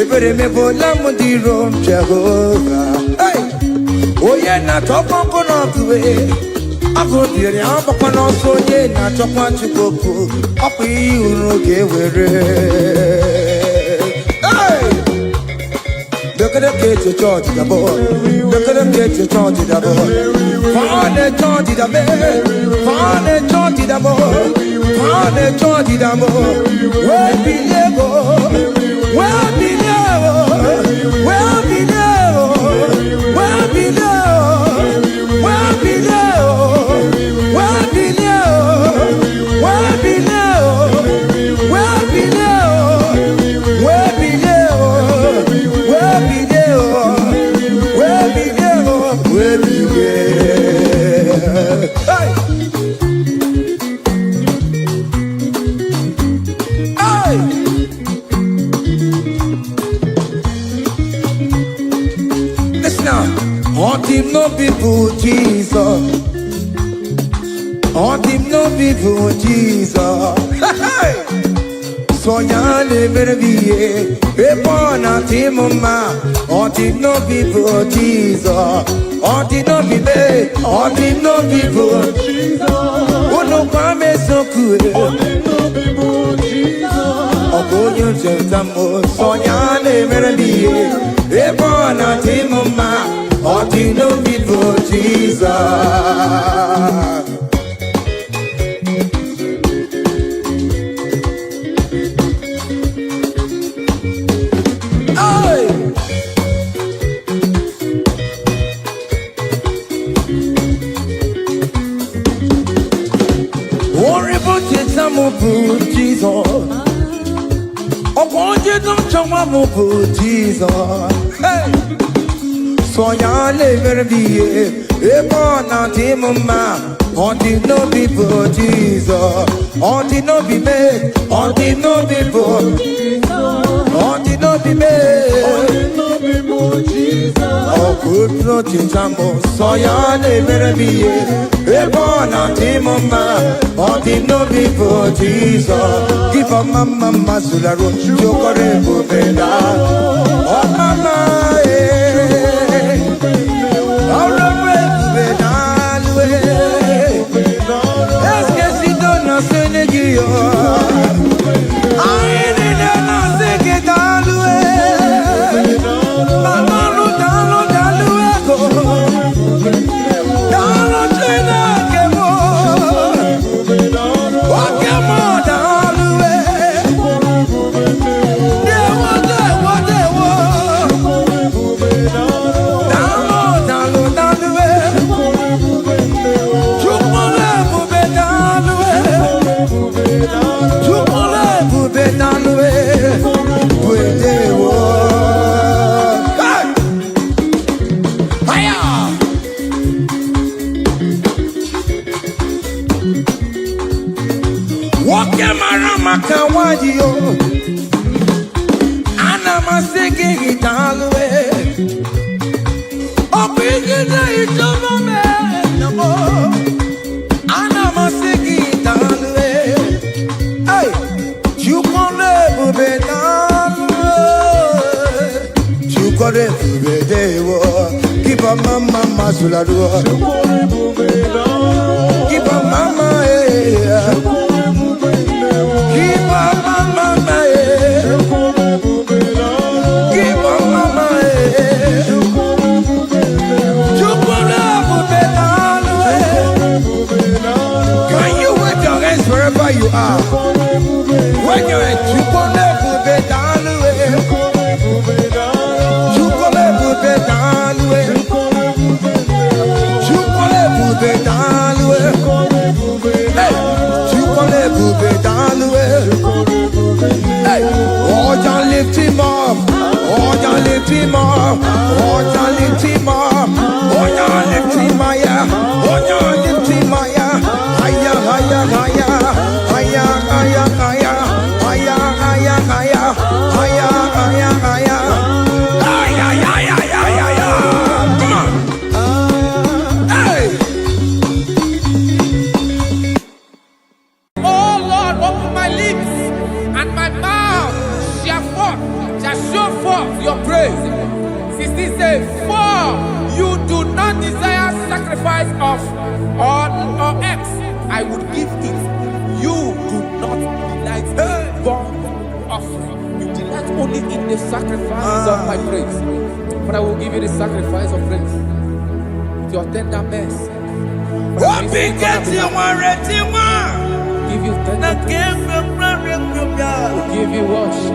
every me bola mundi rom Jehovah. Hey, oh yeah, na top on the way. I go there, I'm up on also yeah, na top on Chicoco. Up you no get where. Hey, look at them get your charge the boy. Look at them get your charge the boy. Find the charge the boy. Find the charge the boy. Find the charge the boy. Where be him no people Jesus. On him no people Jesus. So ya never be a born at him ma. On him no people Jesus. On him no be made. On him no people Jesus. Oh no kwame so cool. On him no people Jesus. Oh go you jentamo. So ya never be a born at him ma. On him no people Jesus. Jesus, oh, won't you don't show up Jesus? Hey, so ya never be a born at him, ma. On the no people Jesus, on the no be made, on the no people Jesus, on the no be made, on the no people Jesus. Oh, good no chinchamo, so ya never be a born at him, ma. On the no people Jesus, give a mama masula road, you got a bubeda. Oh, mama, all the way bubeda. Keep a mama masula do. Keep a mama keep a mama keep a mama Can you wave your hands wherever you are? When you're at lift him up, oh, you lift him up, oh, you lift him up, oh, you lift him higher, oh, you lift him higher, higher, higher, higher, higher, higher, higher, higher, higher, higher, higher, higher, your praise. 16 says, for you do not desire sacrifice of or X, I would give it. You do not delight in burnt offering. You delight only in the sacrifice of my praise. But I will give you the sacrifice of praise with your tender mercy. Give you tender will give you worship.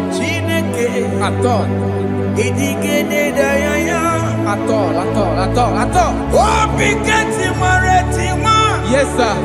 At all. At all. Yes, sir.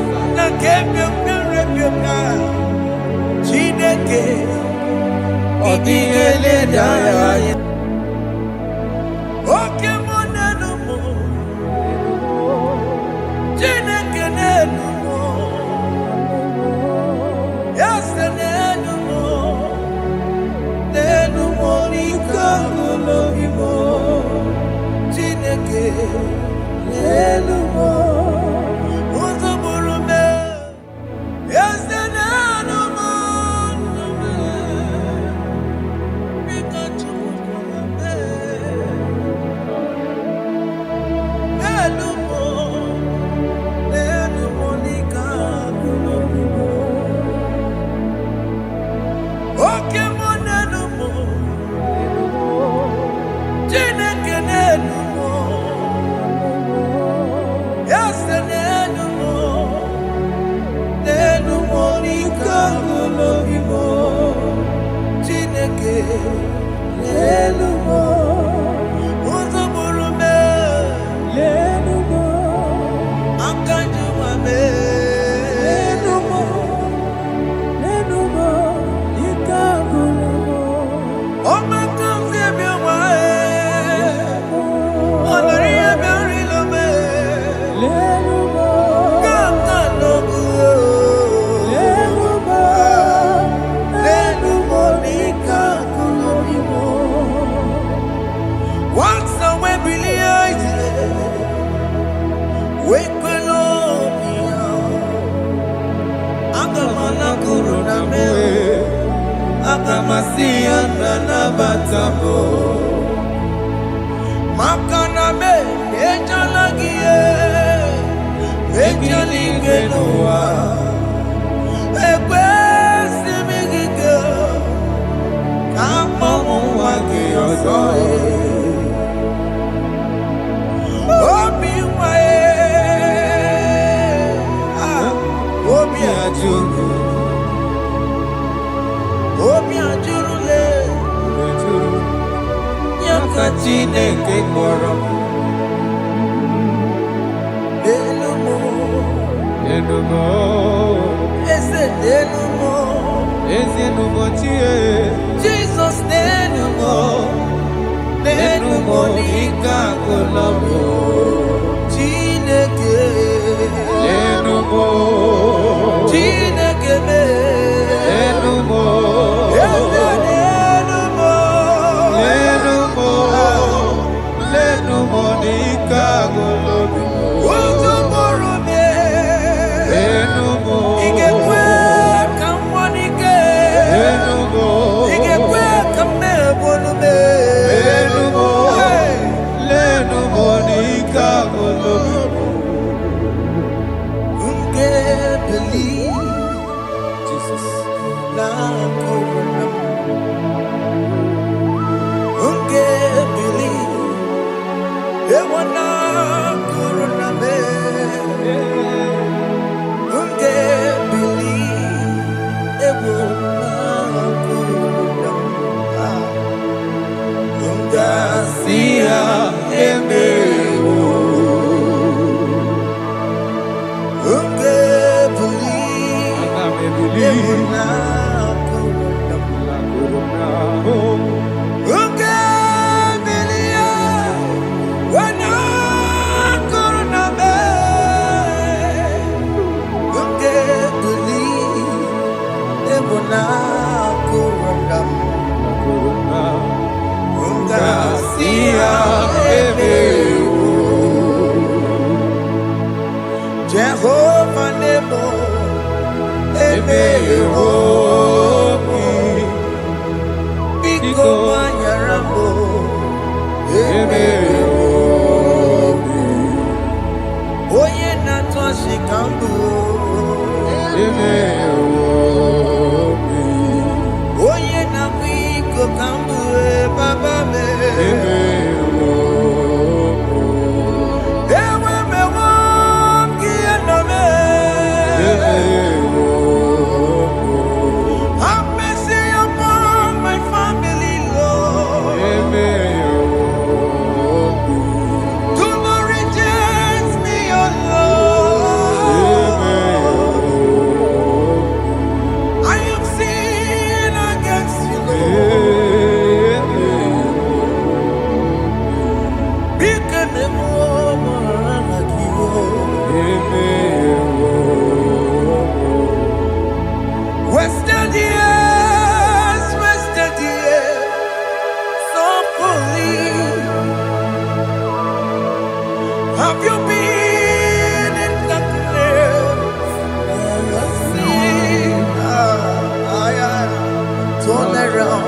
turn around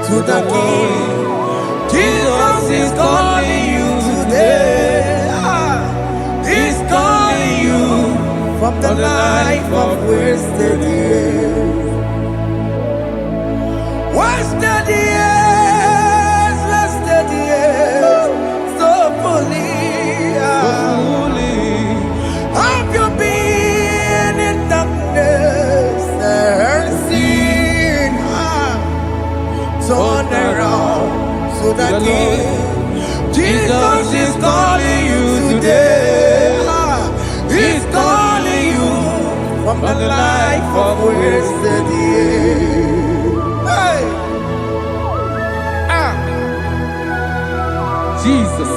to the King. Jesus is calling you today. He's calling you from the life of wasted years. Wasted years, so fully. Have you been in darkness and seen? Turn around to the King. Jesus is calling you today. He's calling you from the life of wasted years. Hey. Jesus.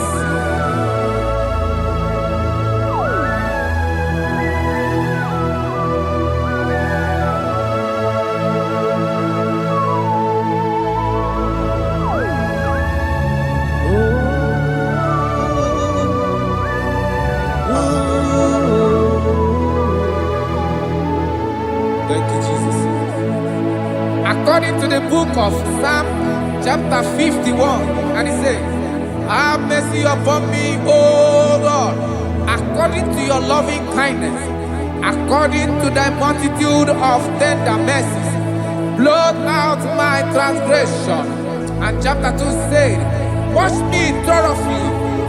Thank you, Jesus. According to the book of Psalm, chapter 51, and it says, have mercy upon me, O God, according to your loving kindness, according to thy multitude of tender mercies, blot out my transgression. And chapter 2 said, wash me thoroughly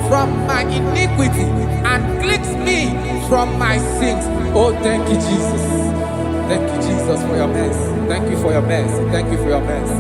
from my iniquity and cleanse me from my sins. Oh, thank you, Jesus. Thank you, Jesus, for your mercy. Thank you for your mercy. Thank you for your mercy.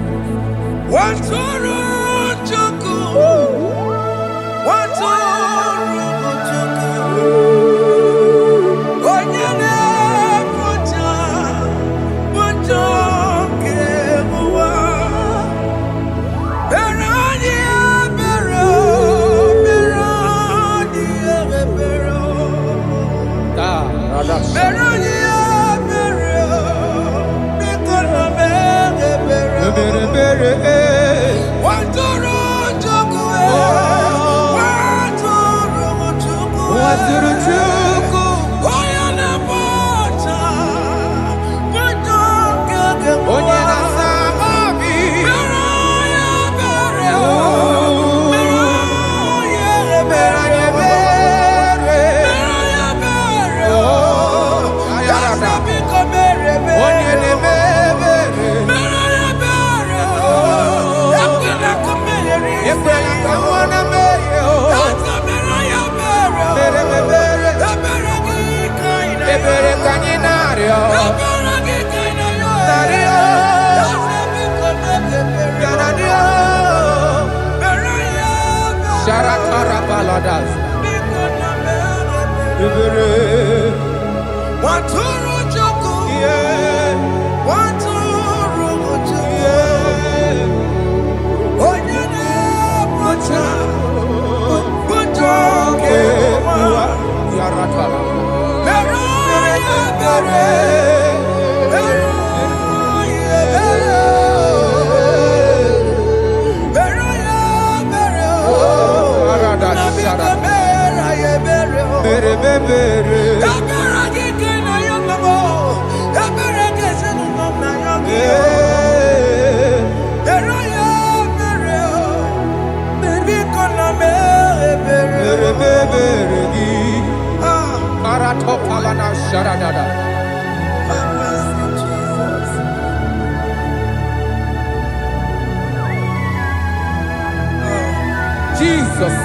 Jesus.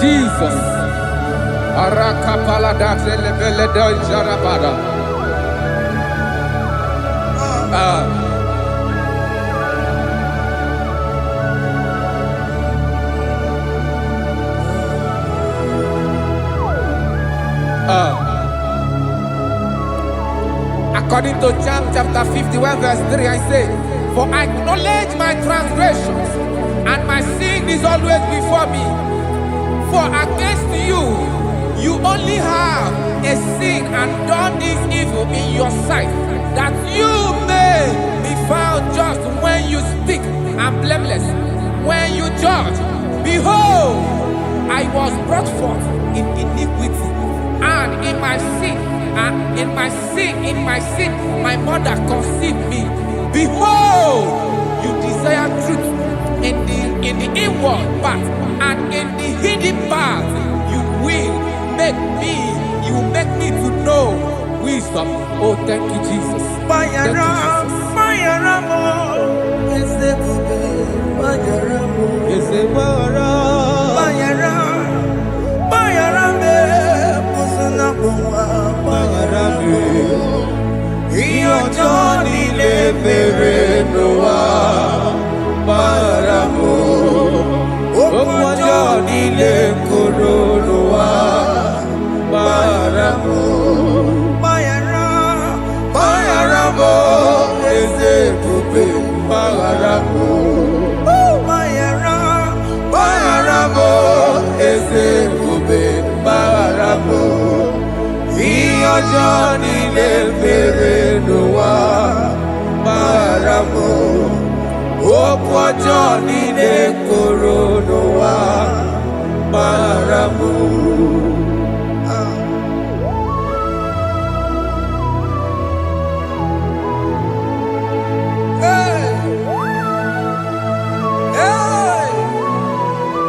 Jesus. Arakapalada zelebeleda jarabada. According to John chapter 51 verse 3, I say, for I acknowledge my transgressions, and my sin is always before me. For against you, you only have a sin and done this evil in your sight, that you may be found just when you speak, and blameless when you judge. Behold, I was brought forth in iniquity, and in my sin, my mother conceived me. Behold, you desire truth in the inward part, and in the hidden part you will make me to know wisdom. Oh, thank you, Jesus. Thank you, Johnny de Coronoa Maramu.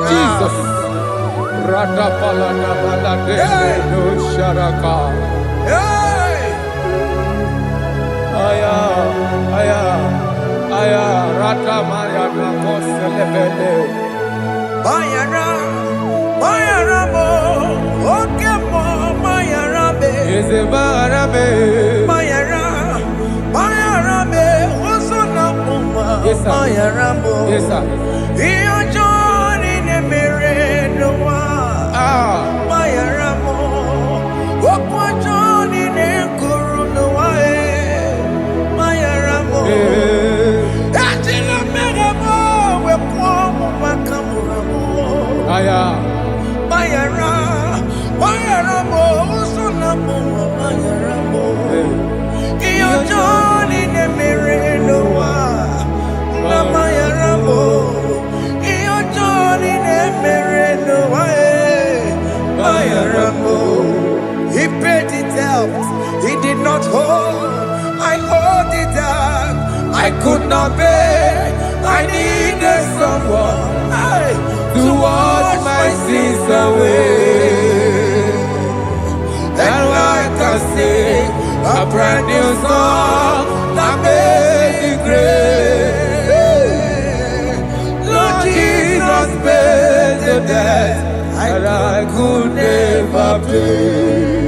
Jesus. Radapalana balade no sharaka. Aya, aya, aya, rata maya na koselebele. Mayara, Mayara mo, okay mo, Mayara be. Eze barabe. Mayara, Mayara be, oso na puma. Yes, sir. Mayara mo. Yes, sir. Iyo Johnny ne mere no wa. Mayara mo, okwa Johnny ne kuru no wa Mayara mo. Ajila mere mo, we kwa mo makamura mo. Aya. Mayara, Mayara mo, usuna mo, Mayara mo. Iyo Johnny ne mere no wa. Na Mayara mo. Iyo Johnny ne mere no wa. Mayara mo. He paid it out. He did not hold. I hold it out. I could not bear. I needed someone to wash my sins away. And I can sing a brand new song that made me great. Lord Jesus paid the debt that I could never pay.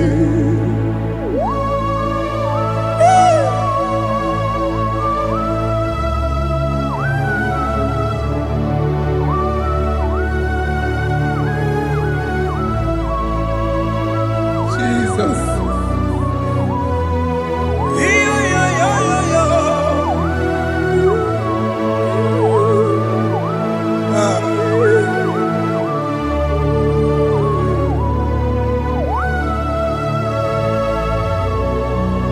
Jesus.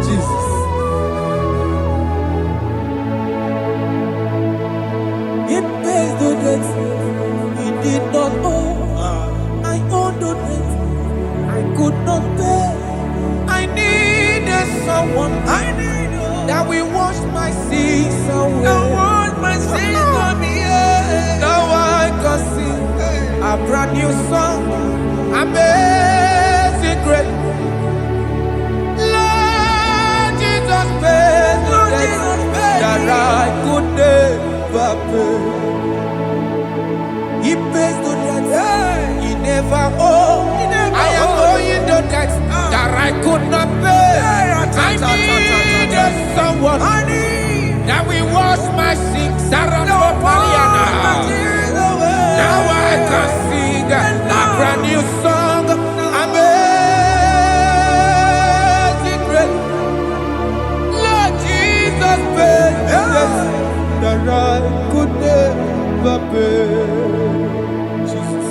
Jesus. He pays the debt he did not owe. I owe the debt I could not pay. I needed someone. That we wash my sins away. That wash my sins away. Now I can sing a brand new song. Amazing grace. Lord Jesus paid the debt that I could never pay. He pays the debt he never owed. I am owing the debt that I could not pay. I needed someone that will wash my sins. Now I can sing a brand new song. Amazing grace. Lord Jesus paid the debt that I could never pay. Jesus.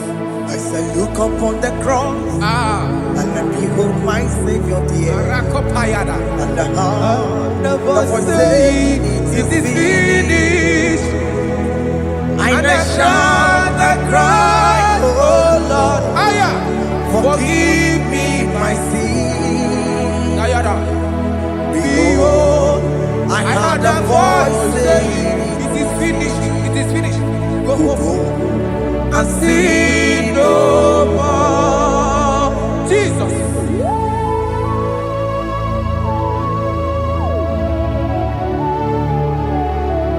I say, look upon the cross and then behold my Savior dear. Rakopayada. And the heart The the voice voice saying, saying, it is finished. And I shout and cry, oh Lord, Aya. forgive me my sin. Ayada. Behold, I heard a voice saying, it is finished. It is finished. Go go home and sin no more. Jesus.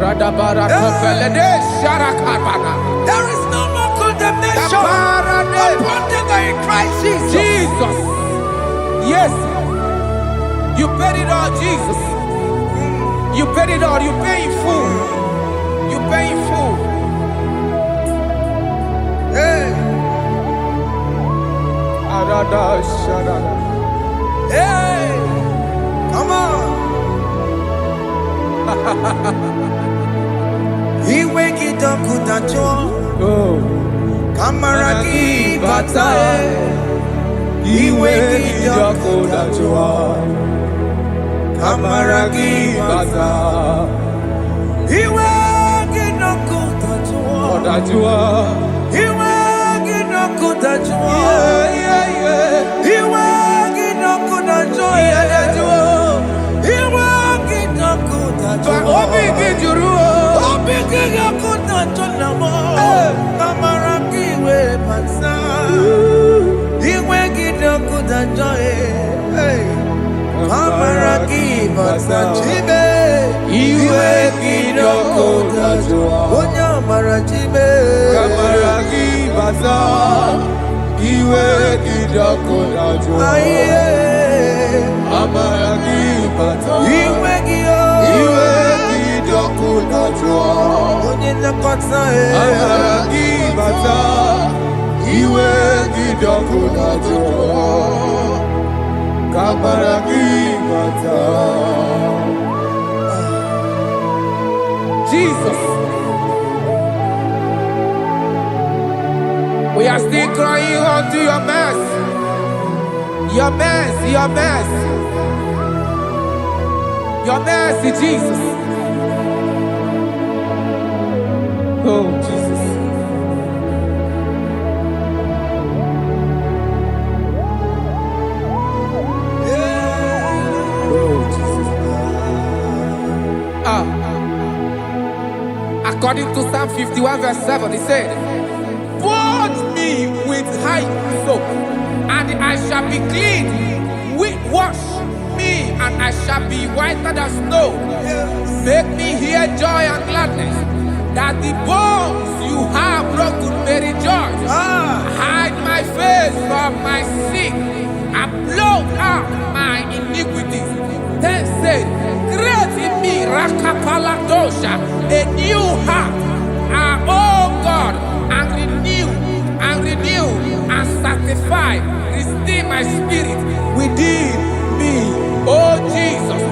Radabara kopelede sharakabana. There is no more condemnation Kaparade. upon them that in Christ Jesus. Jesus. Yes. You paid it all, Jesus. You paid it all. You pay in full. You pay in full. Hey, Arada sharada. hey, come on. He wake it up, good at you. Oh. Kamaraki batae. He wake it up, good at you. Kamaraki batae. He wake it up, good at dajua. Iwe ginoku dajua. Iwe ginoku dajua. Iwe ginoku dajua. Obi gijuru. Obi ginoku dajua mo. Kamara kiwe pansa. Iwe ginoku dajua. Kamara kiwe pansa. Chibe. Iwe ginoku dajua. Onya mara chibe. Kamara kibaza. Iwe ginoku dajua. Amara kibaza. Iwe ginoku dajua. Onye nakota Amara kibaza. Iwe ginoku dajua. Kamara kibaza. Jesus. We are still crying unto your mercy. Your mercy, your mercy. Your mercy, Jesus. Oh, Jesus. Oh, Jesus. According to Psalm 51 verse 7, it said, "Wash me with high soap, and I shall be clean. Wash me, and I shall be whiter than snow. Make me hear joy and gladness, that the bones you have broken may rejoice. Hide my face from my sin, and blot out my iniquities." Then said, "Create in me Rakapaladosha, a new heart, oh God, and renew, and sanctify, restore my spirit within me." Oh Jesus,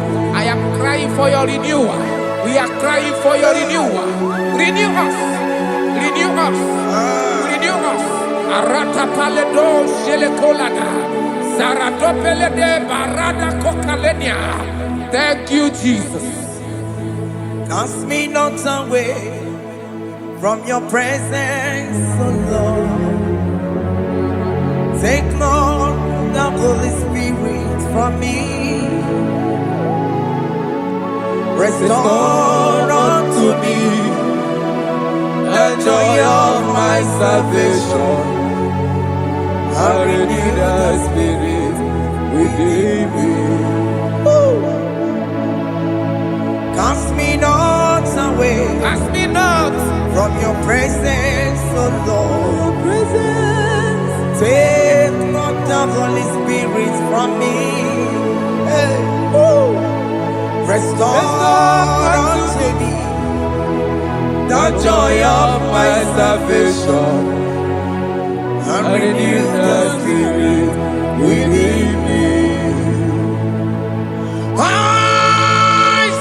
I am crying for your renewal. We are crying for your renewal. Renew us, renew us, renew us. Arata paledo shelekolada, zaradopele de barada kokalenia. Thank you, Jesus. Cast me not away from your presence, oh Lord. Take not the Holy Spirit from me. Restore unto me the joy of my salvation. I renew the spirit within me. Cast me not away Ask me not. from your presence, oh Lord. Take not the Holy Spirit from me. Hey. Restore unto me the joy of my salvation. And renew the spirit within me. I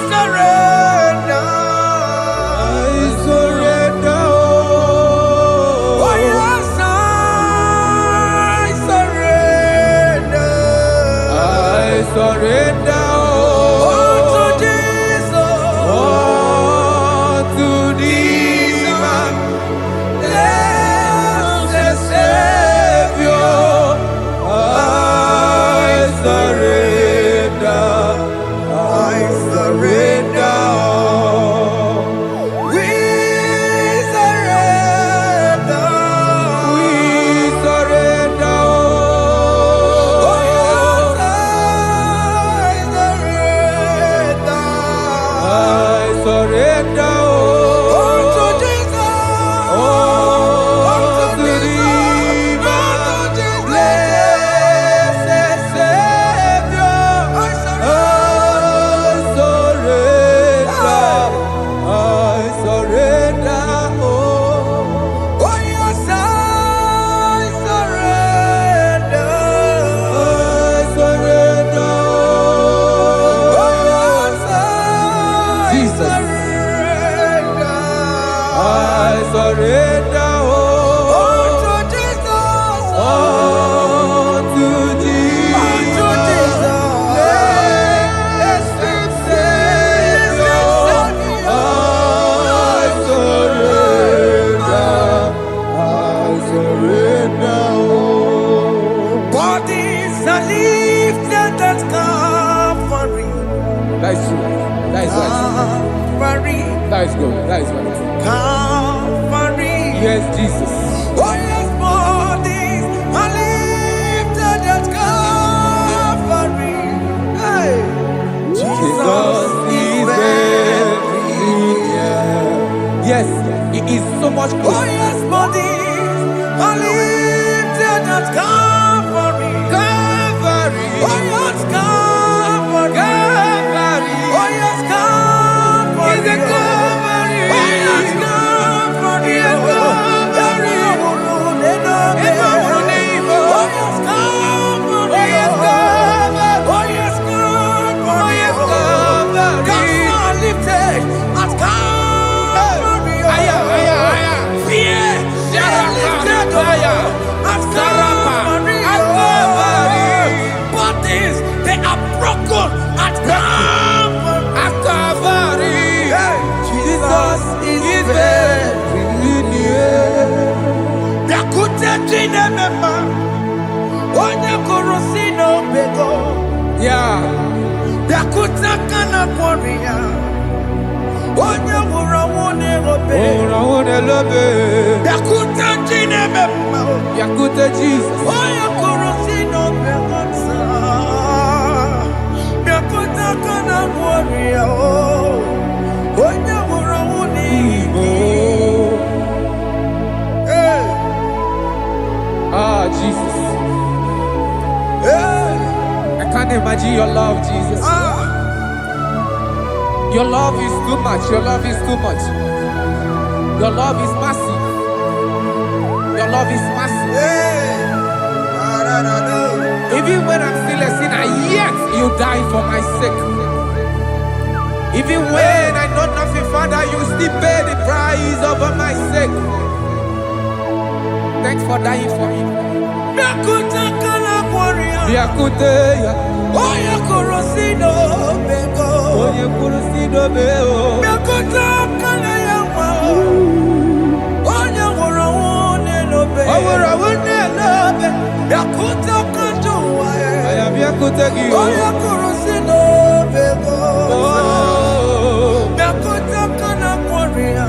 surrender. I surrender. Oh yes, I surrender. I surrender. To Jesus. To thee, my Blessed Savior. I surrender. I surrender. We surrender. We surrender. Oh yes, I surrender. I surrender. To Jesus. To thee, my blessed Savior. I surrender. Oh yes, I surrender. Jesus. I surrender. To Jesus. To thee, blessed Savior. I surrender. yes, Jesus. Oh yes, bodies are lifted at Calvary. Hey. Jesus is very near. Yes, He is so much Oh closer. yes, bodies are lifted at Calvary. Calvary. Oh yes, Calvary. Calvary. Oh yes, Calvary. Is it Calvary? Oh yes, Calvary. Yes, Calvary. Oh yes, Calvary. Oh, yes, Calvary. Oh yes, Calvary. Oh, yes, Calvary. God lifted at Calvary. Aya, aya, aya. Fear lifted at Calvary. At Calvary. Bodies, they are broken at Calvary. At Calvary. Jesus is very near. Yakute Jinemema, Onye Korosino Bego, Yeah. Yakuta Kana Korea, Onye Wurawone Robe, Yakuta Jinemema, Yakute Jesus. Onye Korosino Bego, Yakuta Kana Korea, Onye Wurawone Hey. Ah, Jesus. Hey. I can't imagine your love, Jesus. Your love is too much. Your love is too much. Your love is massive. Your love is massive. Hey. Even when I'm still a sinner, yet you die for my sake. Even when I know nothing, Father, you still pay the price over my sake. Thanks for dying for me. Yakuta Kana Korea, Yakute, Onye Korosino Bego, Onye Kurusido Beo. Yakuta Kana Yawa, Onye Wurawone Robe, Owura wune love. Yakuta Kanjuwa, I am Yakute Gio. Onye Korosino Bego, Oh, Yakuta Kana Korea,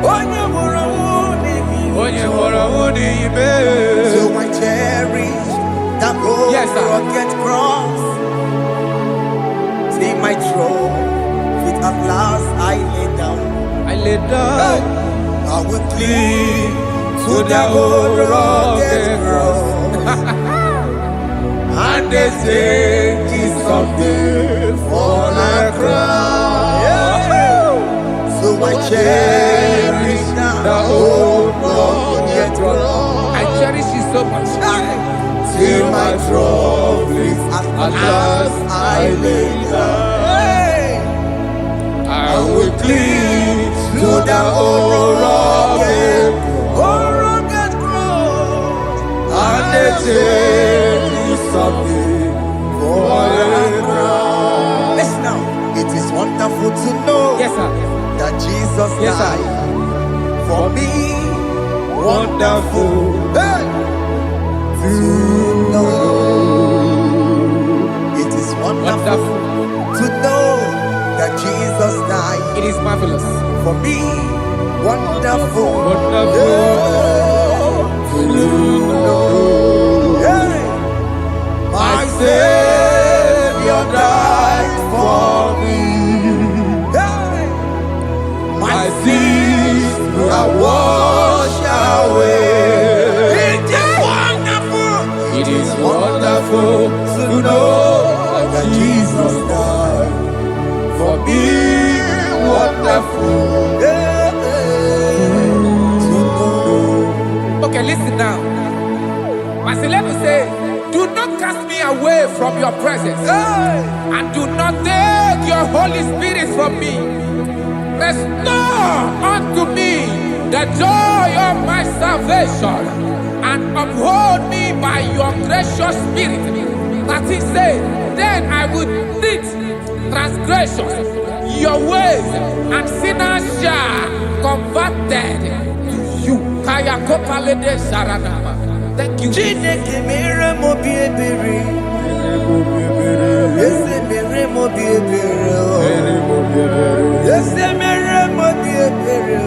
Onye Wurawone Onye wora wuni ibe. So I cherish that gold Yes, sir. rugged cross. See my throne, with at last I lay down. I lay down I will cling to that old rugged cross. and they say it's someday for a crown. So I cherish The old rugged cross. I cherish it so much. till my troubles at last I lay down. I will cling To the old rugged cross, and they say it's someday for a crown. Listen now, it is wonderful to know Yes, sir. that Jesus Yes, sir. died for me. Wonderful. Hey! To know. It is wonderful Wonderful. to know that Jesus died It is marvelous. for me. Wonderful. Wonderful. To know. Hey! My Savior died for me. Hey! My sins are washed away. It is wonderful. It is wonderful to know that Jesus died for me. Wonderful. To know. Okay, listen now. Marcelino say, do not cast me away from your presence, Hey! and do not take your Holy Spirit from me. Restore unto me the joy of my salvation, and uphold me by your gracious spirit. That is say, then I will teach transgressions your ways, and sinners shall converted to you. Kaya kopalede saranama. Thank you. Chineke mere mo bi ebere. Ese mere mo bi ebere. Ese mere mo bi ebere.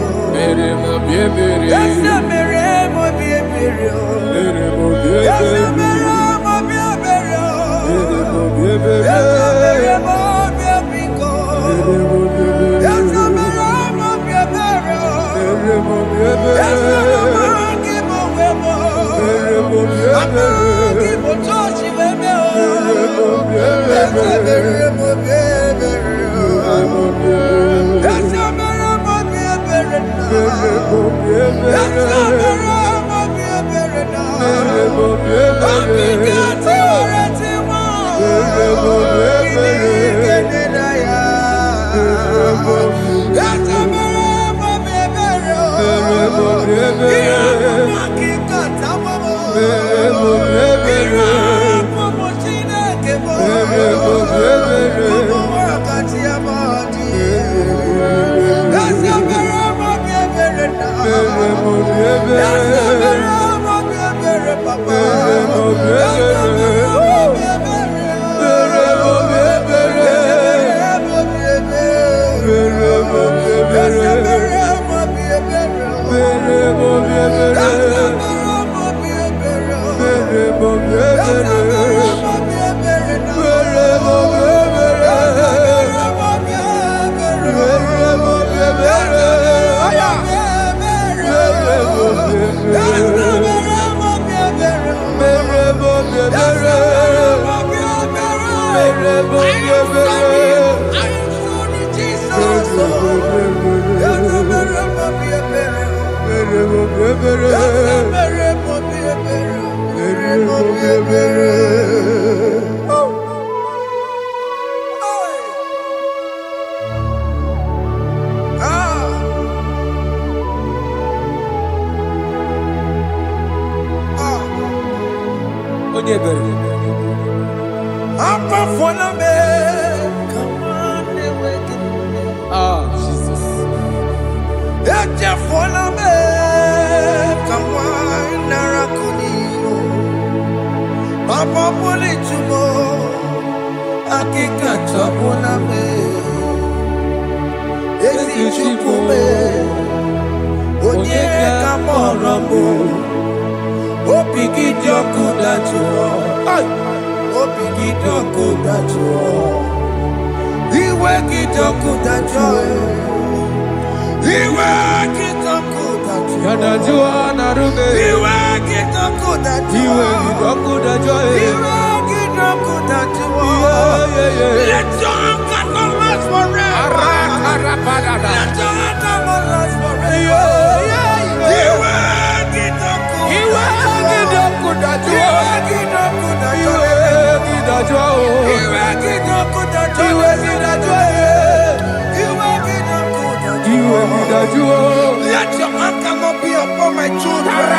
Let your anger not be upon my children. Let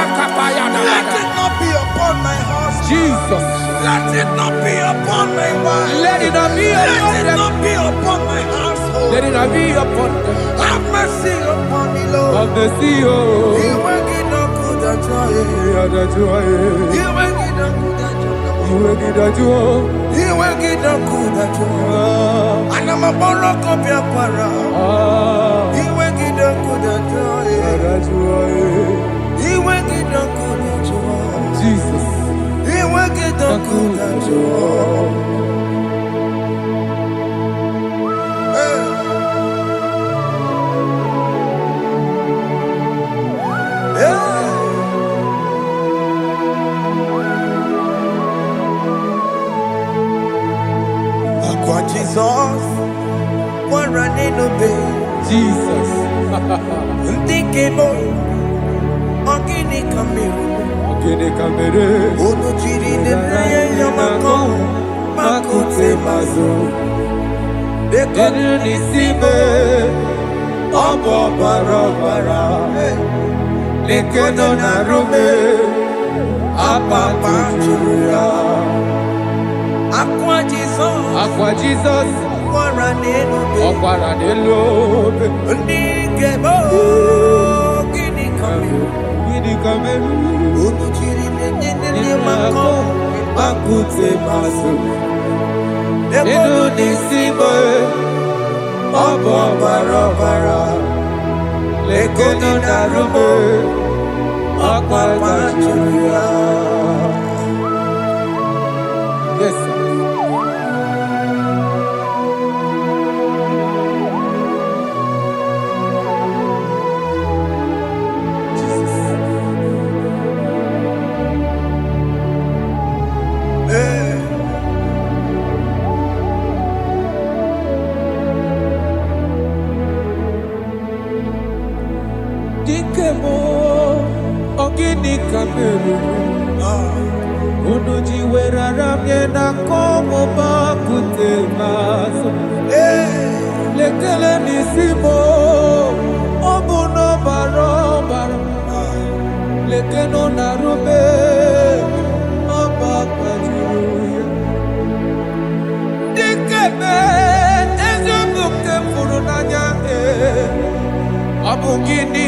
it not be upon my husband. Jesus. Let it not be upon my wife. Let it not be upon Let it them. not be upon my household. Let it not be upon them. Have mercy upon me, Lord. Of the sea, oh. You ain't get no good at joy. You ain't get no good at joy. You ain't get no good at joy. And I'm a borrow copy of para. You ain't get no good at joy. You ain't get no good at joy. Jesus. You ain't get no good at joy. Jesus, one running obey. Jesus. Ndikebo, ogini kamiru. Ogini kamere. Ono chiri nebreye yamako, makute mazo. Denu nisibe, obo barabara. Lekedo narume, apapa churia. Aqua Jesus, Aqua Jesus. Okwara nelobe. Ndikebo, ogini kamiru. Ogini kamere. Ono chiri nebreye yamako, makute mazo. Denu nisibe, obo barabara. lekeno narume akwajuya. Yes, sir. Dikemo ogini kameru unuji werara miena komo bakute maso lekele nisimo obuno barobara lekeno narume abakajuya. Dikeme ezubukte furunanya abu gini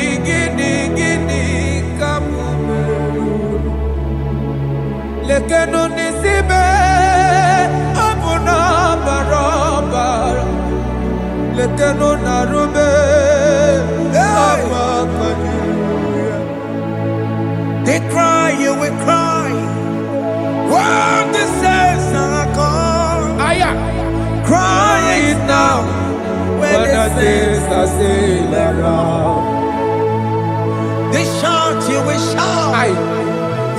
kamumeru lekeno nisibe abu na barabara lekeno narume abakajuya. They cry, you will cry. When the saints are gone, cry it now. When the saints are still around, They shout, you will shout.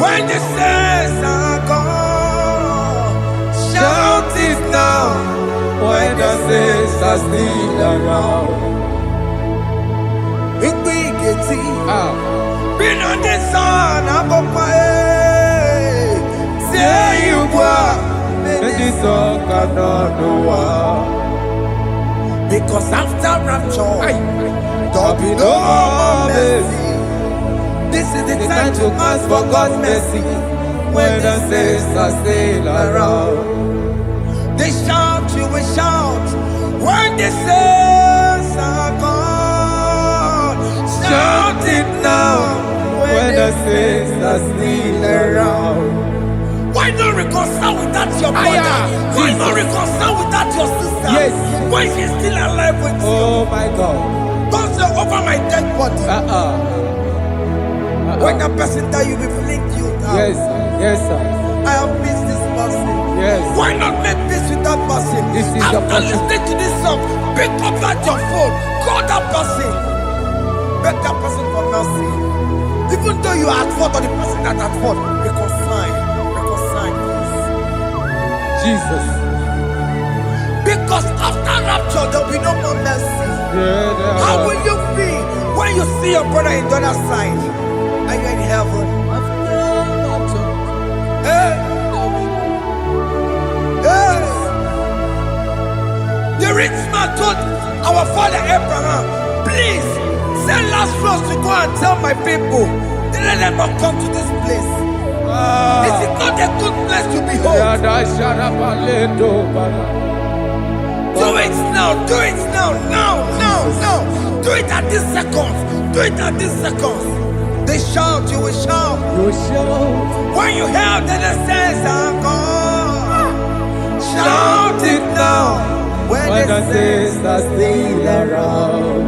When the saints are gone, shout it now. when the saints are still around. Big big Ah, been on the sun, I'm up my say you were. and the song cannot know why. Because after rapture, Aye. there'll be no more mercy. This is the time to ask for God's mercy. When the saints are still around, They shout, you will shout. When the saints are gone, shout it now. when the saints are still around. Why not reconcile with that your brother? Why not reconcile with that your sister? Yes. Why is he still alive with you? Oh my God. Don't say over my dead body. When that person die, you will fling you down. Yes, sir. Yes, sir. I have missed this person. Yes. Why not make peace with that person? This is the After person. listening to this song, pick up that your phone, call that person, beg that person for mercy. Even though you are at fault or the person that at fault, reconcile, please. Jesus. Because after rapture, there will be no more mercy. Yeah, How will you feel when you see your brother in the other side and you're in heaven? Hey. Hey. The rich man told our father Abraham, please send Lazarus to go and tell my people, let them not come to this place. This is not a good place to behold. Do it now, do it now, now. Do it at this second. Do it at this second. They shout, you will shout. When you hear that the saints are gone, shout it now. When the saints are still around.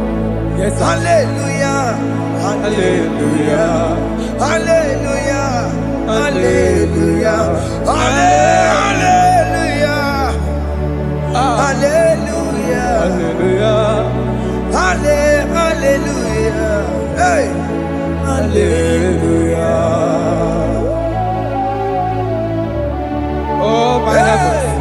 Yes, sir. Hallelujah, Hallelujah. hallelujah, hallelujah, hallelujah, hallelujah, Hallelujah. hallelujah, hey, Hallelujah. Oh my heavens.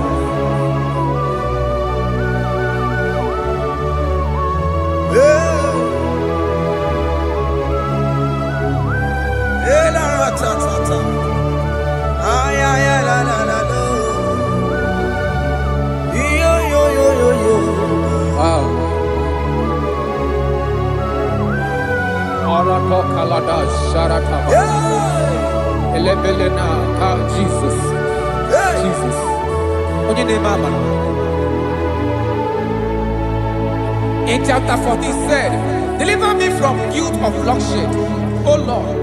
Wow. Arato kalada sharata. Elebelena ka Jesus. Jesus. Onye name mama. In chapter 40 said, deliver me from guilt of bloodshed, O Lord,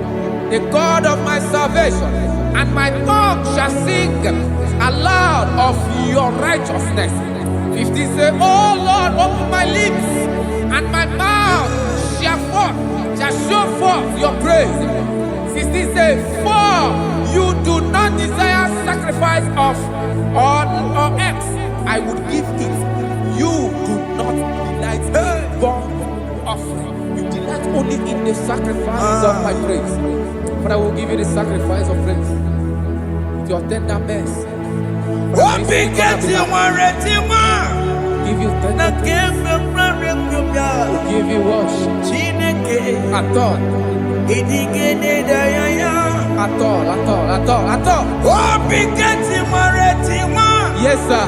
the God of my salvation, and my tongue shall sing aloud of your righteousness. 50 say, O Lord, open my lips, and my mouth shall show forth your praise. 16 says, for you do not desire sacrifice of or X, I would give it. You do not delight in burnt offering. You delight only in the sacrifice of my praise. But I will give you the sacrifice of praise. With your tender mercy. Give you tender praise. Give you worship. At all. Yes, sir.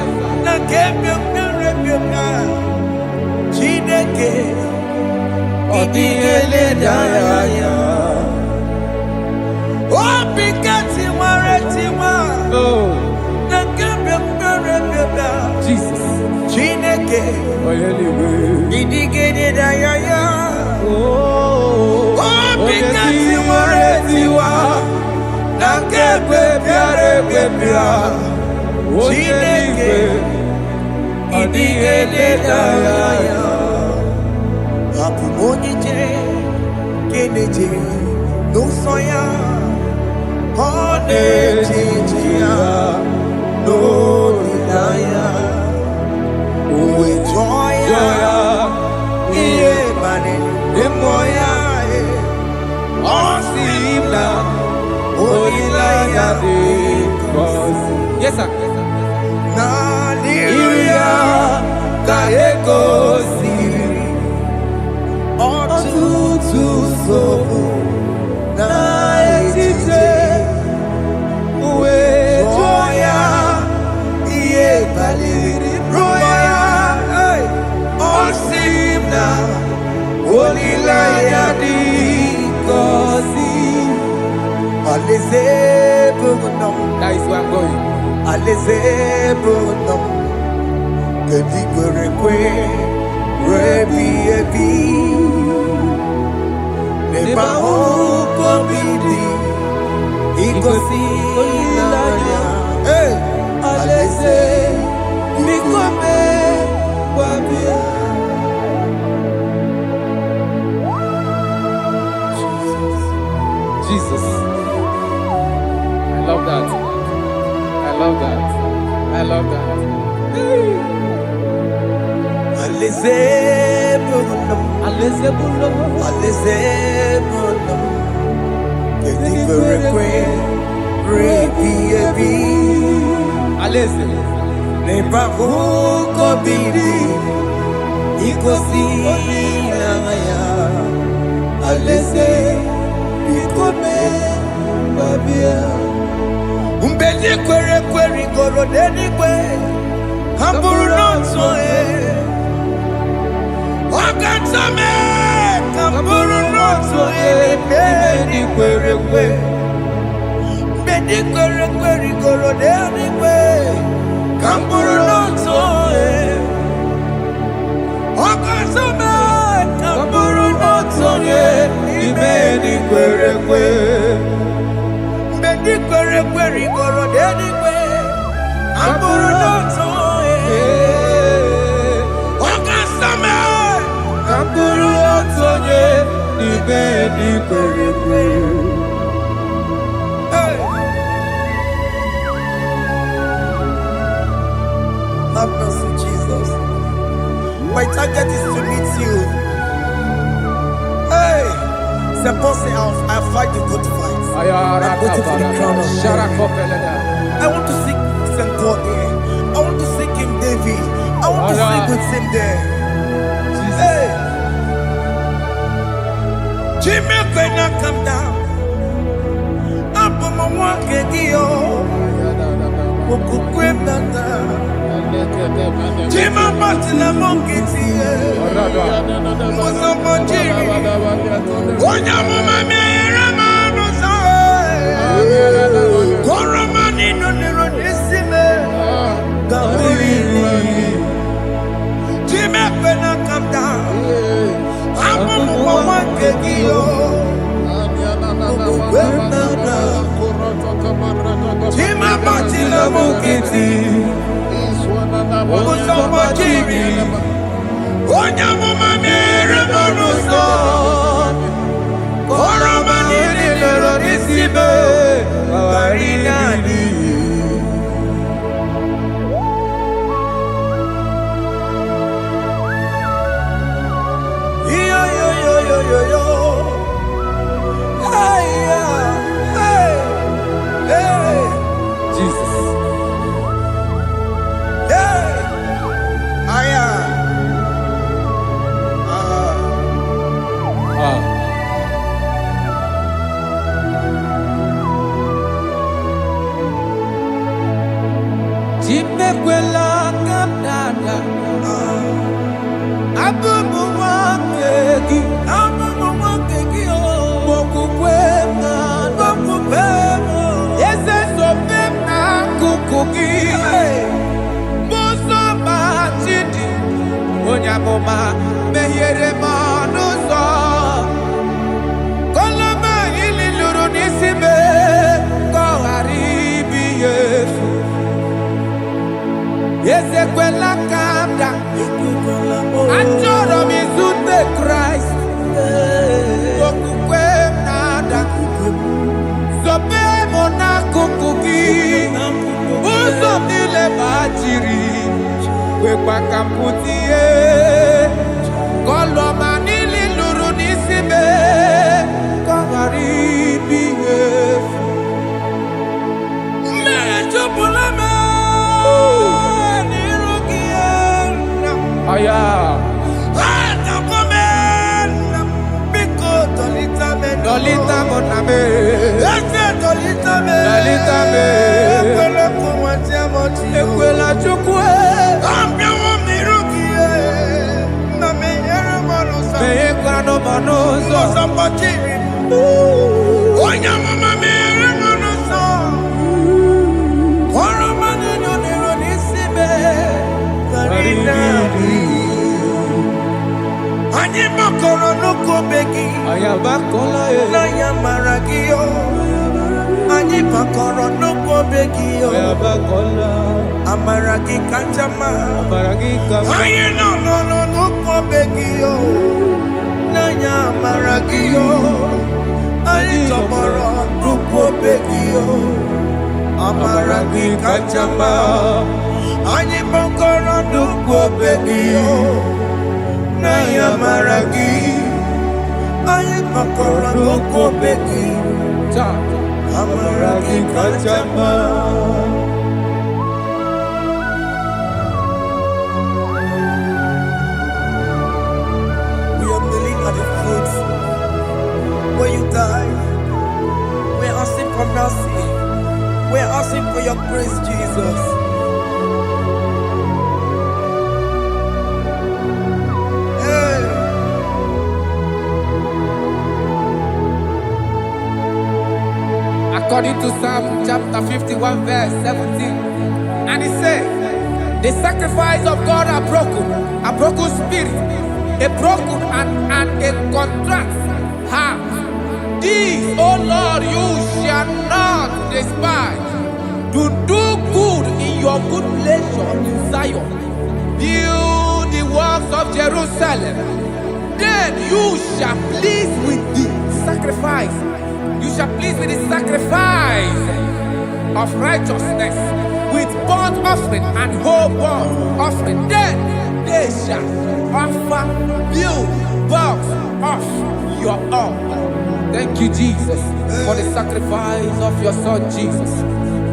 Jesus. Yes, sir. That is where I'm going. Jesus. I love that. I love that. I love that. Have mercy, Jesus. My target is to meet you. Hey, suppose I fight the good fight. I'm waiting for the crown of glory. I want to seek St. Paul there. I want to seek King David. I want to sing with him there. Hey, Jimmy cannot come down. I'm on my walk again. Jima Martina Monkiti, Mosamajiri, Onyamama Ramano, Koramani no Neronisime, Jima Pena come down, I'm on one kegio, Jima Martina Monkiti. onye amụma mere mmanụ nsọ oroma niile lụrụ n'isi be ghara ịdị. Jesus. Chimekwela kamnada abụmụ nwoke gị mokukwe mokukwe eze sobe m n'akụkụ gị mụsọ ma chidi onye amụma meghere m ọnụ ụzọ koloma ili lụrụ n'isi me ka ọ ghara ibu ihe efu. Ezekwela kamda achọrọ m izute Kraịst okwukwe m na-ada zobe m n'akụkụ gị ụzọ m niile gbachiri kwekwa ka m pụta ihe kọlọma niile lụrụ n'isi me ka ọ ghara ibu ihe efu. Mmehie jupụla m Aya. Dolita moname. Dolita me. Ekwela chukwe. Meye kwano manozo. Onya mama mere manozo. Oroma niile lụrụ n'isi me ghara ịdị. Anyị gbakọrọ n'okobe gị n'anya mara gị o. Anyị gbakọrọ n'okobe gị o. Amara gị kacha mma. Anyị nọ n'okobe gị o. N'anya amara gị o. Anyị tọgbọrọ n'okobe gị o. Amara gị kacha mma. Anyị gbakọrọ n'okobe gị o. N'anya mara gị, anyị gbakọrọ n'okobe gị, amara gị kacha mma. We are kneeling at the foot where you died. We are asking for mercy. We are asking for your grace, Jesus. According to Psalm chapter 51 verse 17, and it says, the sacrifice of God are broken spirit, a broken and a contrite heart. These, O Lord, you shall not despise. To do good in your good pleasure in Zion. Build the works of Jerusalem. Then you shall please with the sacrifice. You shall please with the sacrifice of righteousness, with burnt offering and whole burnt offering. Then they shall offer build works of your own. Thank you, Jesus, for the sacrifice of your Son, Jesus.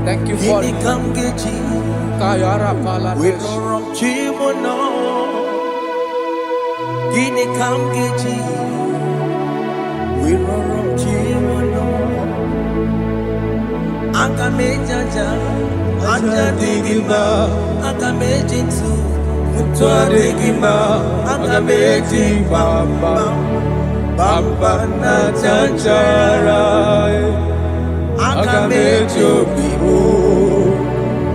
Thank you for it. Akamejaja, ajadigima, akamejitu, mutuadigima, akameji bamba, bamba na chanchara, akamejo bibo,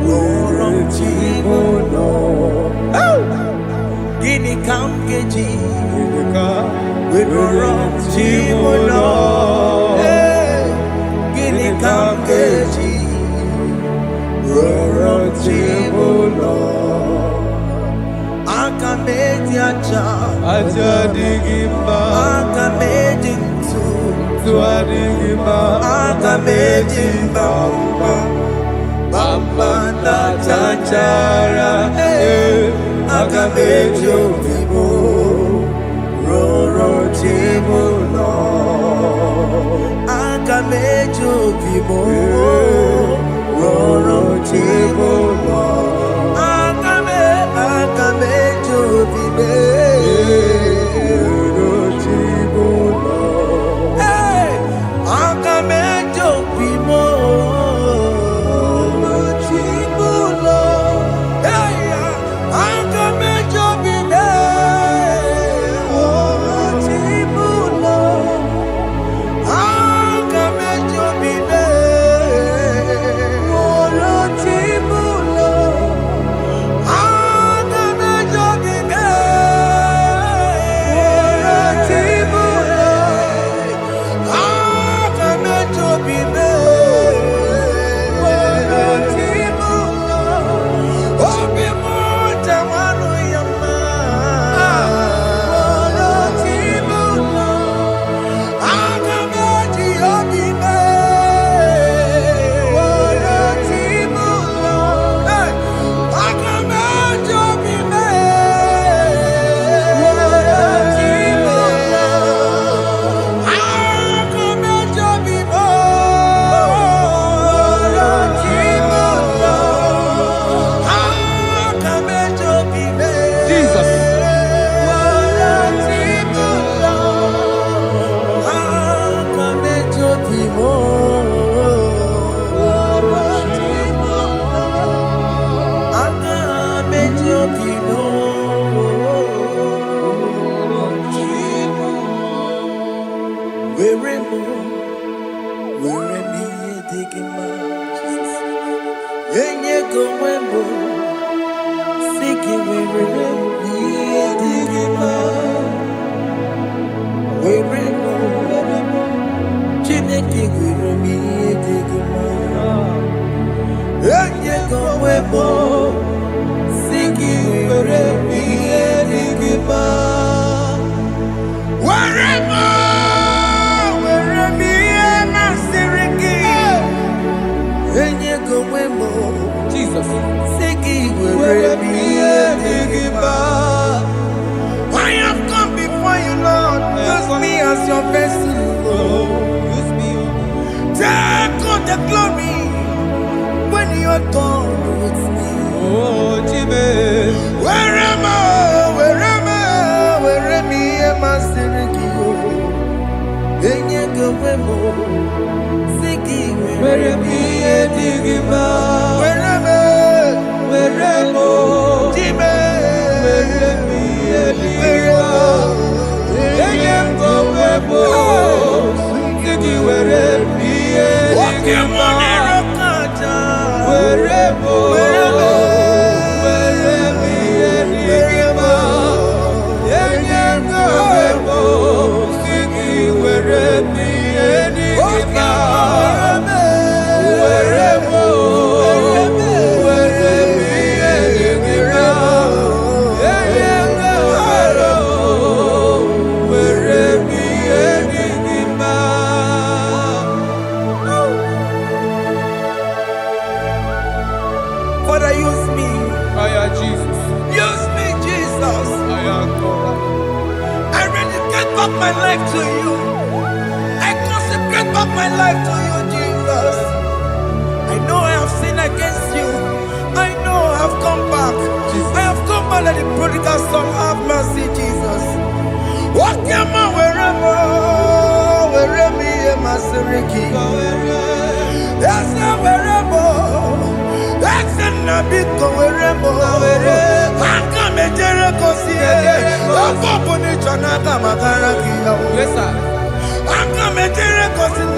worom chimono. Gini kamkeji, worom chimono. Gini kamkeji, worom chimono. Akameji acha, aga m eji mba na chachara aga m eji obi m rụrụ chi m ụlọ aga m eji obi m rụrụ chi m ụlọ aga m eji obi m rụrụ chi m ụlọ aga m eji obi m I have come before you, Lord. Use me as your vessel, Lord. Take all the glory when you're done with me. Where am I? Where am I? Where am I? My life to you. I consecrate back my life to you, Jesus. I know I have sinned against you. I know I have come back. I have come back like the prodigal son. Have mercy, Jesus. What am I wherever? Where me and my Seriki? That's not wherever. That's not big wherever. I come and Jericho see. Yes, sir. I'm coming to reconcile.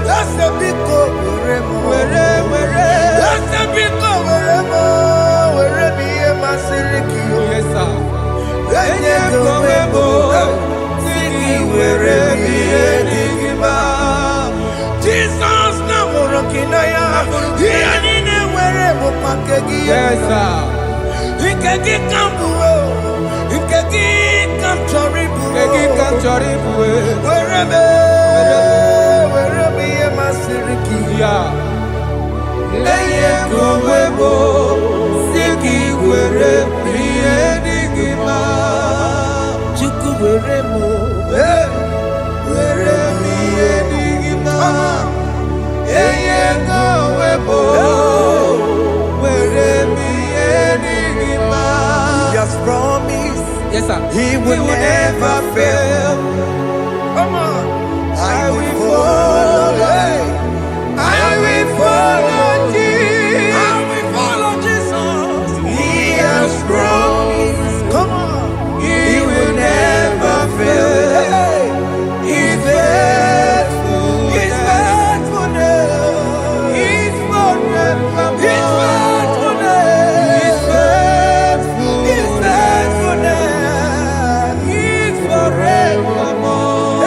That's a big go. That's a big go. Where me and my Seriki. Yes, sir. Let's go. Siki, where me and Igima. Jesus, now we're rocking. Yes, sir. You can get come. Wherever where me a masiriki. Yeah. Eye kowebo, siki where me enigma. Chuku where mo, where me enigma. Eye kowebo, where me enigma. He has promised, Yes, sir. he will never fail. Come on, I will follow. I will follow Jesus. I will follow Jesus. He has promised. Come on, he will never fail. He's faithful. He's faithfulness. He's forever. He's faithfulness. He's faithful. He's faithfulness. He's forevermore.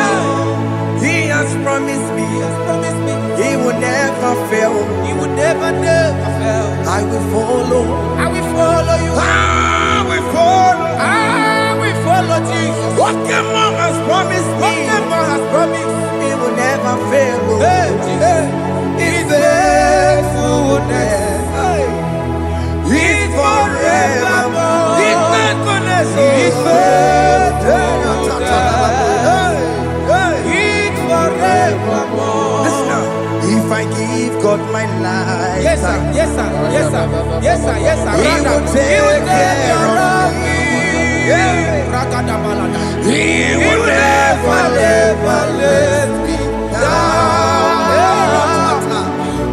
He has promised me. He will never fail. He will never fail. I will follow. I will follow you. I will follow. I will follow Jesus. What the mom has promised me. What the mom has promised. He will never fail. Hey, Jesus. He's faithfulness. He's forevermore. He's faithfulness. He's faithfulness. He's forevermore. Listen now. If I give God my life, Yes, sir. Yes, sir. Yes, sir. Yes, sir. Yes, sir. He will take care of me. He will never let me down.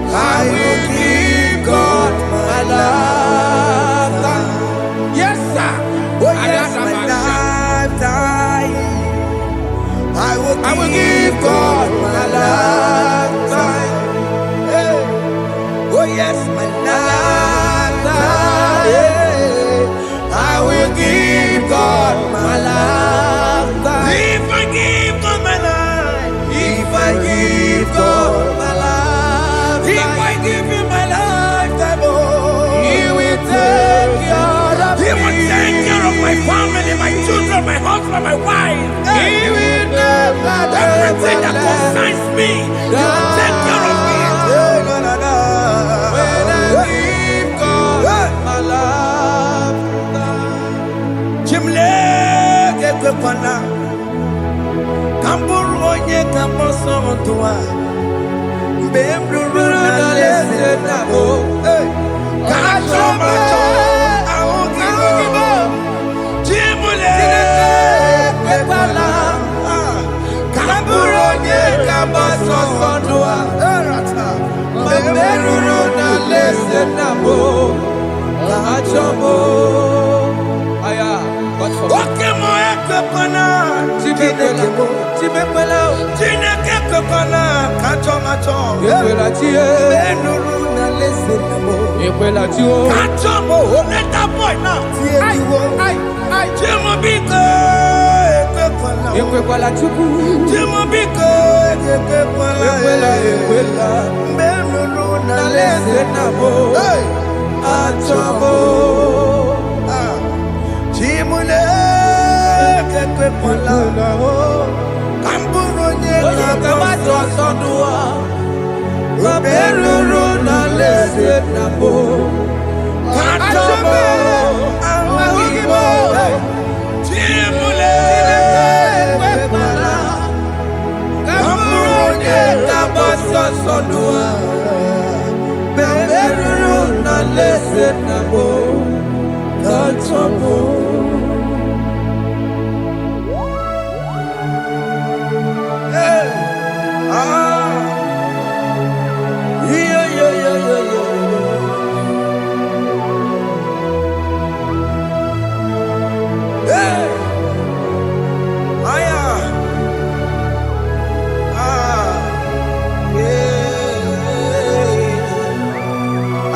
I will give God my life. Yes, sir. Oh yes, my lifetime. I will give God my lifetime. Hey. Oh yes, my lifetime. I will give God my lifetime. If I give God my life, if I give God my life, if I give Him my lifetime, oh, He will take care of me. He will take care of my family, my children, my husband, my wife. He will never everything that concerns me. He will take care of me. When I give God my love, Chimle kekwepana Kamburu onye kamboso ontua Mbembruru na lese nabo Kachomacho Aogibo Chimule kekwepana Kamburu onye kamboso ontua Mbembruru na lese nabo Kachomo. Aya, God for me. Okemo ekwepana Chimekwela. Chineke kwepana Kachomacho Ekwela chie. Benuru na lese nabo Ekwela chio. Kachomo, let that boy now. Ai. Chimobiko, Ekwela chuku. Chimobiko, Ekwela. Benuru na Na lese lese nabo. Achomo. Chimule, Kekwepala, Kamburonye, Kamato sondua. Kameruru na lese nabo. Kachomo, Awagibo, Chimule, Ekwela. Kamuronye kabaso sondua. Kameruru na lese nabo. Kachomo.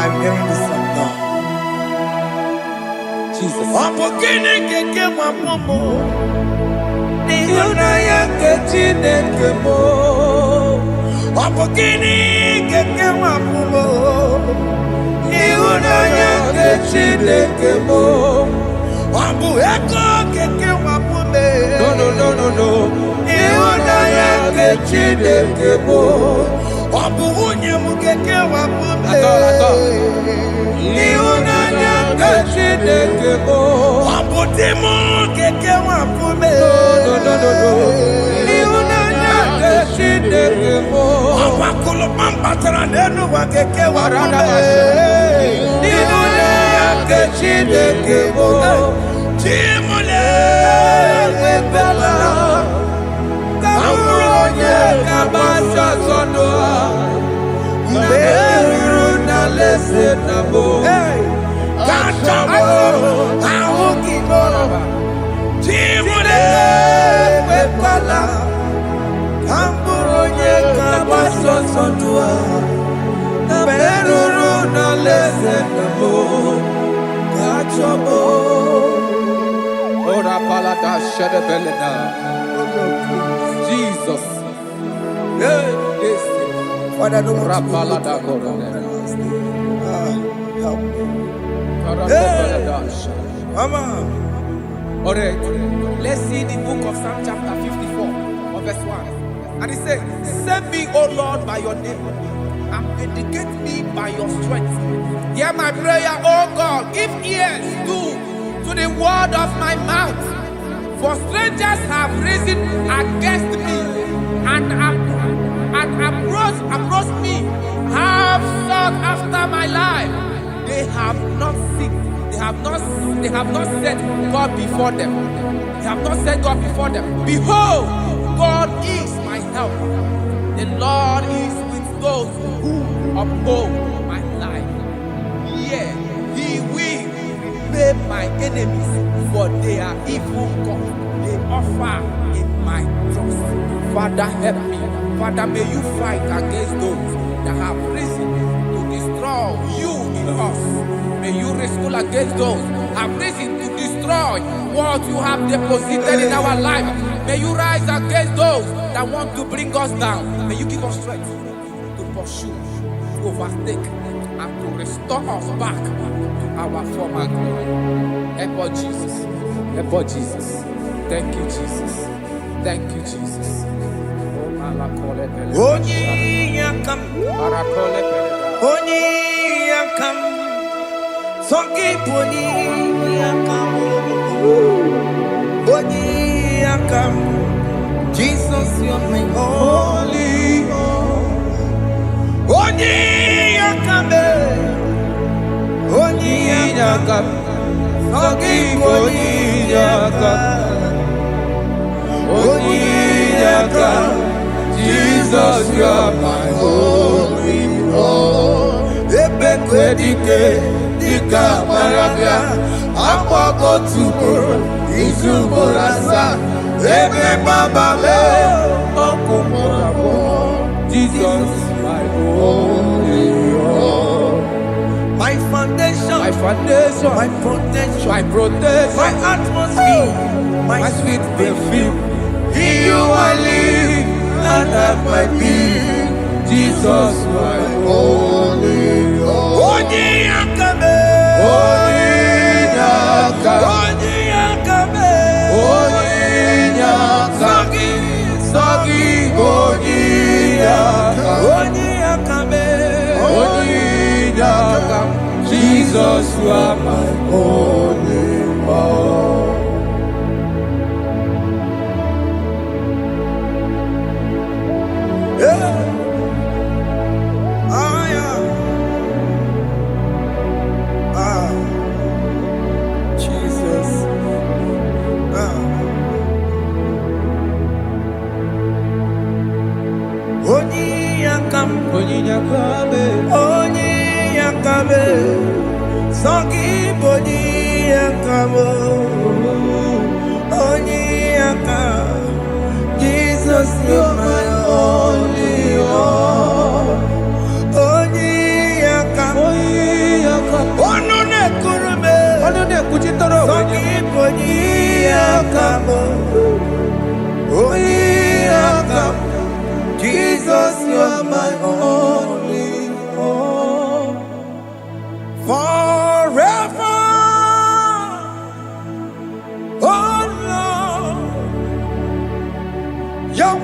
I'm hearing this song now. Jesus. Opokine keke wapomo. Nihuna yake Chineke mo. Opokine keke wapomo. Nihuna yake Chineke mo. Wabu eko keke wapome. No. Ihu Ihunanya nke Chineke bụ ọ bụ nwunye m keke wapụme. Ihunanya nke Chineke bụ ọ bụ di m keke wapụme. Ihunanya nke Chineke bụ ọ bụ akụlụkpa m batara n'elu ụwa keke wapụme. Ihunanya nke Chineke bụ Chimole wepela kamuru onye kabasha zono meru na lese nabo kachamo ahukino Chimole wepela kamuru onye kabasha zono meru na lese nabo kachamo. Jesus. Father, I don't want to help me. Mama. All right. Let's see the book of Psalm chapter 54, verse 1. And it says, send me, O Lord, by your name, and vindicate me by your strength. Hear my prayer, O God. Give ears to the word of my mouth. For strangers have risen against me and approached me, have sought after my life. They have not set God before them. They have not set God before them. Behold, God is my help. The Lord is with those who uphold my life. Yeah, He will repay my enemies for their evil gods. They offer in my trust. Father, help me. Father, may you fight against those that have risen to destroy you in us. May you wrestle against those that have risen to destroy what you have deposited in our life. May you rise against those that want to bring us down. May you give us strength to pursue, to overtake, and to restore us back to our former glory. Help us, Jesus. Help us, Jesus. Thank you, Jesus. Thank you, Jesus. Oni yakam, Oni yakam, Sogi Poni yakam, Oni yakam, Jesus, you're my holy. Oni yakam, Oni yakam, Sogi Poni yakam, Oni yakam. Jesus, you are my holy Lord. Ebekwedike, dika marabia, akwako tukoro, izuborasa, ebe babale, okumorabo. Jesus, my holy Lord. My foundation, my protection, my atmosphere, my sweet perfume. In you I live and have my being. Jesus, my holy Lord. Oni yakame, Oni yakame, Oni yakame, Sagi, Oni yakame, Oni yakame. Jesus, you are my holy Lord. Jesus. Oni yakame, Sogi Boni yakame, Oni yakame. Jesus, you're my only Lord. Oni yakame, Onune kurume, Sogi Boni yakame, Oni yakame. Jesus, you're my only Lord. Forever, oh Lord, your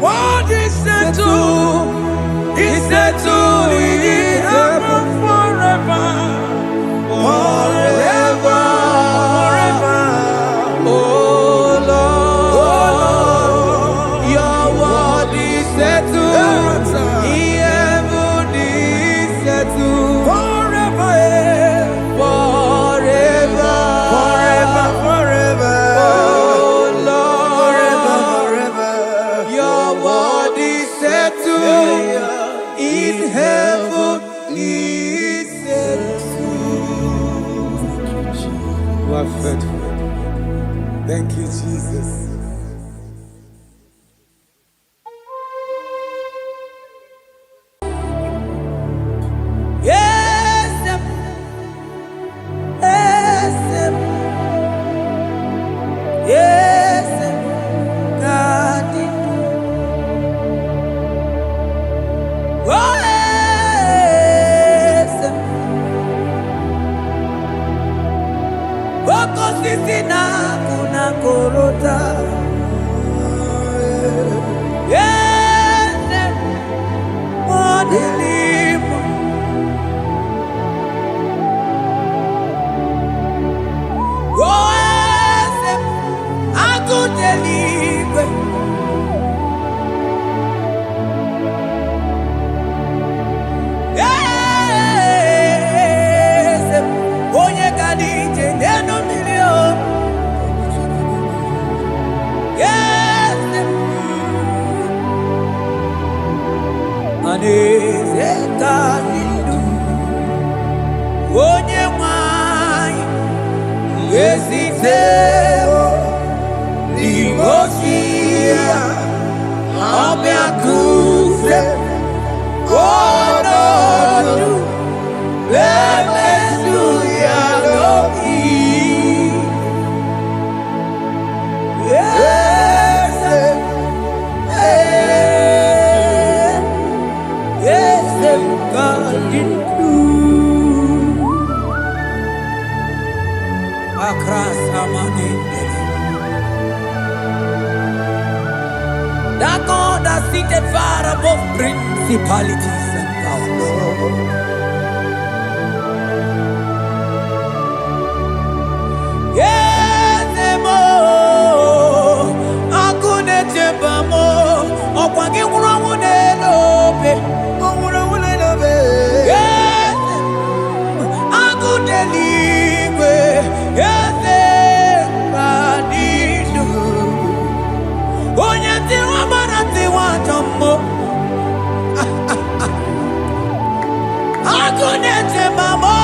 Jesus. Yes, yes, yes, God did. Oh, yes, Boko sisi na kuna korota. Yes, Modelimo. Oh, yes, Agudelimo. Yes, Onye Kadije Neno Milio. Yes, Aneze Kalidu. Onye Mwai. Esiteo. Limosia. Obiakuse. Onodu. Lemesuya Loki. Yes, yes, God did do. Across Amani. That God that seated far above principalities and powers. Yes, mo. Akune chebamo. Okwangi urawune lobe. Yes, akudeligwe. Yes, kadidu. Onyati wabarati watombo. Akune chebamo.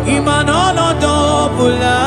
Imanono dobula.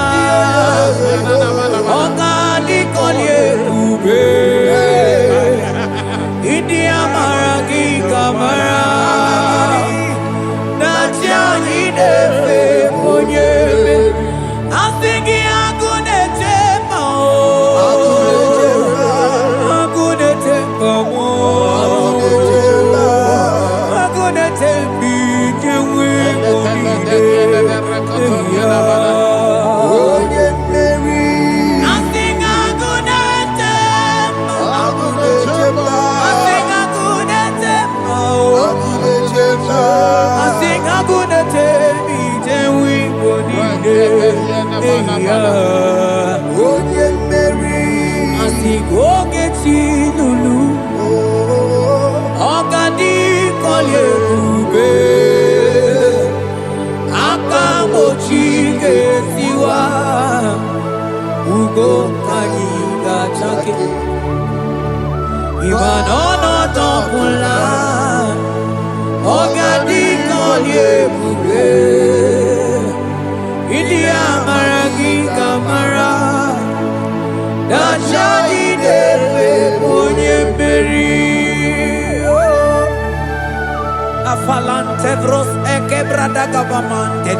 Falantevros ekebrada gabamante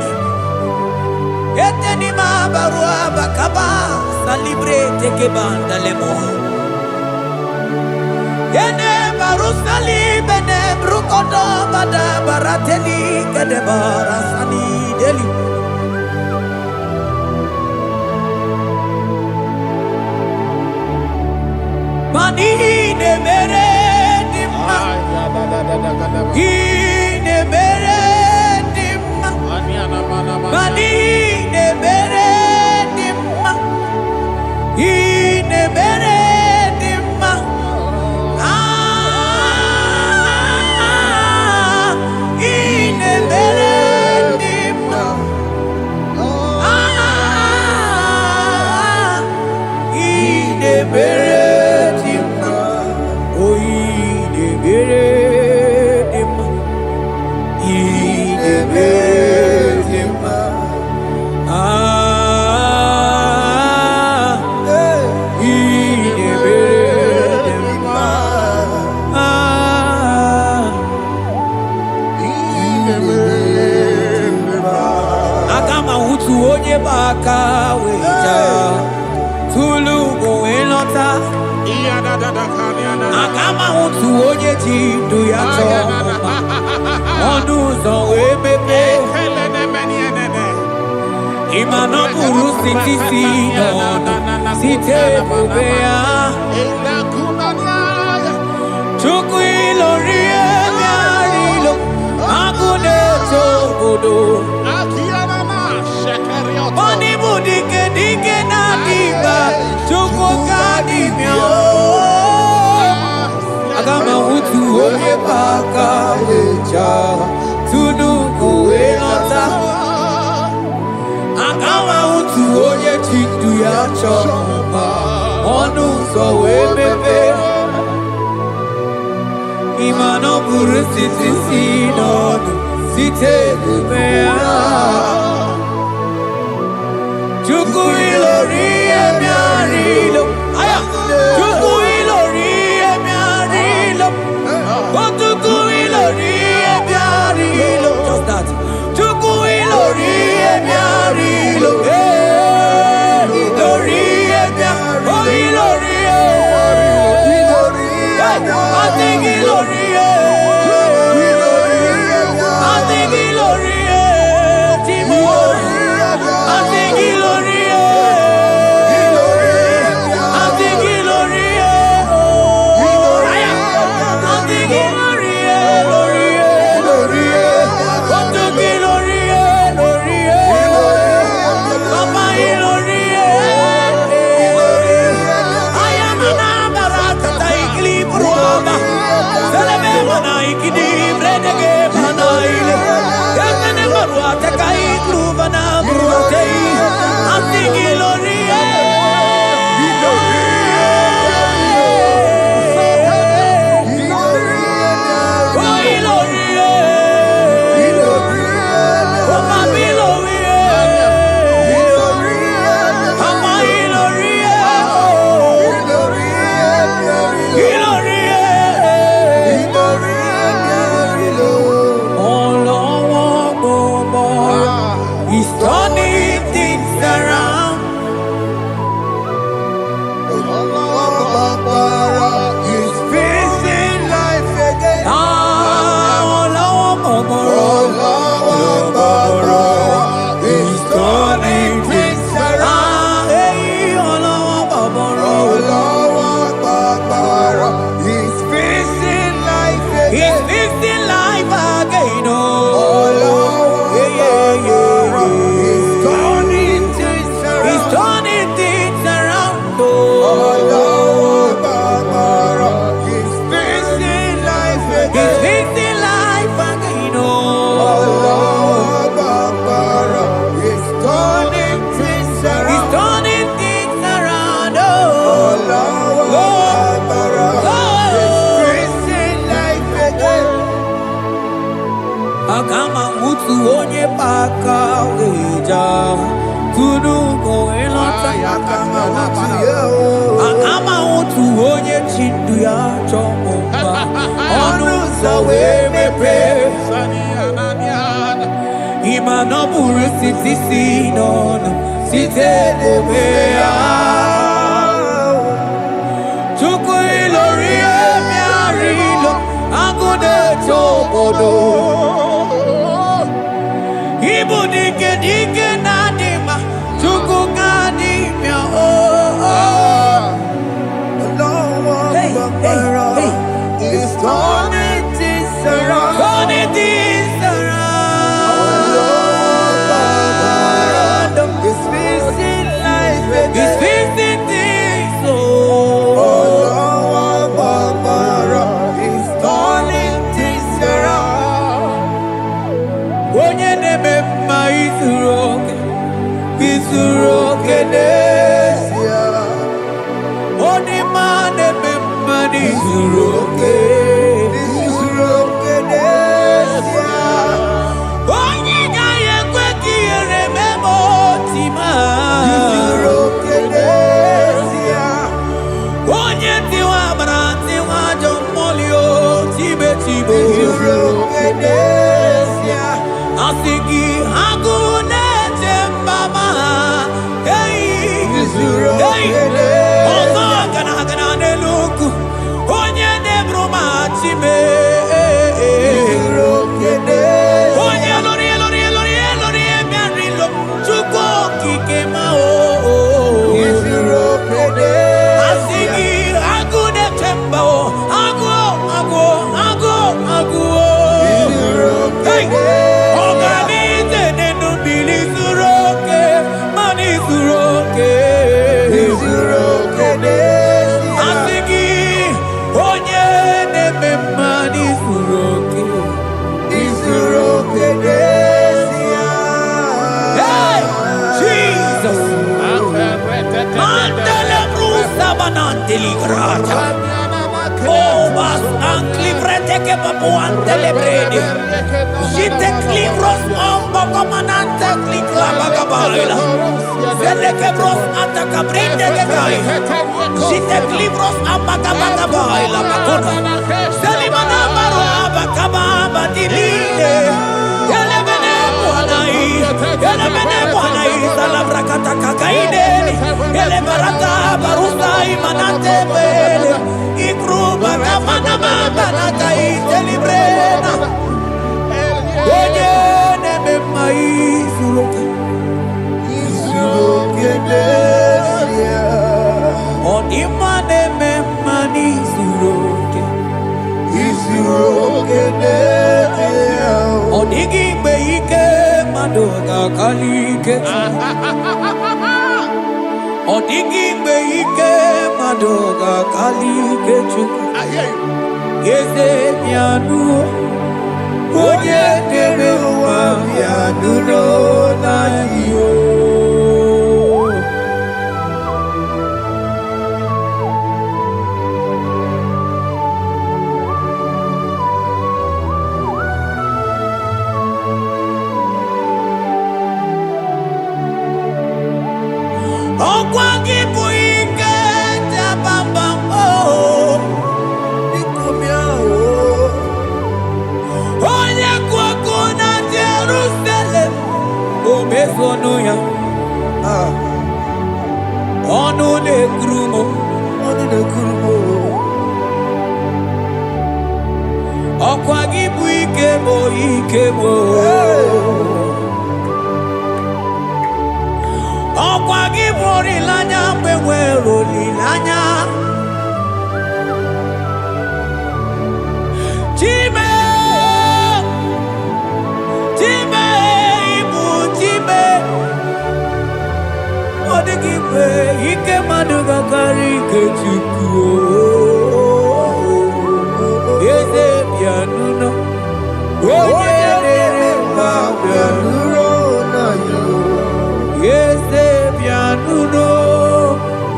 eteni ma barua bakaba salibre tekebanda lemo ene barusali bene brukodo bada barateli kedebara sani deli mani ne mere dimma ne beredim mani ne beredim ne beredim ne beredim ne beredim o ne beredim Akama utu onye ji ndu ya chọọ ọnụ ụzọ wee mepee ịma na ọ bụrụ site si n'ọnụ site ebube ya Chukwu ilori ebiara ilo agụ na-eto obodo Oni bụ dike dike na-adịba Chukwu ka dibịa Agama utu onye baka weja Tunu kowe nọta Agama utu onye chindu ya chọma Ọnụ ụzọ wee mepe Ịma na ọ bụrụ site si n'ọnụ Site ebube ya Chukwu ilori emiarilo Chukwu ilori emiarilo Chukwu ilori emiarilo Just that Chukwu ilori emiarilo Ilori emiarilo Oh ilori I think ilori I think ilori Timo I think ilori Pakaweja Tunu Goelota Akama Utu Onye Chindu ya Chomba Onu Sawe Mepe Imanoburu Siti Sinon Site Debea Chuku Ilori Emiarilo Angune Chobodo Ibu dike nadima Chuku Kadimia Hey, hey, hey It's turning things around. Turning things around It's fixing life again. It's fixing things It's turning things around. Onye neme ma izuroke Desia Oni ma neme ma izuroke Desia Onye gaye kweki erememo tima Desia Onye tiwa branti wa jomolio tibe Desia Asigi agune tembama Hey Ozo gana neluku Onye nebruma time Onye lori emiarilo Chuko kike mao Asigi agune tembao Agu Hey Organize nenu bili suroke Mani suroke Asigi onye neme mani suroke Hey Jesus Mandele brusa bananteli grata Oh bas anclivrete che papuante le bredi Jite clivros ombo comanante clicla bagabaila Zelle che bros anta cabrinde che gai Jite clivros ambagabagabaila Bakuna Zeli manamaro abagababa diline Yele bene buanai Salabrakata kakaineni Yele barata barusa imanante bele Ikruba kamana mabana kaite librena Onye neme maisuroke Onima neme manisuroke Onigi beike madoga kalike Onigi beike madoga kalike chuku Yeze mianu Onye neme wa mianu no na yo Okwangi buike jabamba Onye kwako na Jerusalem Omezono ya Onu nekrumo Okwangi buike mo Okwangi bori lanya mwenwero lilanya Chime ibu chime Odigime ike maduga kari ke chuku Yeze pianuno Onye nere ma pianuno na yo Yeze pianuno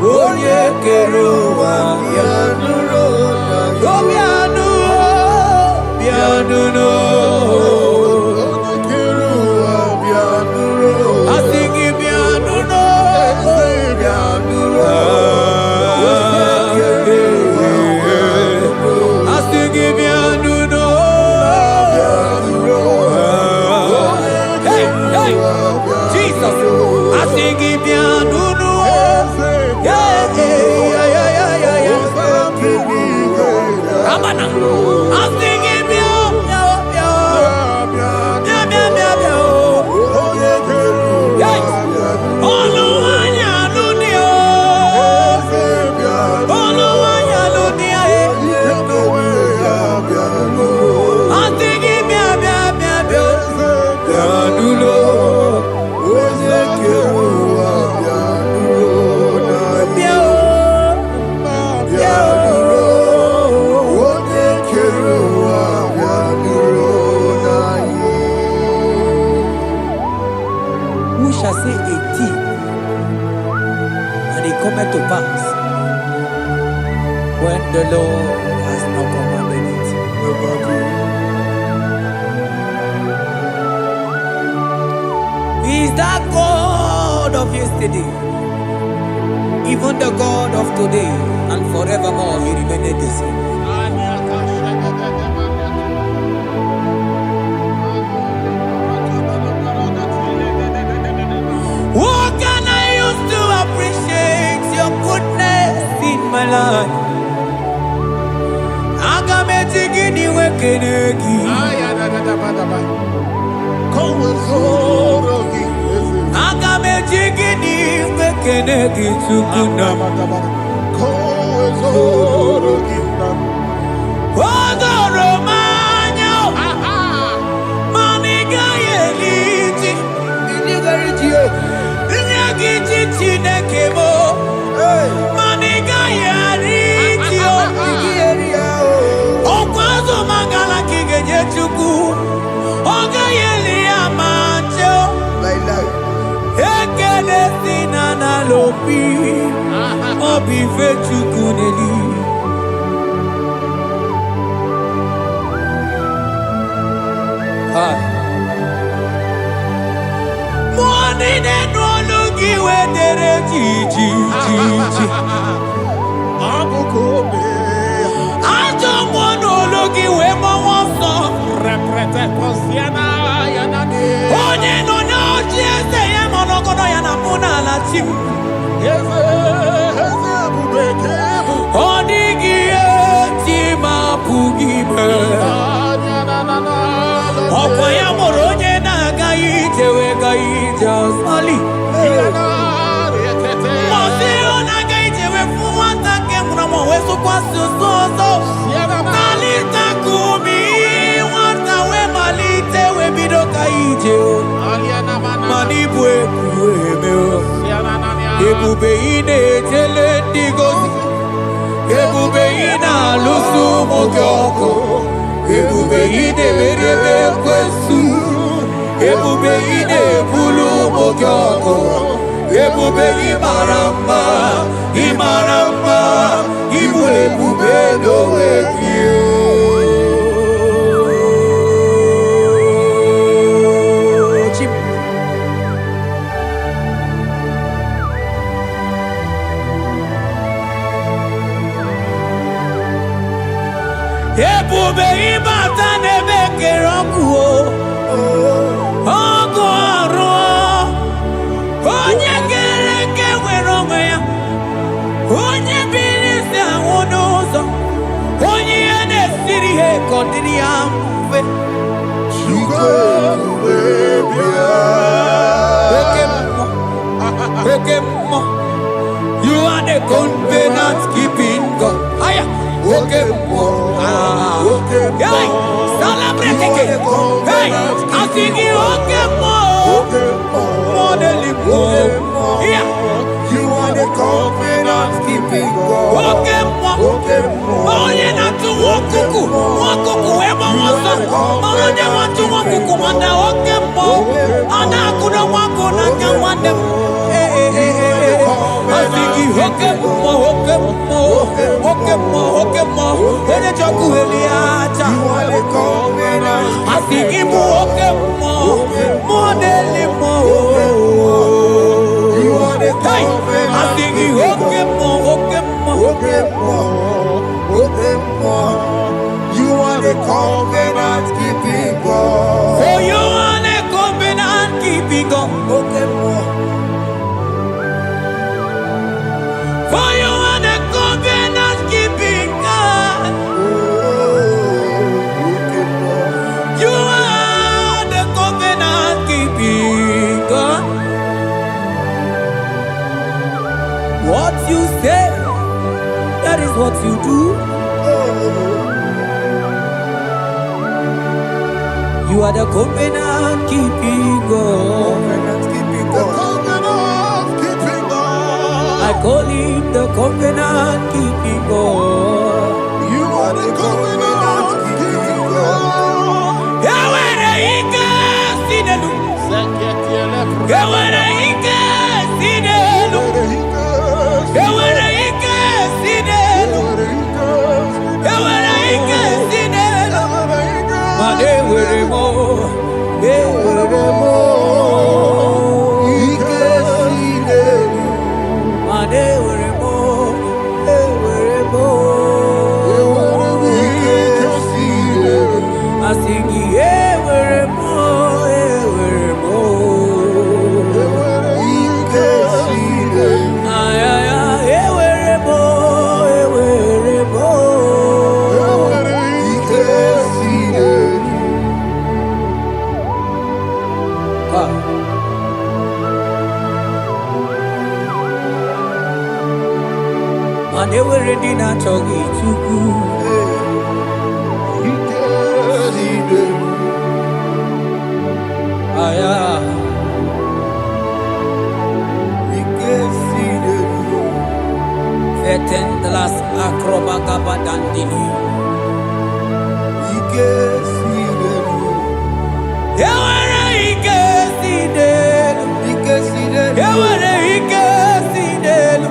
Onye kero wa pianuno na yo Pianuno Hey, Jesus, I sing it down, yeah, yeah, yeah, yeah, yeah, yeah. Amana, I sing it down, yeah, yeah, yeah, yeah, yeah, yeah. Yes, Oluwanya lunia, Oluwanya lunia, I sing it down, yeah, yeah, yeah, who shall say a thing, and it cometh to pass when the Lord has not commanded it? He is that God of yesterday, even the God of today, and forevermore He remained the same. What can I use to appreciate your goodness in my life? Agametigini wekenegi, Agametigini wekenegi tukuna, Odoro manyo, maniga yeliti, Nyagiti chinekemo, maniga yaritio, Okwazo mangala kigeje chuku, Oga yeli amacho, Ekele sinana lopi, Obi fechuku neli. Money de no lugi we dere ji. Ajo mono lugi we mo wonso. Reprete posiana yana de. Onye no no jese ye mono kono yana muna la chim. Eze bubeke. Odigi eti ma pugibe. Opa ya moronye na gaite we gaite asali. Mose ona gaite we fuwata ke muna weso kwa soso. Malita kumi wata we malite we bido gaite. Manibwe kuemeo. Ebube ine tele digozi. Ebube ina lusu mogyoko. Ebube ide merebe kwesu, Ebube ide bulu mogyoko, Ebube imarama, Ibu ebube dowe kiyo. Ebube ibata nebe kerokuo, Ogo aro, Onye kereke weronwe ya, Onye bilisi awonozo, Onye ene siri he kondiri amfe. Ekemo, you are the covenant keeping God. Aya, Ekemo. Hey, celebrate again. Hey, I think you Okemo. Yeah. You are the covenant keeping God. Okemo. Oh, you not to walk kuku. Walk kuku. Eba wasa. Mama de want to walk kuku. Wanda Okemo. Ana kuda wako na kawande. I think you Okemo. Ene choku eliacha. You are the covenant. I think you Okemo. Modeli mo. You are the covenant. I think you Okemo. You are the covenant keeping God. Oh, you are the covenant keeping you say, that is what you do. You are the covenant keeping God. I call him the covenant keeping God. You are the covenant keeping God. Yawere ike sinelu. Yawere ike sinelu. Yawere ike sinelu. Yawere ike sinelu. Mane were mo. Ewere mo. Ike sinelu. Mane were mo. Ewere mo. Ike sinelu. Asigi ewere mo. Ewere mo. Ike sinelu. Ay ay ay ewere mo. Ewere mo. Ike sinelu. Ah. Mane were di na chogi chuku. Ike sinelu. Aya. Ike sinelu. Fetendlas akrobaga badandini. Ike sinelu. Ewere ike sinelu. Ike sinelu. Ewere ike sinelu.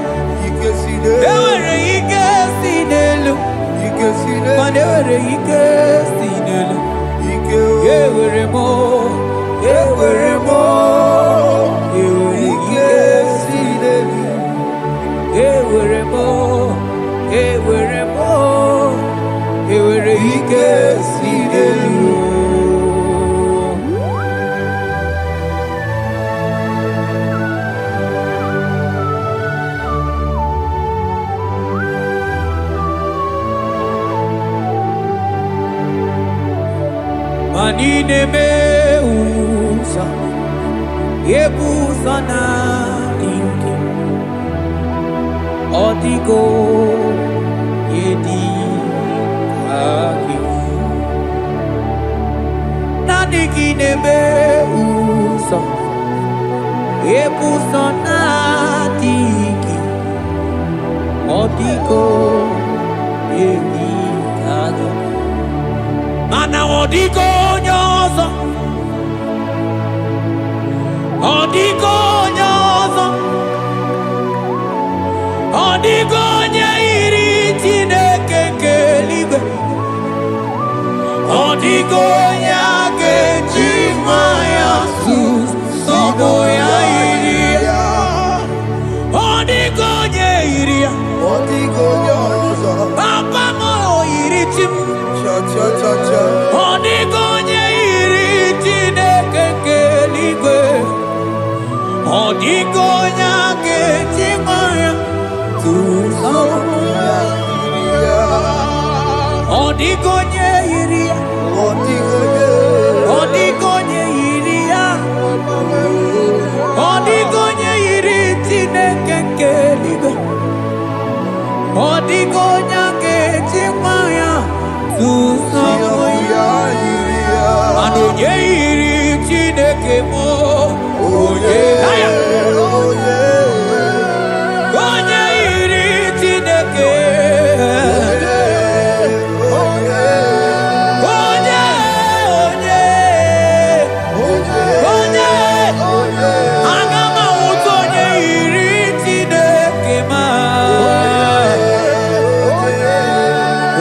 Ike sinelu. Ewere ike sinelu. Ike sinelu. Mane were ike sinelu. Ike Ewere mo. Ewere mo. Ewere Ike ike sinelu. ewere mo. Ewere mo. Ewere ike sinelu. Manine me usa, yebusa na inki, odiko yedi aki. Nadigine me usa, yebusa na tiki, odiko yedi aki. Mana odiko nyozo, odiko nyozo, odiko nyairi Chineke keligwe, odiko nyake chimaya sus sobo ya iria, odiko nyairia, Odiko nyozo. papa mo iri chim. Cha cha cha cha. Odigonye iri Chineke keligwe, odigonya kechimaya tuso. Odigonye iria, odigonye iria, odigonye iri Chineke keligwe, odigonya kechimaya tuso. Anonye iri Chineke mo, onye aya, onye iri Chineke, onye, aga m ahụta onye iri Chineke ma,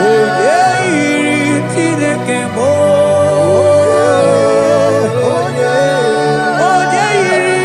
onye iri Chineke mo. Onye iri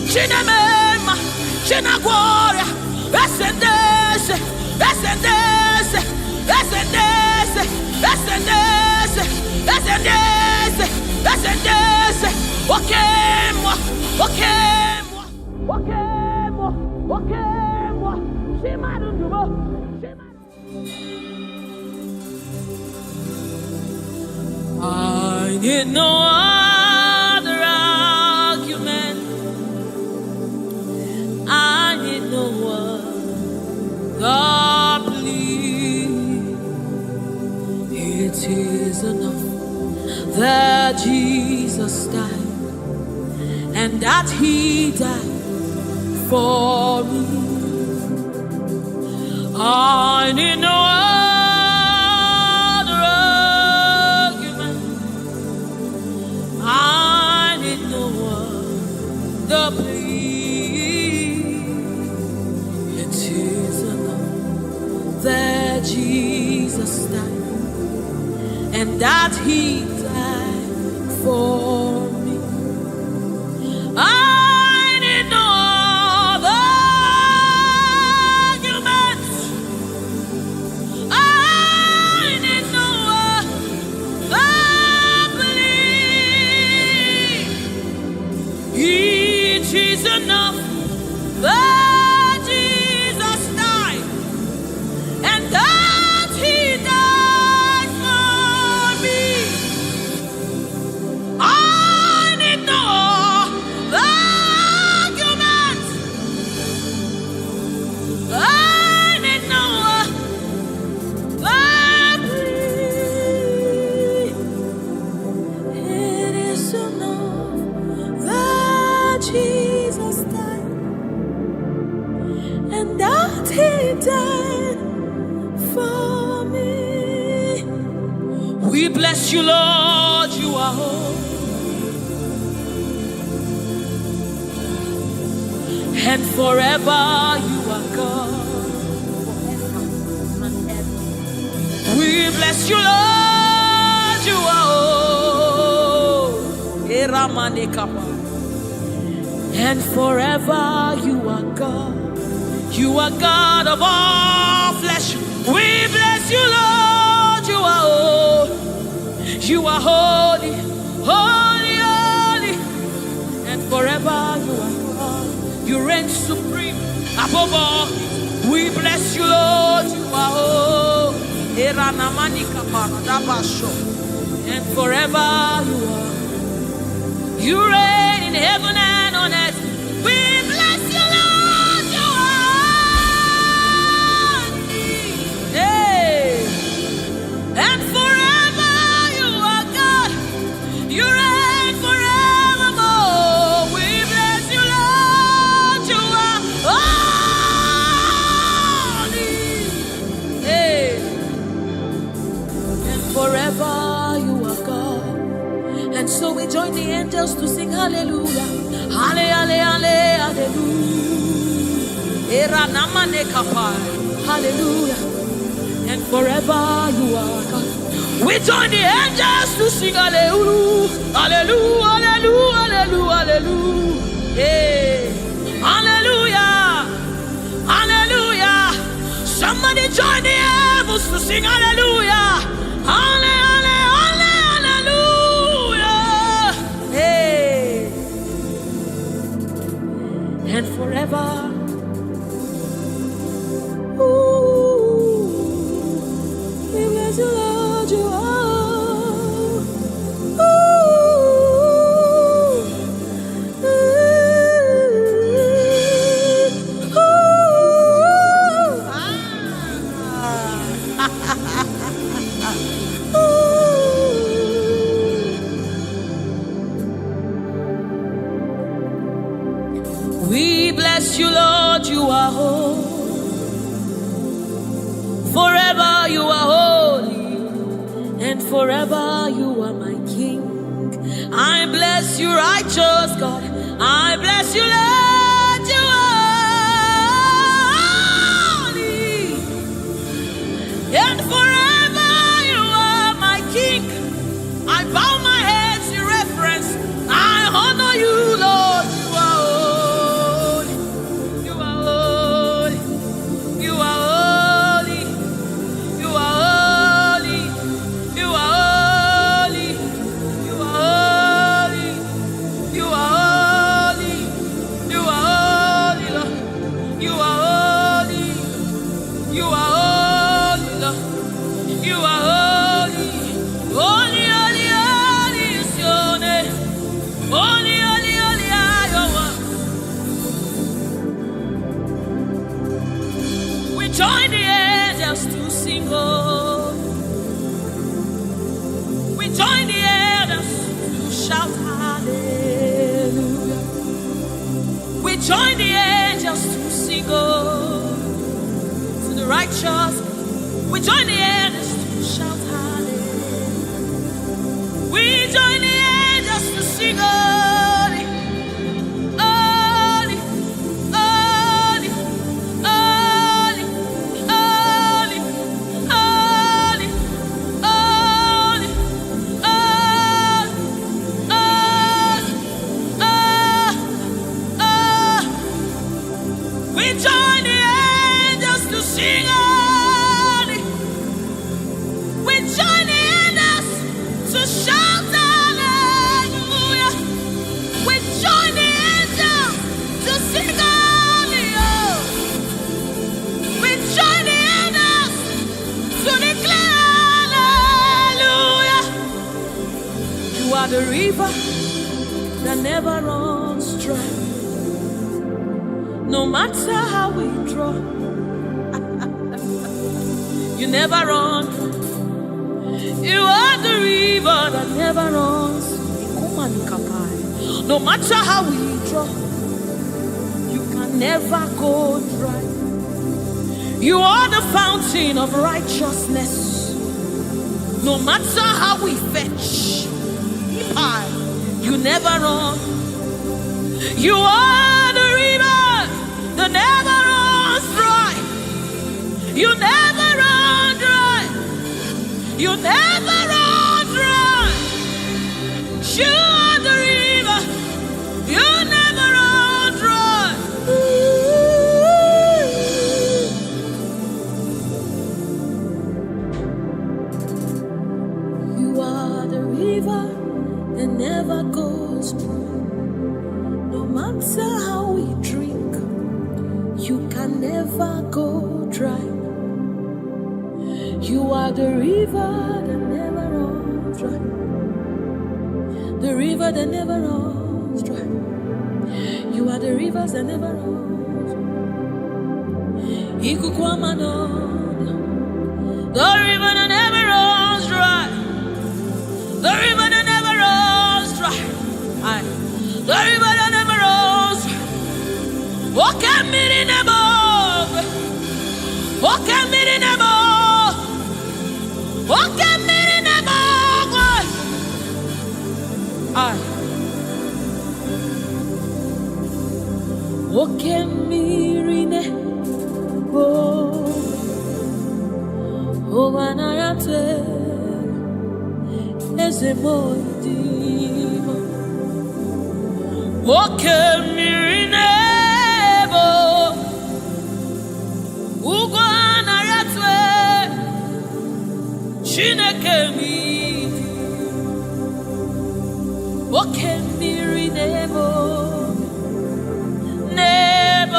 Chinamema, Chinaguara, Ascendese, Ascendese, Ascendese, Ascendese, Ascendese, Ascendese, Wakemwa, Wakemwa, Wakemwa, Wakemwa, Shimarubo, I need no other argument. I need no other plea. It is enough that Jesus died, and that He died for me. I need no other argument. I need no other plea. It is enough that Jesus died, and that He died for me. I need no other arguments. I need no other plea. It is enough that Jesus died, and that He died for me. I need no arguments. I need no plea. It is enough that Jesus died, and that He died for me. We bless you, Lord, you are holy. And forever you are God. We bless you, Lord, you are holy. And forever you are God. You are God of all flesh. We bless you, Lord, you are holy. You are holy, holy, holy. And forever you are God. You reign supreme above all. We bless you, Lord, you are holy. And forever you are. You reign in heaven and on earth. We bless you, Lord, you are holy. Hey. And forever you are God. You reign forevermore. We bless you, Lord, you are holy. Hey. And forever you are God. And so we join the angels to sing hallelujah. Hallelujah, hallelujah. Hallelujah. And forever you are God. We join the angels to sing hallelujah. Hallelujah, hallelujah, hallelujah, hallelujah. Hey. Hallelujah. Hallelujah. Somebody join the heavens to sing hallelujah. Hallelujah, hallelujah. Hey. And forever. Ooh, we bless you, Lord, you are. We bless you, Lord, you are holy. Forever you are holy, and forever you are my King. I bless you, righteous God. I bless you, Lord, you are holy, and forever you are my King. I bow my head in reverence. join the angels to shout hallelujah. We join the angels to sing holy, holy, holy, holy, holy, holy, holy, we join the angels to sing holy. We join the angels to shout hallelujah. We join the angels to sing holy. Oh. We join the angels to declare hallelujah. You are the river that never runs dry. No matter how we draw, you never run. You are the river that never runs. No matter how we draw, you can never go dry. You are the fountain of righteousness. No matter how we fetch, you never run. You are the river that never runs dry. You never run dry. You never run dry. You are the river. You never run dry. You are the river that never goes dry. No matter how we drink, you can never go dry. You are the river that never runs dry. The river that never runs dry. You are the rivers that never runs dry. The river that never runs dry. The river that never runs dry. The river that never runs dry. Walk at me in above. Walk at me in above. Walk at me in above. Walk at me in above. Oh, when I am as a boy, walk at me in above. Ugwana yatwe Chineke mi walk at me in above. Nebo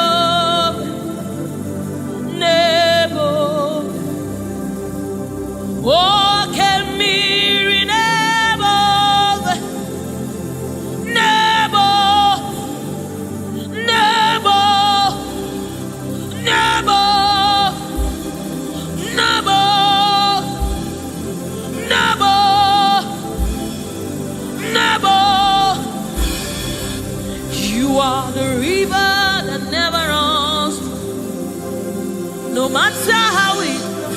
Nebo walk at me in above. Nebo Nebo Nebo Nebo Nebo Nebo. You are the river that never runs. No matter how we try,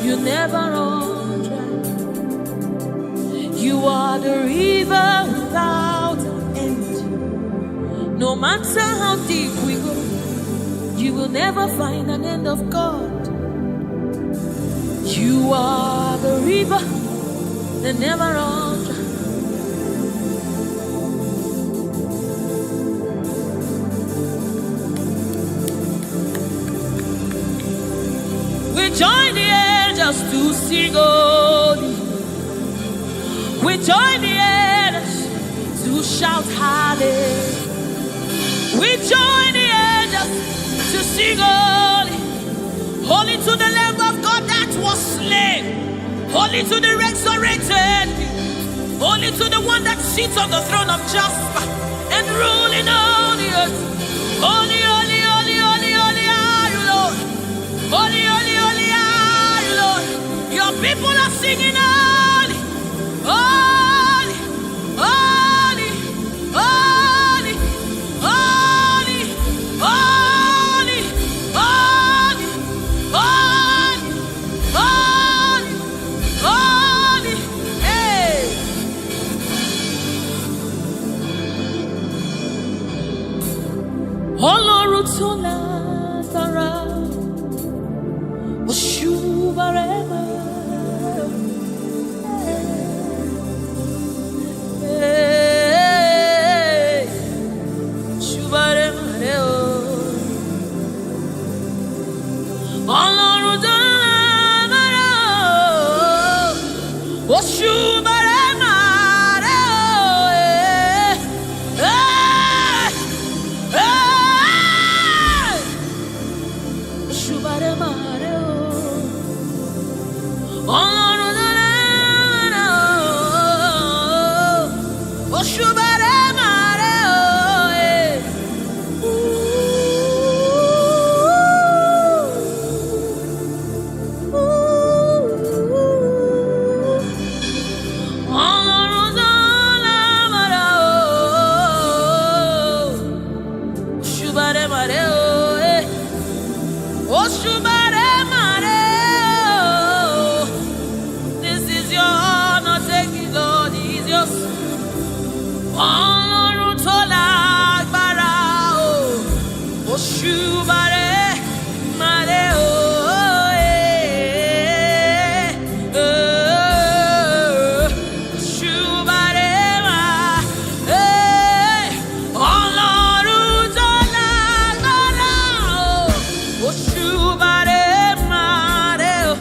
you never run dry. You are the river without end. No matter how deep we go, you will never find an end of God. You are the river that never runs dry. We join the angels to sing holy. We join the angels to shout hallelujah. We join the angels to sing holy. Holy to the Lamb of God that was slain. Holy to the resurrected. Holy to the one that sits on the throne of Jasper and ruling all the earth. Holy, holy, holy, holy, holy are you, Lord. Holy, holy, holy are you, Lord. Your people are singing holy, holy, holy, holy, holy, holy, holy, holy, tó lágbára, òṣùbàrẹ́mà. Òṣùbàrẹ́mà rẹ̀ o. Ọlọ́run tó lágbára o, òṣùbàrẹ́mà rẹ̀ o. Òṣùbàrẹ́mà rẹ̀ o. Ọlọ́run tó lágbára o, òṣùbàrẹ́mà rẹ̀ o. This is your honor, take it, Lord, is yours. Ọlọ́run tó lágbára o, òṣùbàrẹ́mà rẹ̀ o. Òṣùbàrẹ́mà, Ọlọ́run tó lágbára o, òṣùbàrẹ́mà rẹ̀ o.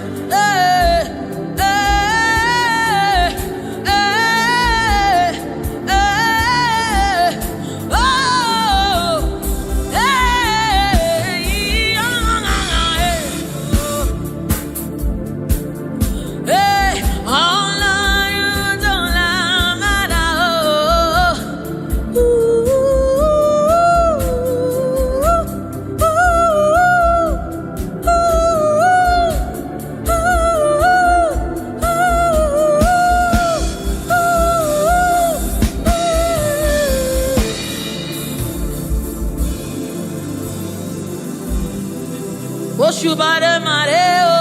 Òṣùbàrẹ́mà rẹ̀ o,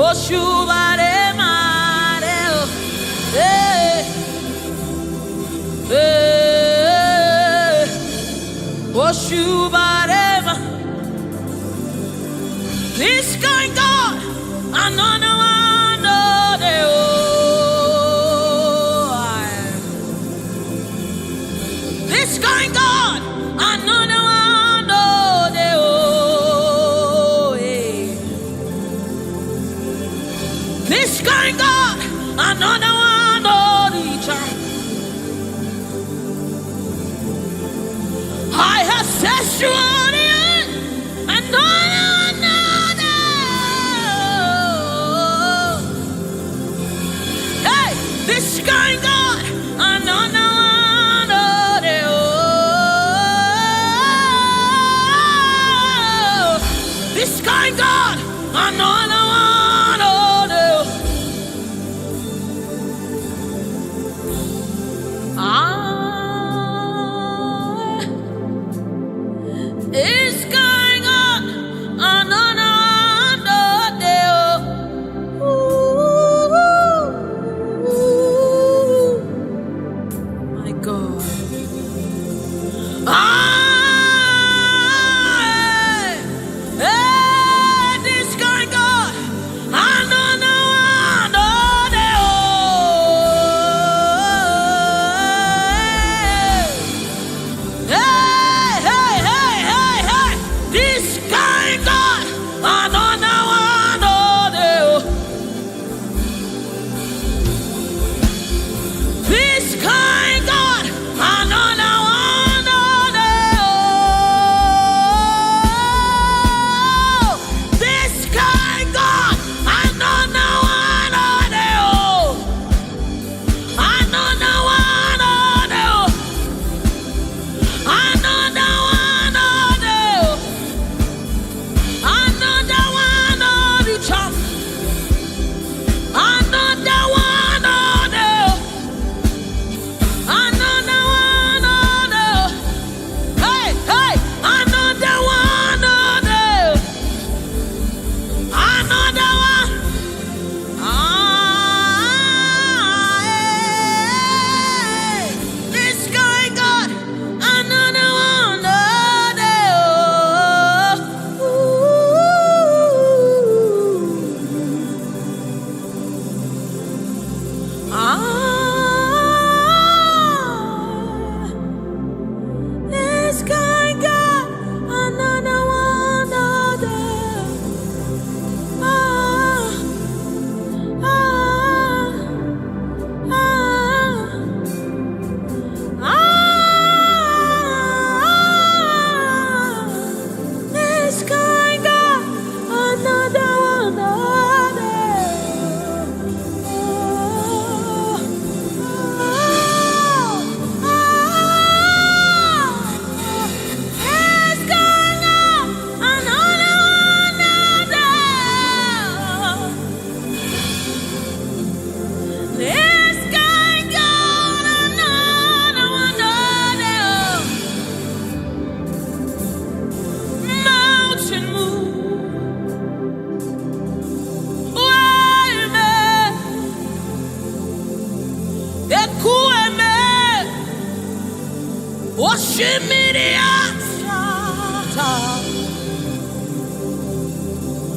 òṣùbàrẹ́mà rẹ̀ o. Òṣùbàrẹ́mà. This kind God, another one, no, they oh. This kind God, another one, no, they oh. This kind God, another one, no, the I have set you on the earth, and hey, this kind God, another one, this kind God, another one, it's going on, another day.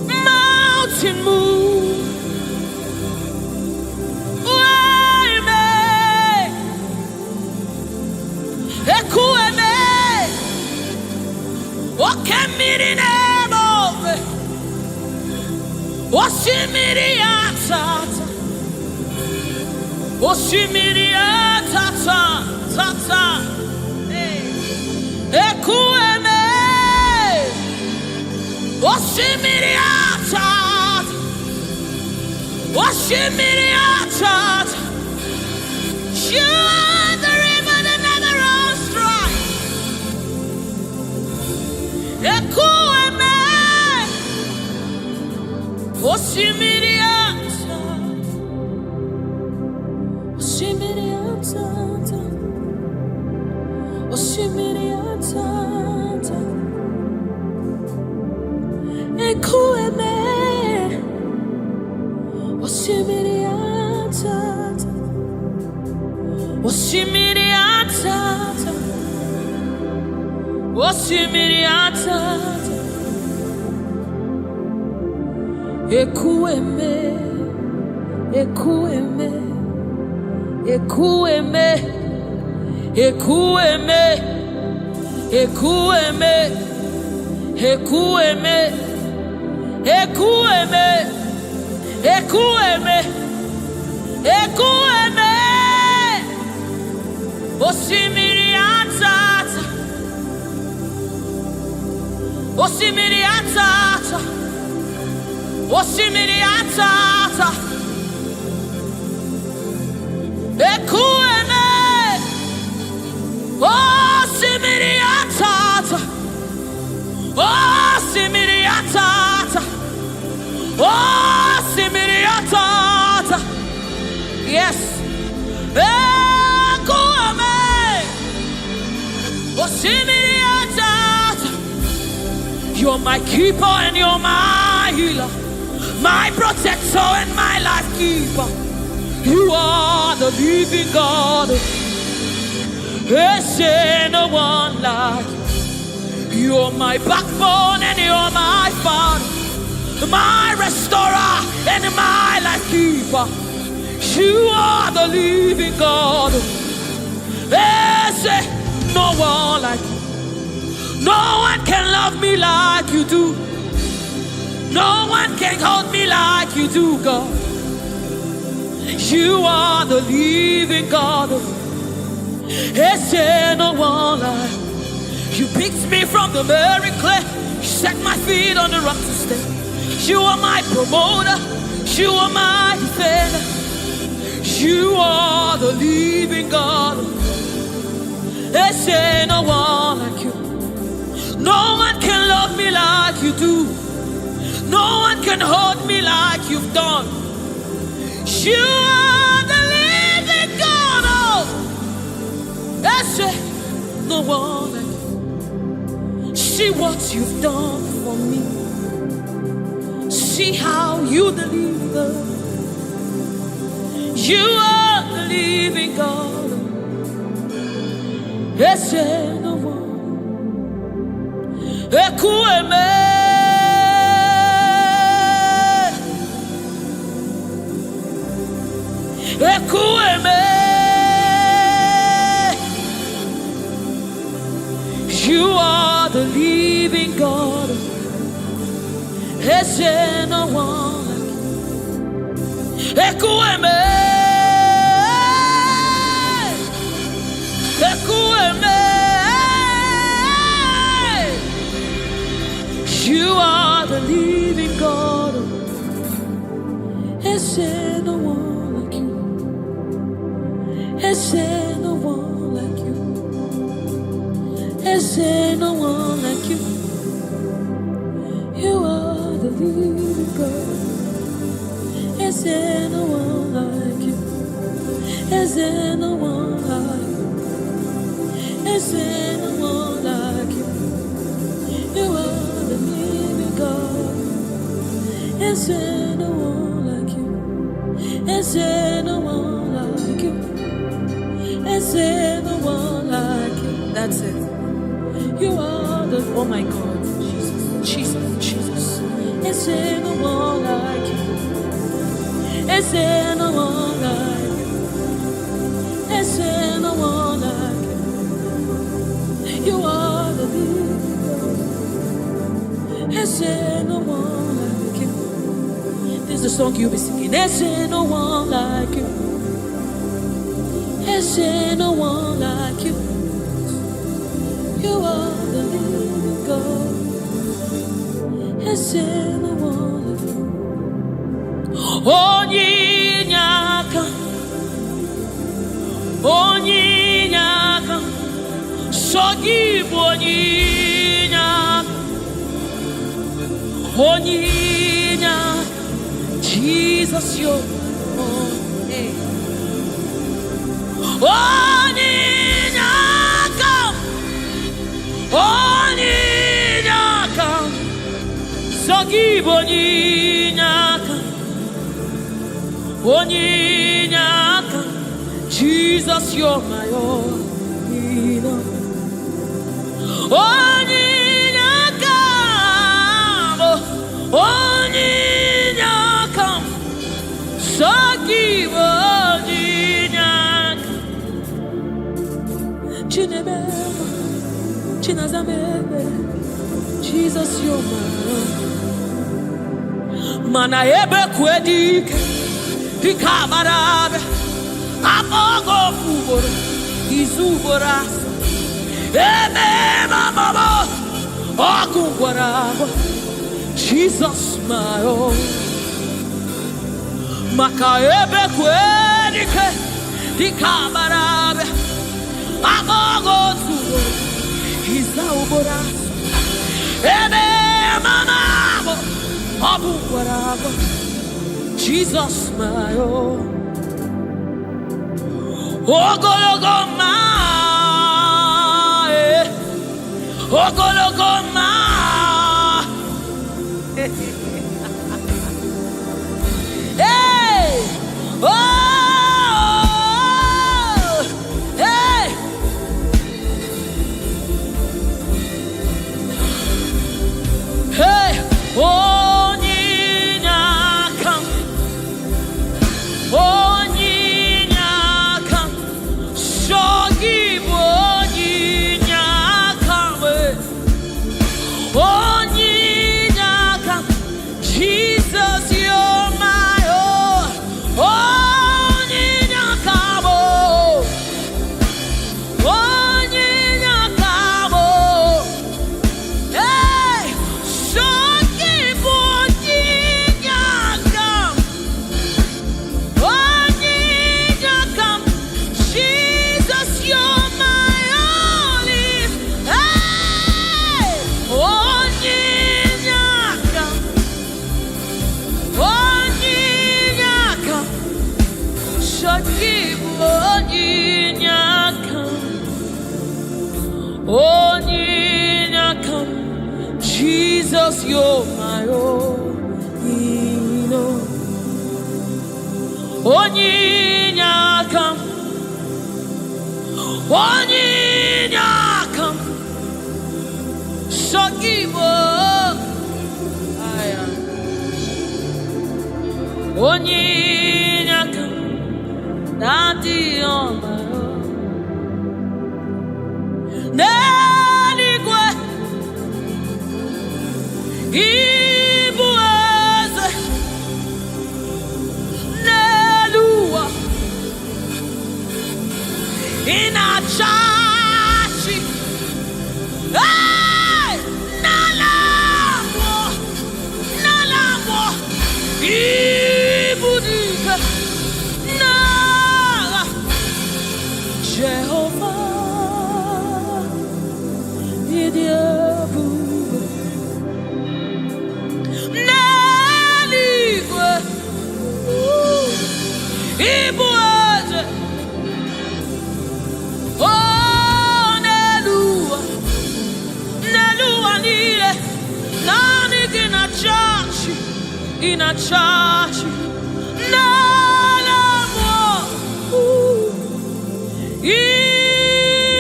Mountain move. You are the river that never runs dry. Yes. You're my keeper and you're my healer, my protector and my life keeper. You are the living God. There's no one like you. You're my backbone and you're my father, my restorer and my life keeper. You are the living God. There's no one like you. No one can love me like you do. No one can hold me like you do, God. You are the living God. There's no one like you. Picked me from the very clay. You set my feet on the rock to stay. You are my promoter. You are my defender. You are the living God. There's no one like you. No one can love me like you do. No one can hold me like you've done. You are the living God. Oh, that's it. No one like you. See what you've done for me. See how you deliver. You are the living God. That's it. No one. Ekueme, ekueme. You are the living God. There's no one like you. Ekueme, ekueme. You are the living God. Is there no one like you? Is there no one like you? Is there no one like you? You are the living God. Is there no one like you? Is there no one like you? Is there no one like you? You are God. Is there no one like you? Is there no one like you? Is there no one like you? That's it. You are the, oh my God, Jesus. Is there no one like you? Is there no one like you? Is there no one like you? You are the leader. Is there no one like you? This is the song you'll be singing. Is there no one like you? Is there no one like you? You are the living God. Is there no one like you? Onyinyaka, Onyinyaka, Sogibu Onyinyaka, Onyinyaka, Jesus, your name. Onyinyaka, Onyinyaka, Sogibu Onyinyaka, Onyinyaka, Jesus, you're my own. Onyinyaka, Onyinyaka, Sogibu Onyinyaka, Chinebema, Chinazamebe, Jesus, you're my own. Mana ebe kwedike, Dikabarabe, Amogo Fuboro, Izuborasa, Ebe Mama, Ogungwarabo, Jesus, my own. Maka ebe kwedike, Dikabarabe, Amogo Fuboro, Izuborasa, Ebe Mama, Ogungwarabo, Jesus, my own. Ogologoma, Ogologoma. Hey, oh, hey. Hey, Onyinyaka, Onyinyaka, Sogibu Onyinyaka, Onyinyaka, Jesus, you're my own. Onyinyaka, Onyinyaka, hey, Sogibu Onyinyaka, Onyinyaka, Jesus, you're my only. Hey, Onyinyaka, Onyinyaka, Sogibu Onyinyaka, Onyinyaka, Jesus, you're my own. Onyinyaka, Onyinyaka, Sogibu Onyinyaka, Daddy on my own. Neligwe, Ibueze, Nelua, Inachachi, hey, Nalamo, Nalamo, Ibudika, Nala, Jehovah, Idiabu, Neligwe, Ibueze, oh, Nelua, Nelua nile, Nani Inachachi, Nalamo,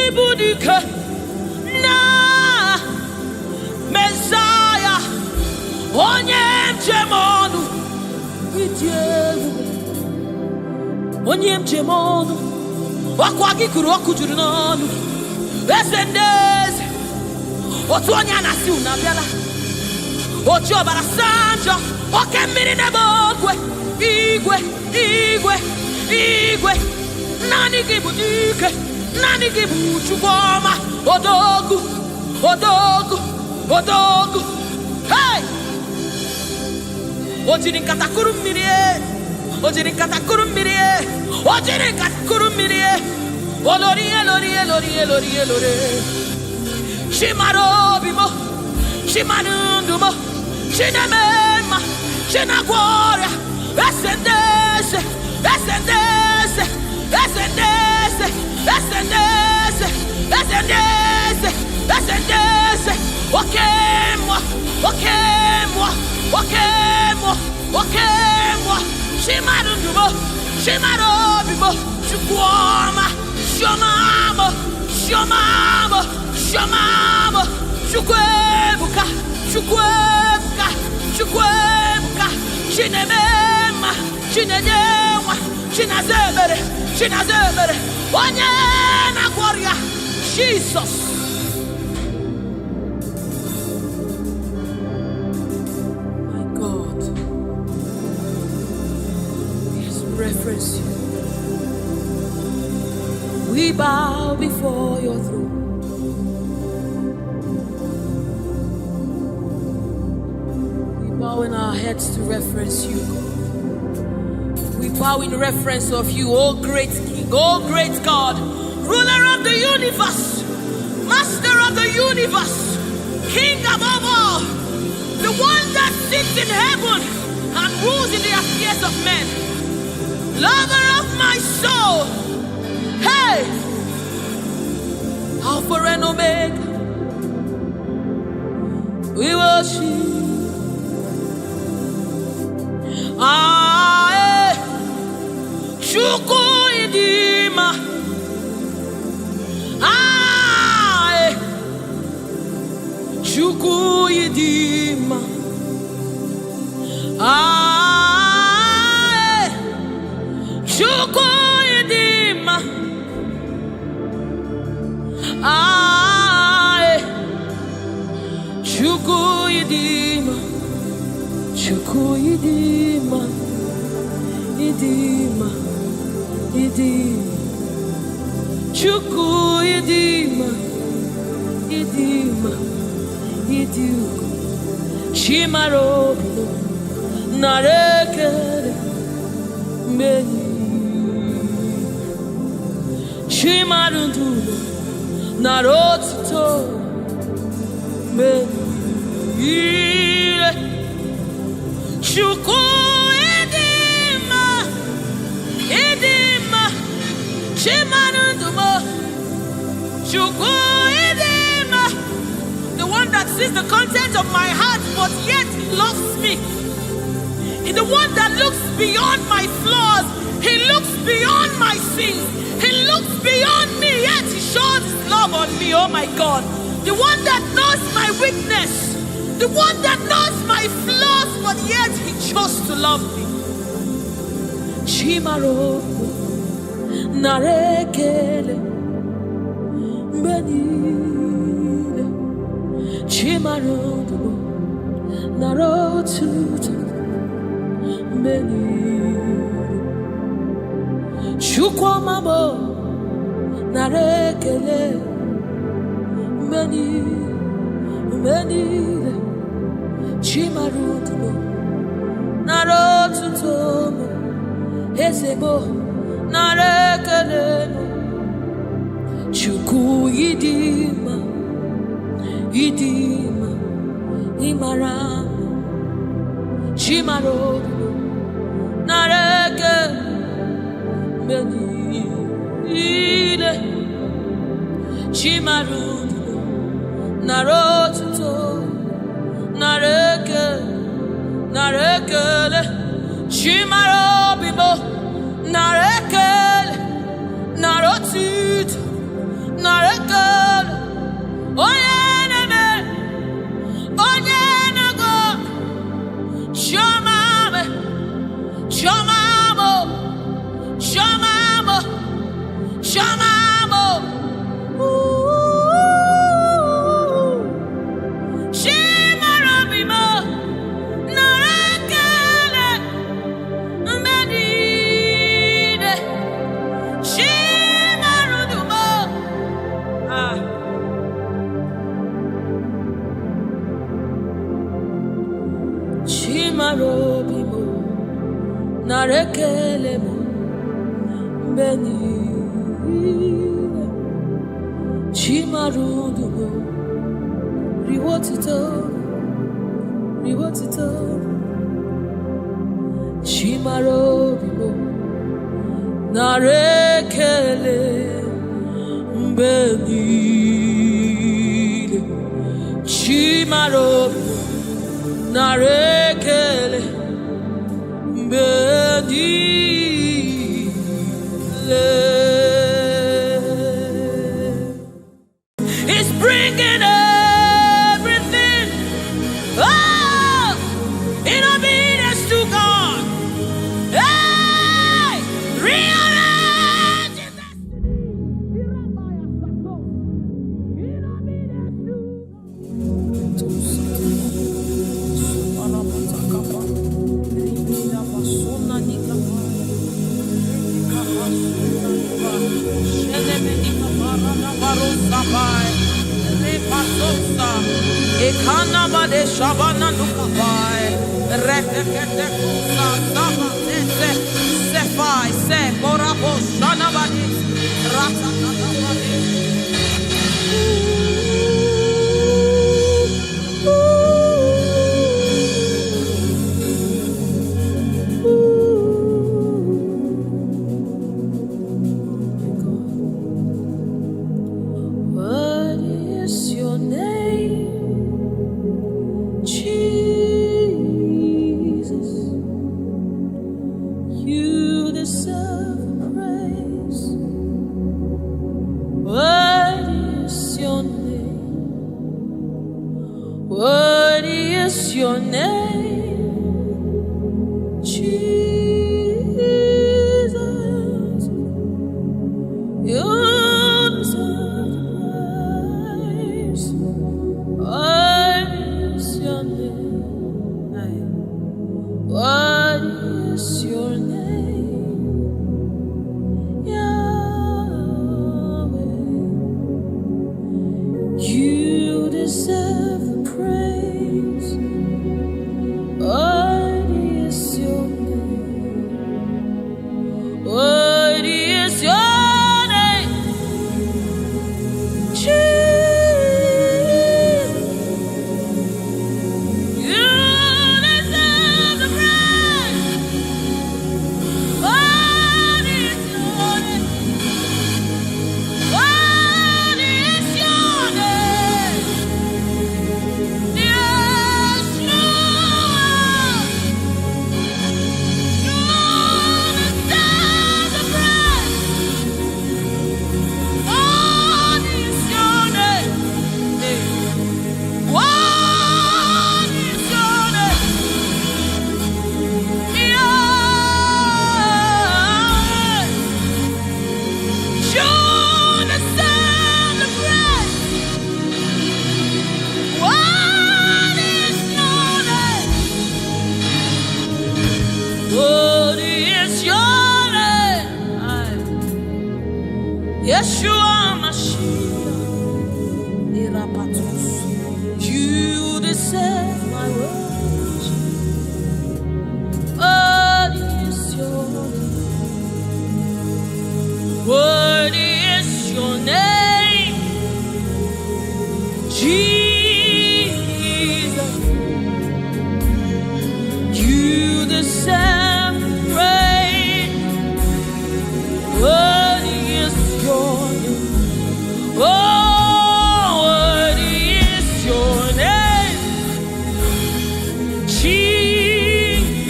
Ibudika, onye njem ọnụ ọkwa gị kụrụ ọkụ juru n'ọnụ eze ndị eze otu onye a na-asị unu abịala ochi ọbara sanjọ oke mmiri n'ebe ogwe igwe igwe igwe naanị gị bụ dike naanị gị bụ Chukwu ọma odogwu odogwu odogwu hey o jiri nkata kụrụ mmiri o jiri nkata kụrụ mmiri o jiri nkata kụrụ mmiri olori elori elori elori elori chimara obi mo chimara ndụ mo chineme mma chinagwọ ọrịa eze ndị eze eze ndị eze eze ndị eze eze ndị eze eze ndị eze eze ndị eze oke mmụọ oke mmụọ oke mmụọ oke mmụọ chimara ndụ mo chimara obi mo Chukwu ọma chiọma mo chiọma mo chiọma mo Chukwu ebuka Chukwu ebuka Chukwu ebuka chineme mma chinenye nwa chinaza ebere chinaza ebere onye na-agwọ ọrịa Jesus. My God, yes, reference you. We bow before your throne. Bowing our heads to reference you. We bow in reference of you, oh great King, oh great God, ruler of the universe, master of the universe, King above all, the one that sits in heaven and rules in the affairs of men, lover of my soul. Hey, Alpha and Omega, we worship. Chukwu idima Chukwu idima Chukwu idima Chukwu idima Chukwu idima idima idima Chukwu idima idima idima chimaro narekere meni chimarundu narotito meni Chukwu the one that sees the content of my heart but yet loves me. He's the one that looks beyond my flaws. He looks beyond my sins. He looks beyond me, yet he shows his love on me. Oh my God. The one that knows my weakness. The one that knows my flaws but yet he chose to love me. Chimaro narekele benile chimarodo narotuto benile chukwamamo narekele benile chimarodo narotuto ezebo narekele Chukwu idima idima imara chimaro nareke menile chimaru narotuto nareke narekele chimaro bibo narekele narotuto narekele oyeneme onyenago shomame shomamo shoma Mbeni Chimarudu Riwotito Chimarobibo Narekele Mbeni Chimarobibo Narekele Mbeni It's bringing everything in obedience to God. Hey, rearrange His destiny. In obedience Ekanabade Shabana Nukabai, Rekete Kusa, Saba, Sefai, Se, Morabo, Shanabadi, Ratakabadi. What is your name? Jesus, you deserve praise. What is your name? What is your name? Jesus, you deserve praise. What is your name? What is your name? Yahweh. You deserve the praise. What is your name? What is your name? Jesus. You deserve the praise. What is your name? What is your name? Yes, Lord. You deserve the praise. What is your name? What is your name? Yeah. You deserve the praise. What is your name? What is your name? Yeshua Mashiach, Irapatos. You deserve my worship. What is your name? What is your name? Jesus, you deserve praise. What is your name? Oh, what is your name? Jesus.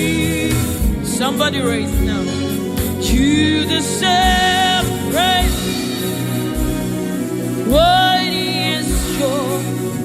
Somebody raise it now. You deserve praise. What is your name?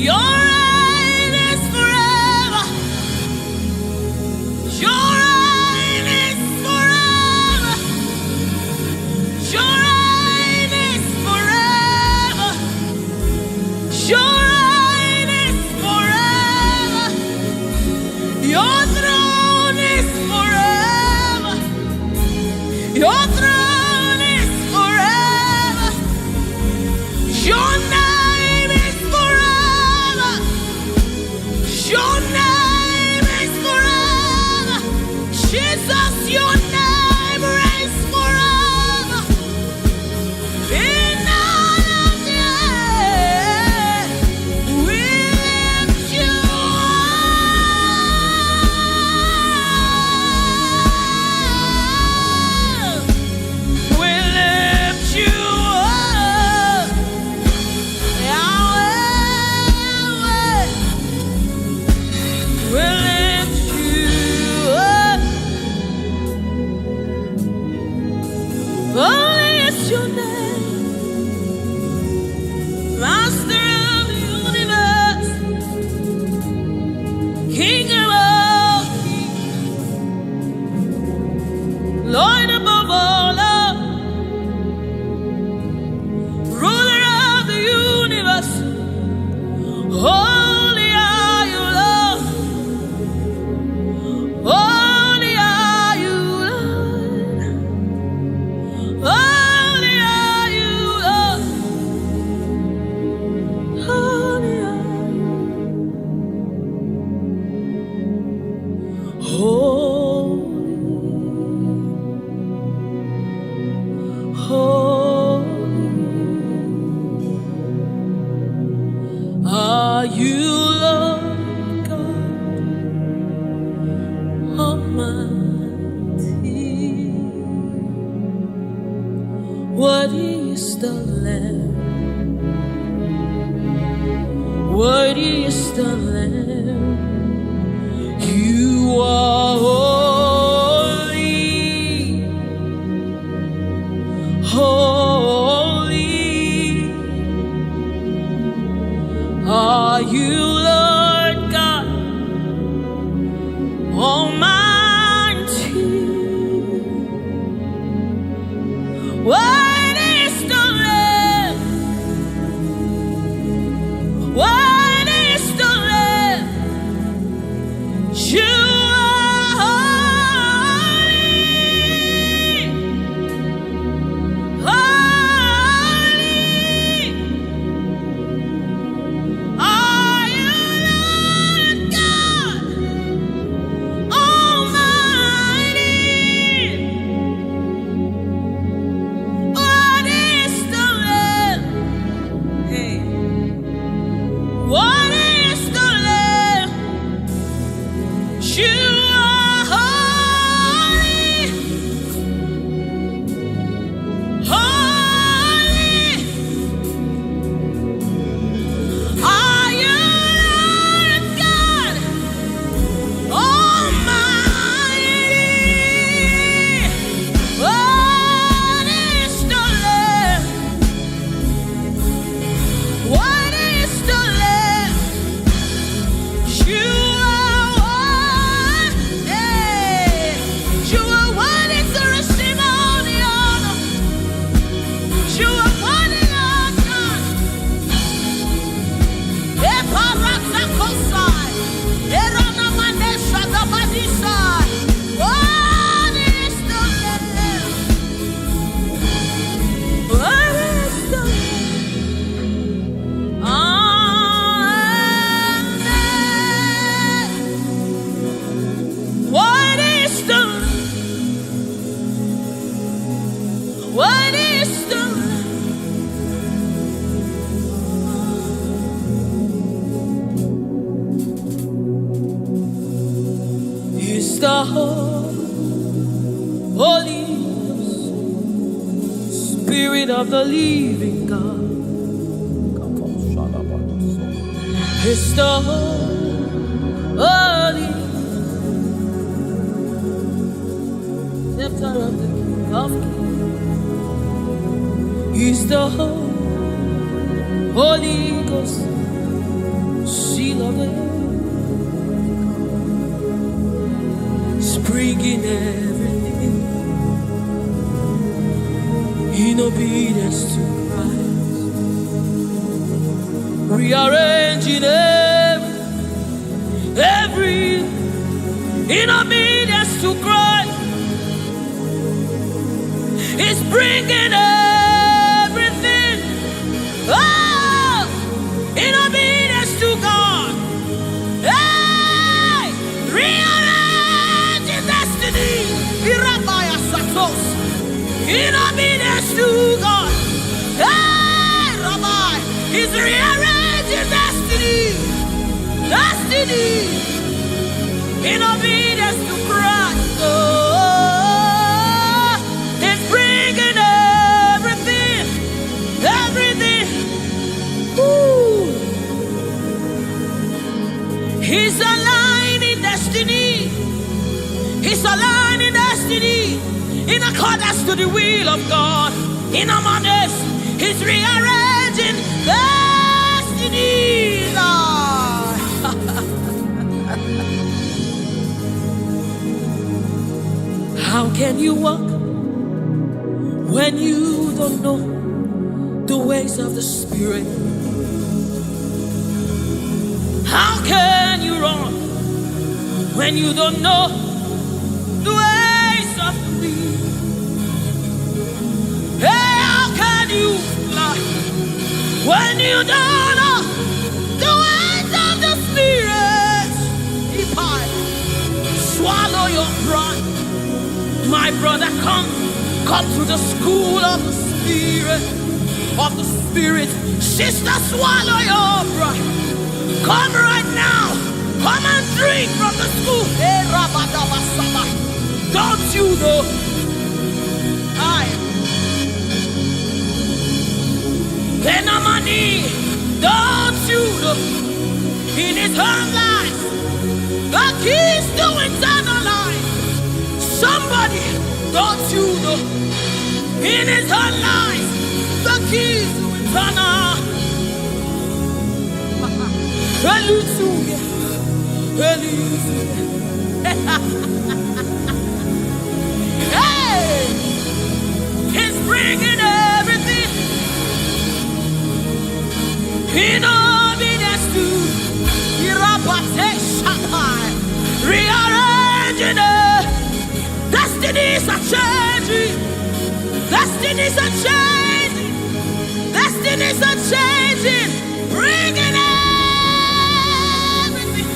Your reign is forever. Your reign is forever. Your reign is forever. Your reign is forever. Your throne is forever. Your throne is forever. Your name is forever. Your name is forever. Jesus, your name reigns forever. In all of the earth, we lift you up. We lift you up. Yahweh, we lift you up. Holy is your name, Master of the universe, King of all kings, Lord above all love, Ruler of the universe. Holy are you, Lord. Holy are you, Lord. Holy are you, Lord. Holy are you. Holy are you, Lord God Almighty. Worthy is the Lamb. Worthy is the Lamb. You are holy. Holy are you, Lord God Almighty. What is the Lamb? What is the Lamb? You are holy. Holy are you, Lord God Almighty. What is the Lamb? Hey. What is the Lamb? You are holy. Holy are you, Lord God Almighty. What is the Lamb? What is the Lamb? You are one. Hey. You are one is to receive all the honor. You are one in our God. Eparazakosai. Eranamanesha dabadisai. What is the Lamb? What is the Lamb? Amen. What is the What is the Is the Holy Spirit of the living God. It's the Holy Scepter of the King of Kings. He's the Holy Ghost. obedience to Christ, rearranging every in obedience to Christ, is bringing everything. Oh, in obedience to God. Hey, rearranging destiny. In obedience to God. Hey, Rabbi, is rearranging destiny. Destiny. In obedience to Christ. Oh, is bringing everything. Everything. Ooh. He's aligning destiny. He's aligning destiny in accordance to the will of God. In Amadeus, He's rearranging destiny. How can you walk when you don't know the ways of the Spirit? How can you run when you don't know the ways of the wind? Hey, how can you fly when you don't know the ways of the Spirit? Swallow your pride, my brother. Come to the school of the Spirit, Sister, swallow your pride. Come right now. Come and drink from the school. Hey, don't you know? Enamani, don't you know? In his own life, the keys to eternal life. Somebody, don't you know? In his own life, the keys to eternal. Hallelujah. Hey, he's bringing everything in obedience to rearranging it. Destinies are changing. Destinies are changing. Destinies are changing. Bringing everything.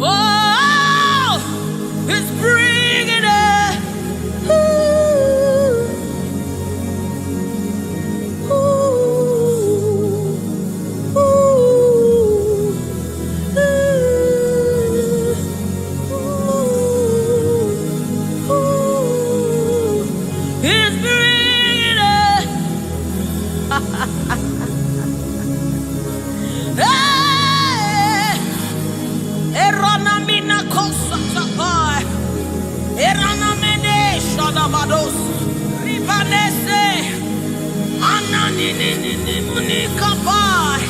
Oh, it's bringing it. It's bringing it. Hey, Erana mina kosa tapai, Erana mene shadabados, Ribanese, Anani ni muni kapai.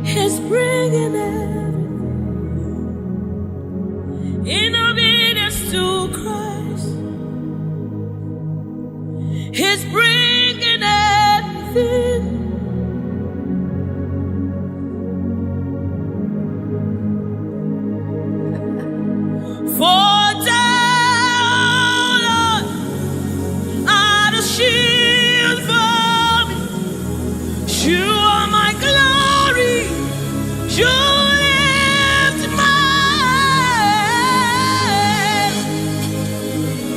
He's bringing it. In obedience to Christ, He's bringing everything. For thou art a shield for me. You are my glory. You lift my head.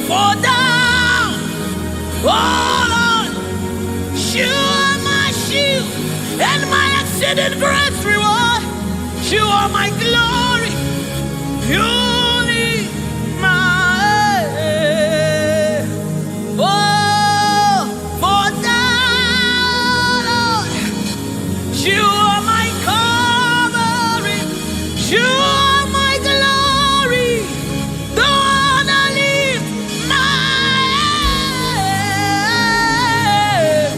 For thou, oh Lord, you are my shield and my exceeding great reward. You are my glory. You lift my head. Oh, for thou, Lord, you are my covering. You are my glory. The one I lift my head.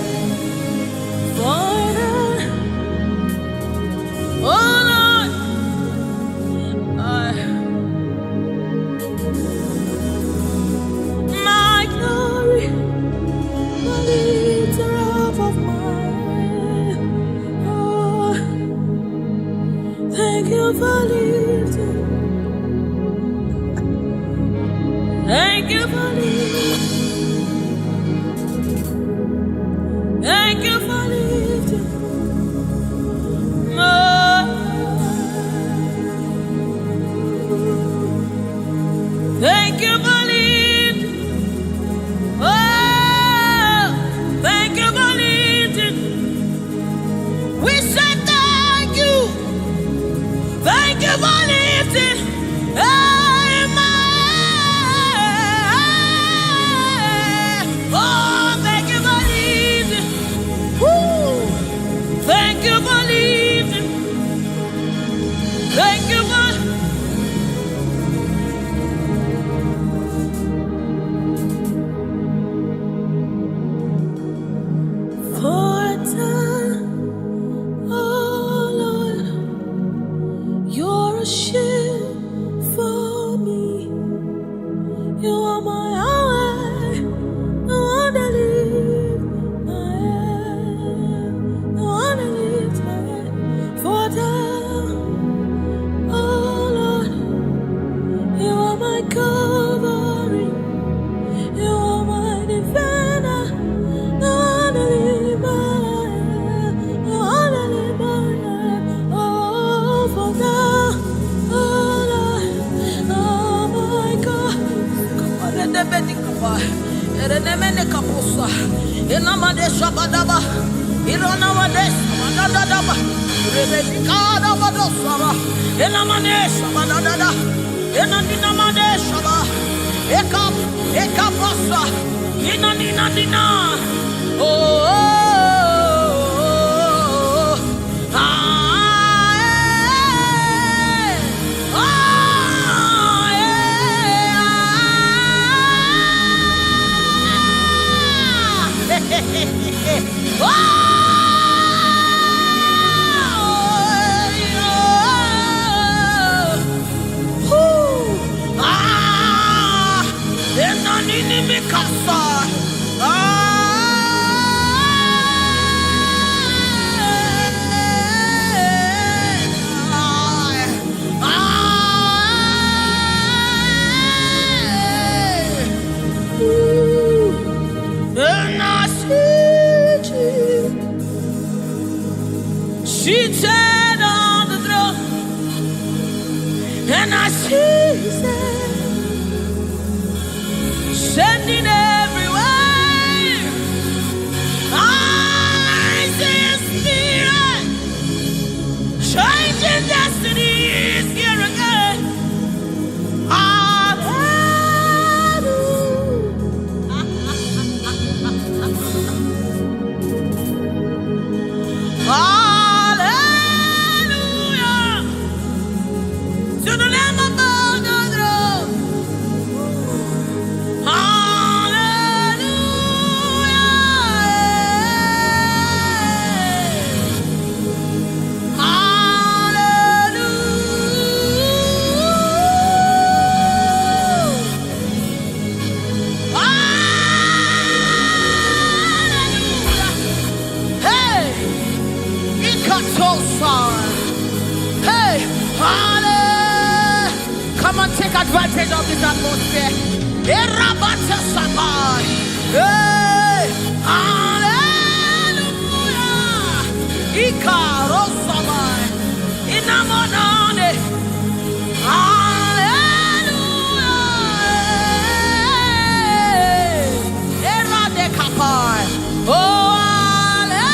For thou, oh Thank you for lifting. Thank you for lifting. Thank you for lifting. Oh, thank you for lifting. We say thank you. Thank you for lifting. Oh, thank you for lifting. Woo. Thank you for lifting. Thank you for. For a time, oh Lord, you're a shield for me. You are my Yahweh, no one to lift my head, no one to lift my head. For a time, oh Lord, you are my covering, you are my defender. No one to lift my head, no one to lift my head. Oh, for thou, oh Lord, oh my God. Come on, let them be the cover. Let them be the kapusa. Inamade shabadaba. Ironawade shabadadaba. Rebekada badosara. Inamade shabadadada. Inandinamade shaba. Ekapasa. Inandinadina. Oh, oh, oh, ah, seated on the throne, and I see his hand sending everywhere. I see his spirit changing destinies here again. Hallelujah. To the Lamb above the throne. Hallelujah. Hallelujah. Hey, hey, hallelujah. Come on, take advantage of this atmosphere. Hey, hallelujah. Ikarosamai. Inamonane. Hallelujah. Eradekapai. Oh, hallelujah.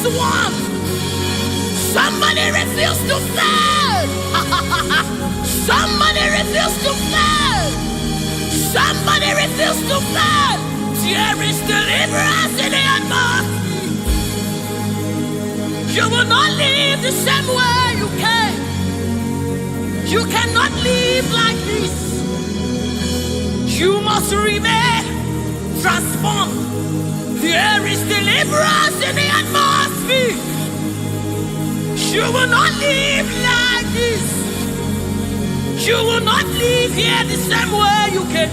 one. Somebody refuse to fail. Somebody refuse to fail. Somebody refuse to fail. There is deliverance in the atmosphere. You will not live the same way you came. You cannot live like this. You must remain transformed. There is deliverance in the atmosphere. You will not live like this. You will not live here the same way you came.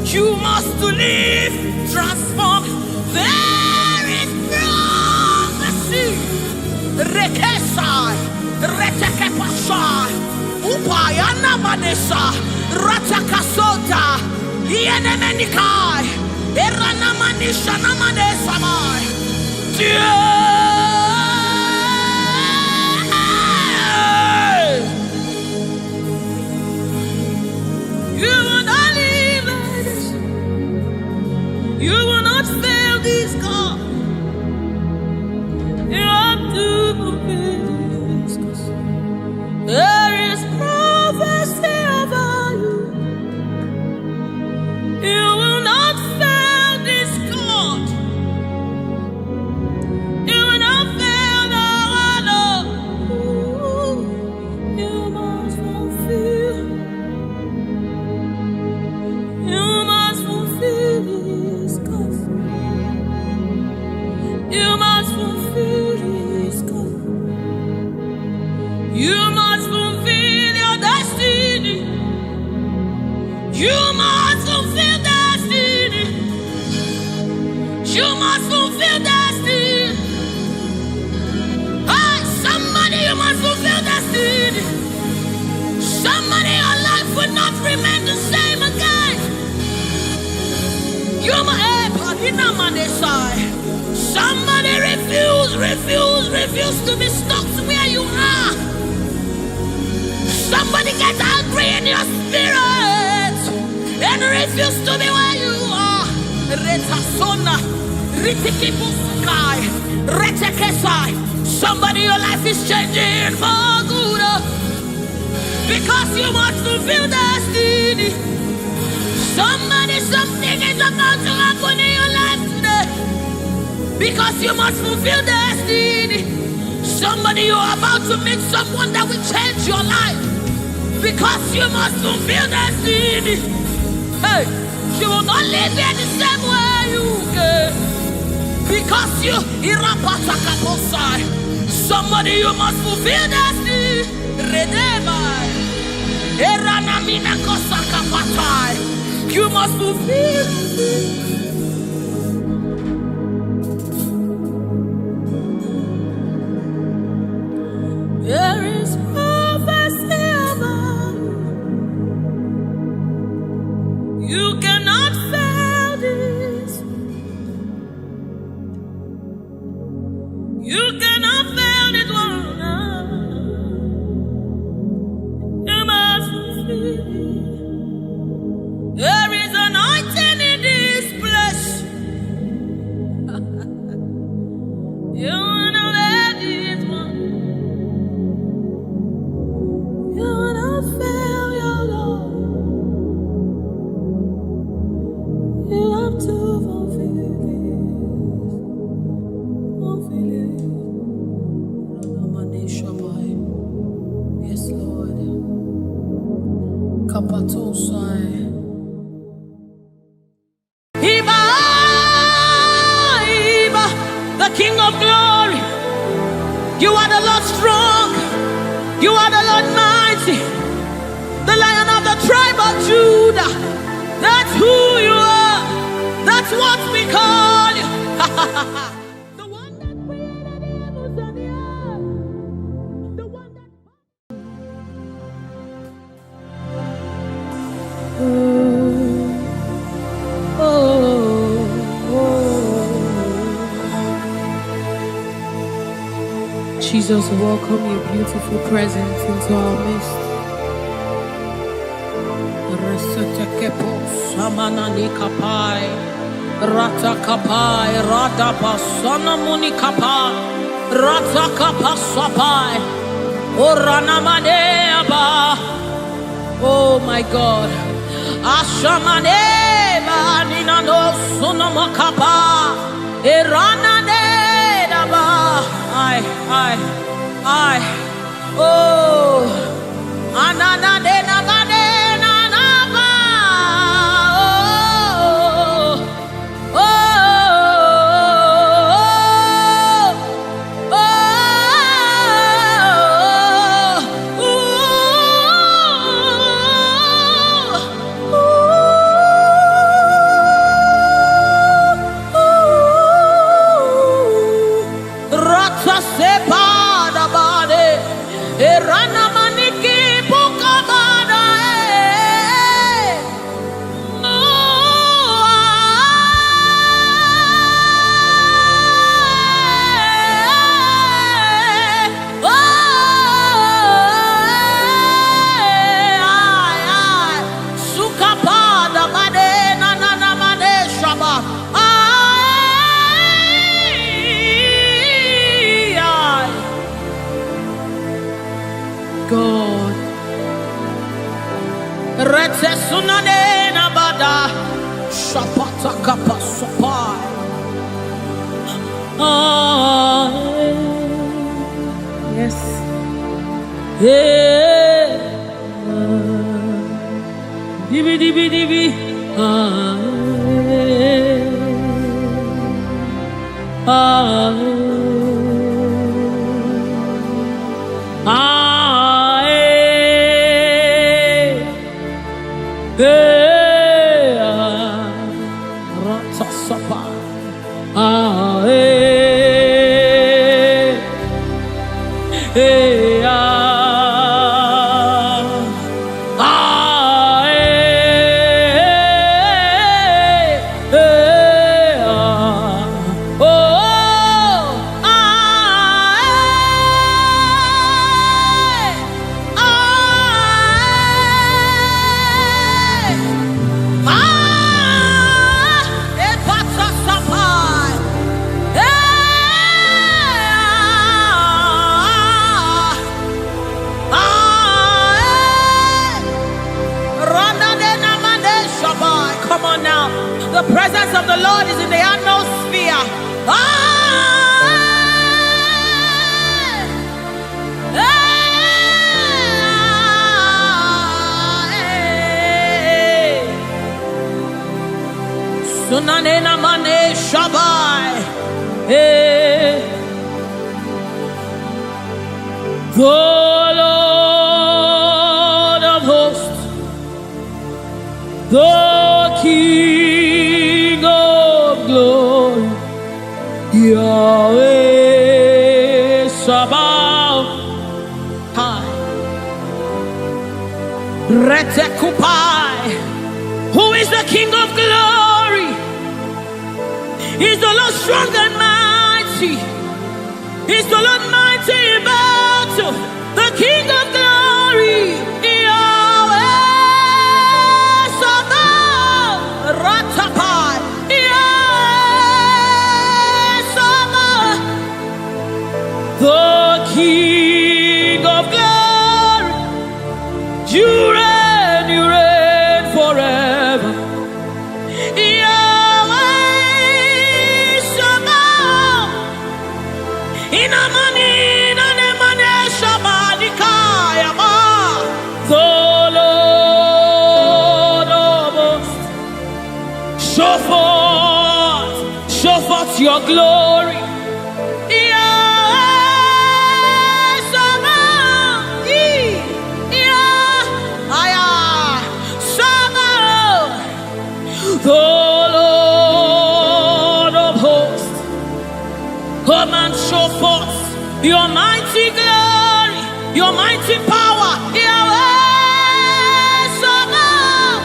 You must live transformed. There is prophecy. Rekesai, retekepasai, upayana manesa, ratakasota, ienemenikai, eranamanisha namanesamai. You will not live like this. You will not fail this God. You have to fulfill this cause there is prophecy over you. You will not fail this God. You will not fail the Lord. You must fulfill. You must fulfill this cause. You must fulfill this cause. You must fulfill your destiny. You must fulfill destiny. You must fulfill destiny. Hey, somebody, you must fulfill destiny. Somebody, your life will not remain the same again. You must. Somebody refuse to be stuck where you are. Somebody get angry in your spirit and refuse to be where you are. Somebody, your life is changing for good because you must fulfill destiny. Somebody, something is about to happen in your life today because you must fulfill destiny. Somebody, you are about to meet someone that will change your life because you must fulfill destiny. Hey, you will not live here the same way you came because you somebody, you must fulfill destiny. You must fulfill. There is prophecy about you. You cannot fail this. You cannot fail it one. You must fulfill. There is anointing in this place. You wanna let this one. You wanna fail your Lord. You have to fulfill this. Fulfill it. Yes, Lord. Kapatosai. The King of glory, you are the Lord strong, you are the Lord mighty, the Lion of the tribe of Judah. That's who you are, that's what we call you. The one that created the heavens and the earth, the one that... Jesus, welcome your beautiful presence into our midst. Ratakapai, Radabasana Munikapai, Ratakapasapai, Oranamaneaba. Oh my God. Ashamaneba Ninano Sunamakapa, Erananeba. I. Oh, Ananadena Badena Naba. Oh, Rata sepa da bade, Erana maniki bukabada. Sukapada bade na made shaba. God, Rete sunane na bada, shapata kapasopai. Yes. Yeah. Dibi. Come on now. The presence of the Lord is in the atmosphere. Sunanena mane shabai. The Lord of hosts, the King of glory, Yahweh Sabaoth. Retekupai. Who is the King of glory? He's the Lord strong and mighty. He's the Lord mighty in battle. The King of glory, Yahweh Sabaoth. Ratapai. Yahweh Sabaoth. The King of glory. You reign forever. Yahweh Sabaoth. Inamani nanemane shabalikaya ma. The Lord of hosts. Show forth your glory. The Lord of hosts, come and show forth your mighty glory, your mighty power, Yahweh Sabaoth.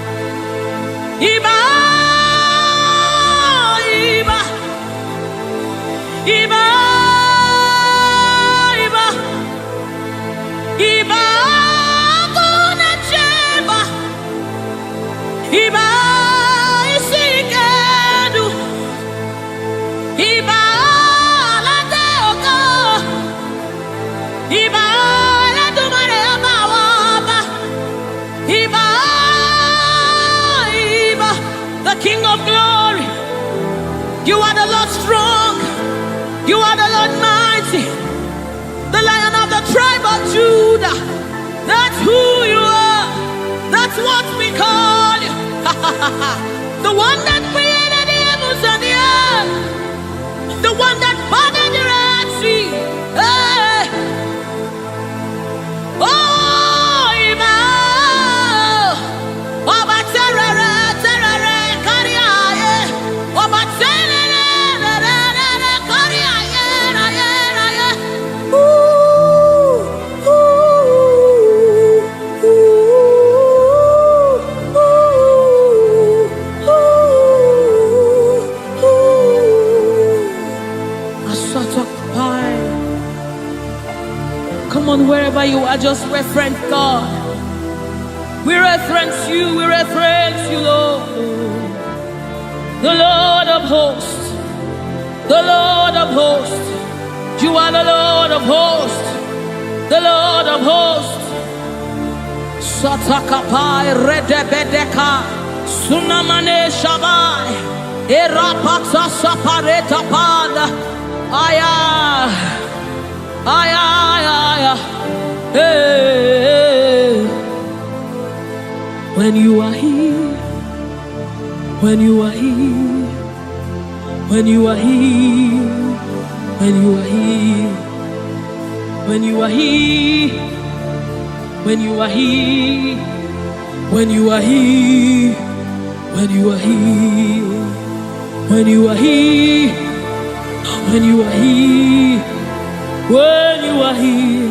glory. You are the Lord strong. You are the Lord mighty. The Lion of the tribe of Judah. That's who you are. That's what we call you. The one that created the heavens and the earth. The one that parted the Red Sea. Hey. Oh, Emmanuel. Oba terere, terere, kariaye. Oba terere, terere, kariaye, raye, raye. Ooh, ooh, ooh, ooh. A sort of pie. Come on, wherever you are, just reference God. We reference you, Lord. The Lord of hosts. The Lord of hosts. You are the Lord of hosts. The Lord of hosts. Satakapai redebedeka. Sunamane shabai. Erapata sapareta pada. Aya. Aya, aya, hey. When you are here, when you are here, when you are here, when you are here, when you are here, when you are here, when you are here, when you are here, when you are here, when you are here. When you are here,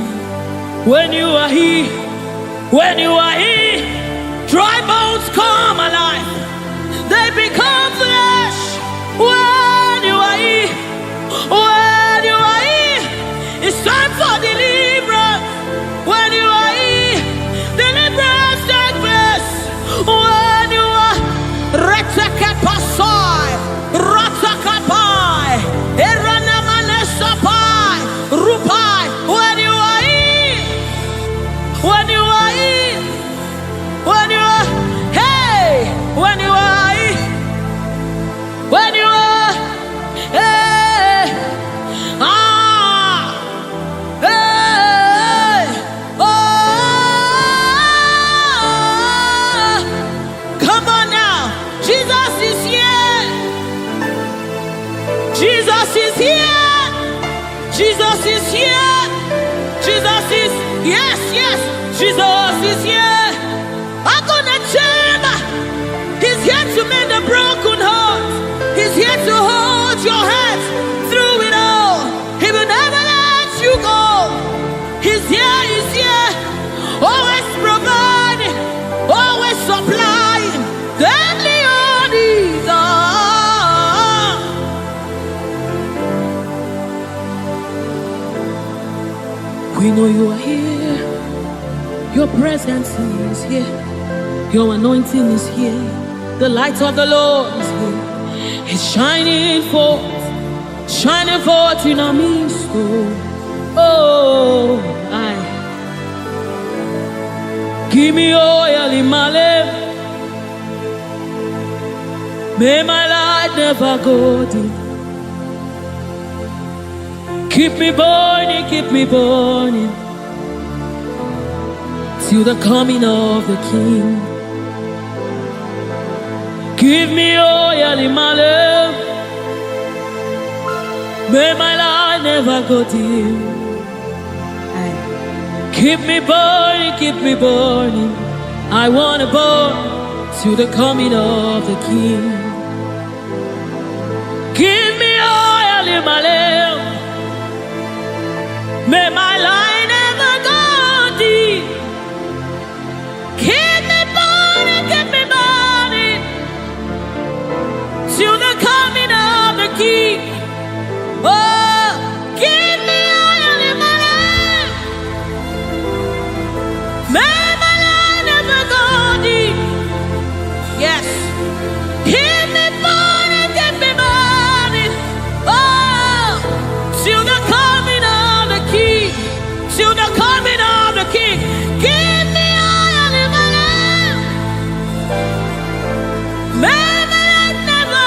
when you are here, when you are here, dry bones come alive, they become flesh. When you are here, when you are here, it's time for deliverance. When you are here, deliverance takes place. When you are retekepasai, ratakapai, eranamanesapai. Rupai, when you are here, when you are here, when you are, hey, when you are here, when you are, hey, ah, hey, oh, come on now, Jesus is here, Jesus is here. Jesus is here. Jesus is, yes, yes, Jesus is here. I'm gonna chamber. He's here to mend the broken heart. He's here to hold your hands through it all. He will never let you go. He's here, he's here. Always providing, always supplying. Then the needs are. We know you are here. Your presence is here. Your anointing is here. The light of the Lord is here. It's shining forth in our midst. Oh, I give me oil in my lamp. May my light never go dim. Keep me burning, till the coming of the King. Give me oil in my lamp. May my light never go dim. Keep me burning. I wanna burn till the coming of the King. Give me oil in my lamp. May my light never go dim. Keep me burning, till the coming of the King. Oh, give me oil in my lamp. May my light never go dim. Yes. Keep me burning, oh, till the coming of the King. Till the coming of the King. Give me oil in my lamp. May my light never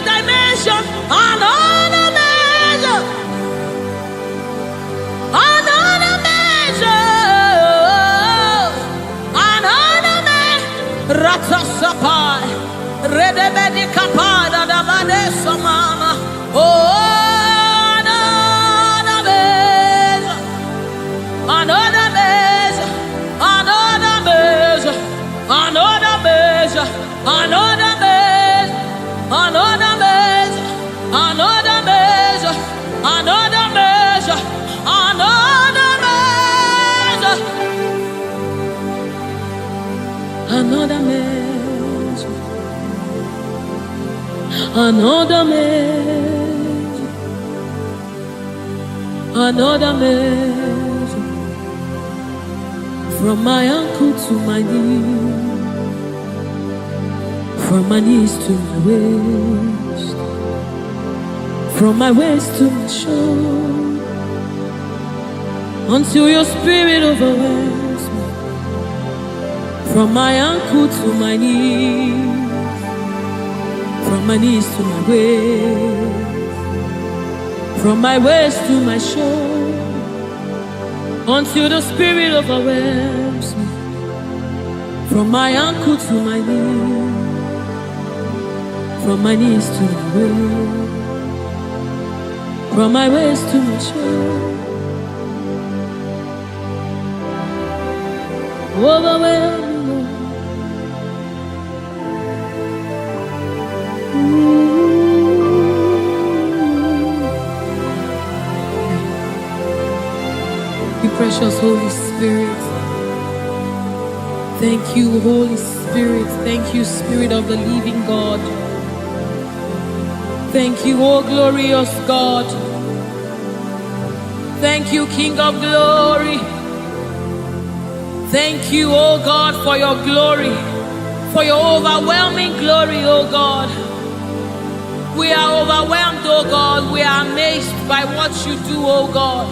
dimension, another measure, another measure, another measure. Ratasapai, redebedi kapada da badesa mama. Oh, another measure, another measure, another measure, another measure, another measure, another measure, another measure, another measure, another measure, another measure, another measure, another measure, from my ankle to my knee, from my knees to my waist, from my waist to my shoulder, until your spirit overwhelms me. From my ankle to my knees, from my knees to my waist, from my waist to my shoulder, until the spirit overwhelms me. From my ankle to my knees, from my knees to my waist, from my waist to my shoulder, overwhelm me, Lord. You precious Holy Spirit. Thank you, Holy Spirit. Thank you, Spirit of the living God. Thank you, oh glorious God. Thank you, King of glory. Thank you, oh God, for your glory, for your overwhelming glory, oh God. We are overwhelmed, oh God. We are amazed by what you do, oh God.